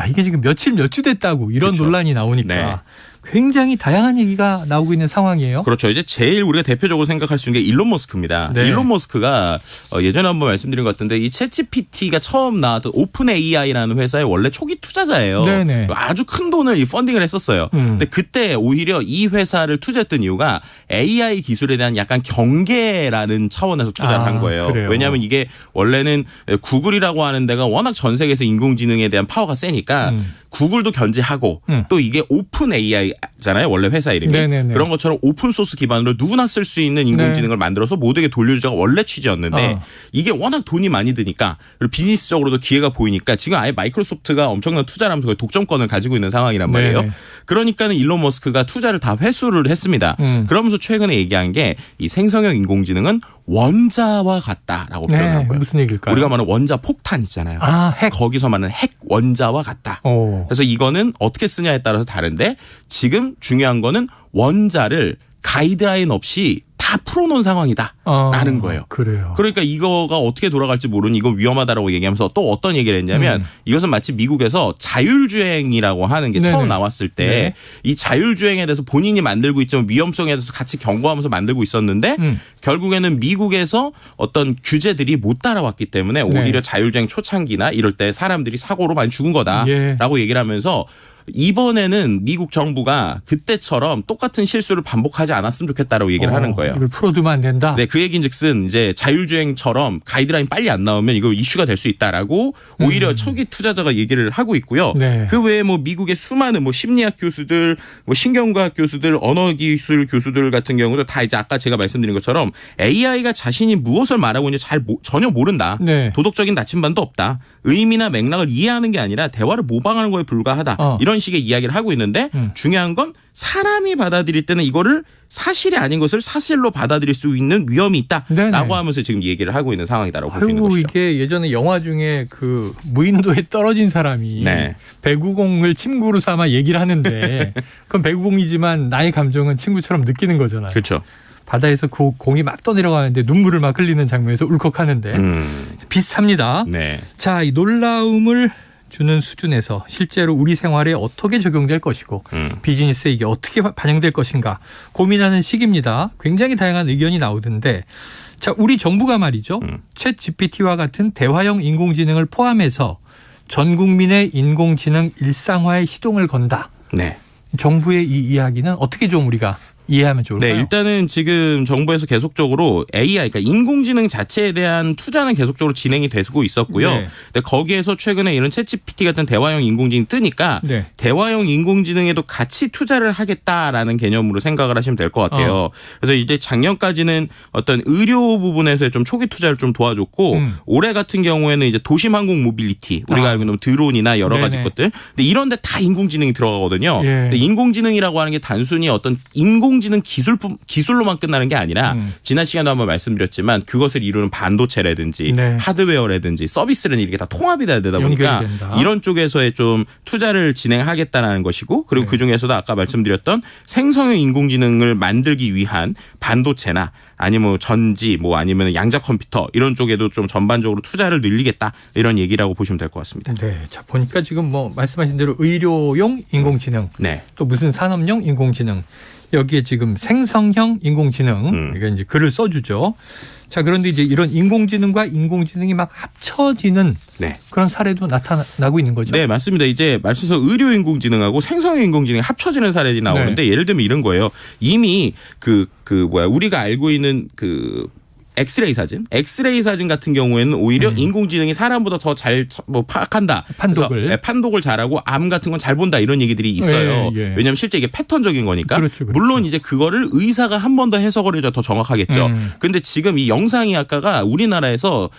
이게 지금 며칠 몇 주 됐다고 이런 논란이 나오니까 굉장히 다양한 얘기가 나오고 있는 상황이에요. 그렇죠. 이제 제일 우리가 대표적으로 생각할 수 있는 게 일론 머스크입니다. 일론 머스크가 예전에 한번 말씀드린 것 같은데 이 챗GPT가 처음 나왔던 오픈 AI라는 회사의 원래 초기 투자자예요. 아주 큰 돈을 이 펀딩을 했었어요. 근데 그때 오히려 이 회사를 투자했던 이유가 AI 기술에 대한 약간 경계라는 차원에서 투자를 한 거예요. 왜냐하면 이게 원래는 구글이라고 하는 데가 워낙 전 세계에서 인공지능에 대한 파워가 세니까 구글도 견제하고 또 이게 오픈 AI잖아요. 원래 회사 이름이. 그런 것처럼 오픈 소스 기반으로 누구나 쓸 수 있는 인공지능을 만들어서 모두에게 돌려주자가 원래 취지였는데 이게 워낙 돈이 많이 드니까 그리고 비즈니스적으로도 기회가 보이니까 지금 아예 마이크로소프트가 엄청난 투자를 하면서 거의 독점권을 가지고 있는 상황이란 말이에요. 그러니까는 일론 머스크가 투자를 다 회수를 했습니다. 그러면서 최근에 얘기한 게 이 생성형 인공지능은 원자와 같다라고 표현한 거예요. 무슨 얘기일까요? 우리가 말하는 원자 폭탄 있잖아요. 핵. 거기서 말하는 핵 원자와 같다. 그래서 이거는 어떻게 쓰냐에 따라서 다른데 지금 중요한 거는 원자를 가이드라인 없이 다 풀어놓은 상황이다라는 거예요. 그래요. 그러니까 이거가 어떻게 돌아갈지 모르니 이거 위험하다라고 얘기하면서 또 어떤 얘기를 했냐면 이것은 마치 미국에서 자율주행이라고 하는 게 처음 나왔을 때 이 자율주행에 대해서 본인이 만들고 있지만 위험성에 대해서 같이 경고하면서 만들고 있었는데 결국에는 미국에서 어떤 규제들이 못 따라왔기 때문에 오히려 자율주행 초창기나 이럴 때 사람들이 사고로 많이 죽은 거다라고 얘기를 하면서 이번에는 미국 정부가 그때처럼 똑같은 실수를 반복하지 않았으면 좋겠다라고 얘기를 하는 거예요. 이걸 풀어두면 안 된다. 네, 그 얘기인즉슨 이제 자율주행처럼 가이드라인 빨리 안 나오면 이거 이슈가 될 수 있다라고 오히려 초기 투자자가 얘기를 하고 있고요. 그 외에 뭐 미국의 수많은 뭐 심리학 교수들, 뭐 신경과학 교수들, 언어기술 교수들 같은 경우도 다 이제 아까 제가 말씀드린 것처럼 AI가 자신이 무엇을 말하고 있는지 전혀 모른다. 도덕적인 나침반도 없다. 의미나 맥락을 이해하는 게 아니라 대화를 모방하는 거에 불과하다. 이런 이런 식의 이야기를 하고 있는데 중요한 건 사람이 받아들일 때는 이거를 사실이 아닌 것을 사실로 받아들일 수 있는 위험이 있다라고 하면서 지금 얘기를 하고 있는 상황이다라고 볼 수 있는 것이죠. 이게 예전에 영화 중에 그 무인도에 떨어진 사람이 배구공을 친구로 삼아 얘기를 하는데 그건 배구공이지만 나의 감정은 친구처럼 느끼는 거잖아요. 그렇죠. 바다에서 그 공이 막 떠내려가는데 눈물을 막 흘리는 장면에서 울컥하는데 비슷합니다. 자, 이 놀라움을 주는 수준에서 실제로 우리 생활에 어떻게 적용될 것이고 비즈니스에 이게 어떻게 반영될 것인가 고민하는 시기입니다. 굉장히 다양한 의견이 나오던데 자, 우리 정부가 말이죠. 챗 GPT와 같은 대화형 인공지능을 포함해서 전 국민의 인공지능 일상화에 시동을 건다. 정부의 이 이야기는 어떻게 좀 우리가 이해하면 좋을까요? 네, 일단은 지금 정부에서 계속적으로 AI, 그러니까 인공지능 자체에 대한 투자는 계속적으로 진행이 되고 있었고요. 근데 거기에서 최근에 이런 챗GPT 같은 대화형 인공지능이 뜨니까 대화형 인공지능에도 같이 투자를 하겠다라는 개념으로 생각을 하시면 될 것 같아요. 그래서 이제 작년까지는 어떤 의료 부분에서의 좀 초기 투자를 좀 도와줬고 올해 같은 경우에는 이제 도심 항공 모빌리티, 우리가 알고 있는 드론이나 여러 가지 것들. 근데 이런 데 다 인공지능이 들어가거든요. 근데 인공지능이라고 하는 게 단순히 어떤 인공지능 기술로만 끝나는 게 아니라 지난 시간에 한번 말씀드렸지만 그것을 이루는 반도체라든지 하드웨어라든지 서비스라는 이게 다 통합이 돼야 되다 보니까 이런 쪽에서의 좀 투자를 진행하겠다는 것이고 그리고 그중에서도 아까 말씀드렸던 생성형 인공지능을 만들기 위한 반도체나 아니면 전지 뭐 아니면 양자 컴퓨터 이런 쪽에도 좀 전반적으로 투자를 늘리겠다 이런 얘기라고 보시면 될 것 같습니다. 네, 자 보니까 지금 뭐 말씀하신 대로 의료용 인공지능, 또 무슨 산업용 인공지능. 여기에 지금 생성형 인공지능, 이게 이제 글을 써주죠. 자, 그런데 이제 이런 인공지능과 인공지능이 막 합쳐지는 그런 사례도 나타나고 있는 거죠. 네, 맞습니다. 이제 말씀서 의료 인공지능하고 생성형 인공지능이 합쳐지는 사례들이 나오는데 예를 들면 이런 거예요. 이미 우리가 알고 있는 엑스레이 사진 같은 경우에는 오히려 인공지능이 사람보다 더 잘 파악한다. 판독을 잘하고 암 같은 건 잘 본다 이런 얘기들이 있어요. 왜냐하면 실제 이게 패턴적인 거니까. 물론 이제 그거를 의사가 한 번 더 해석을 해줘 더 정확하겠죠. 근데 지금 이 영상의 학과가 우리나라에서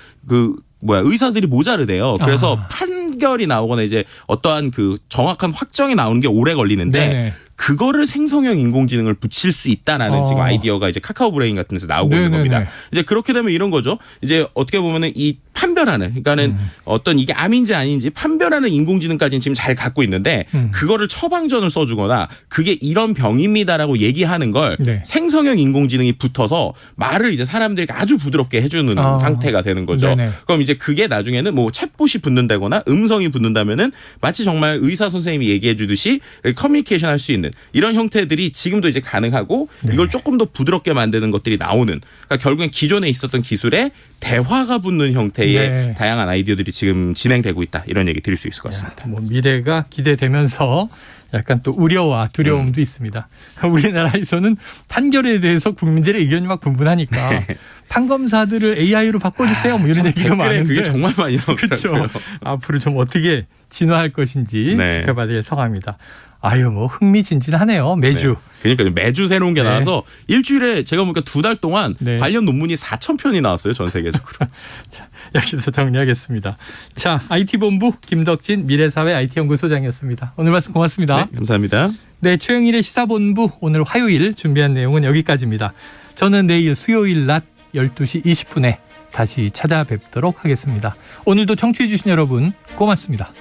의사들이 모자르대요. 그래서 판결이 나오거나 이제 어떠한 정확한 확정이 나오는 게 오래 걸리는데 그거를 생성형 인공지능을 붙일 수 있다라는 지금 아이디어가 이제 카카오 브레인 같은 데서 나오고 있는 겁니다. 이제 그렇게 되면 이런 거죠. 이제 어떻게 보면은 이 판별하는, 그러니까는 어떤 이게 암인지 아닌지 판별하는 인공지능까지는 지금 잘 갖고 있는데 그거를 처방전을 써주거나 그게 이런 병입니다라고 얘기하는 걸 생성형 인공지능이 붙어서 말을 이제 사람들에게 아주 부드럽게 해주는 상태가 되는 거죠. 그럼 이제 그게 나중에는 뭐 챗봇이 붙는다거나 음성이 붙는다면은 마치 정말 의사 선생님이 얘기해 주듯이 커뮤니케이션 할 수 있는 이런 형태들이 지금도 이제 가능하고 이걸 조금 더 부드럽게 만드는 것들이 나오는, 그러니까 결국엔 기존에 있었던 기술에 대화가 붙는 형태의 다양한 아이디어들이 지금 진행되고 있다 이런 얘기 드릴 수 있을 것 같습니다. 뭐 미래가 기대되면서 약간 또 우려와 두려움도 있습니다. 우리나라에서는 판결에 대해서 국민들의 의견이 막 분분하니까 판검사들을 AI로 바꿔주세요. 뭐 이런 얘기가 많은데 그게 정말 많이 나오더라고요. 그렇죠. 앞으로 좀 어떻게 진화할 것인지 지켜봐야 될 상황입니다. 아유, 뭐 흥미진진하네요. 매주. 그러니까 매주 새로운 게 나와서 일주일에 제가 보니까 2달 동안 관련 논문이 4,000편이 나왔어요. 전 세계적으로. 자, 여기서 정리하겠습니다. 자, IT본부 김덕진 미래사회 IT연구소장이었습니다. 오늘 말씀 고맙습니다. 네, 감사합니다. 네, 최영일의 시사본부 오늘 화요일 준비한 내용은 여기까지입니다. 저는 내일 수요일 낮 12시 20분에 다시 찾아뵙도록 하겠습니다. 오늘도 청취해 주신 여러분 고맙습니다.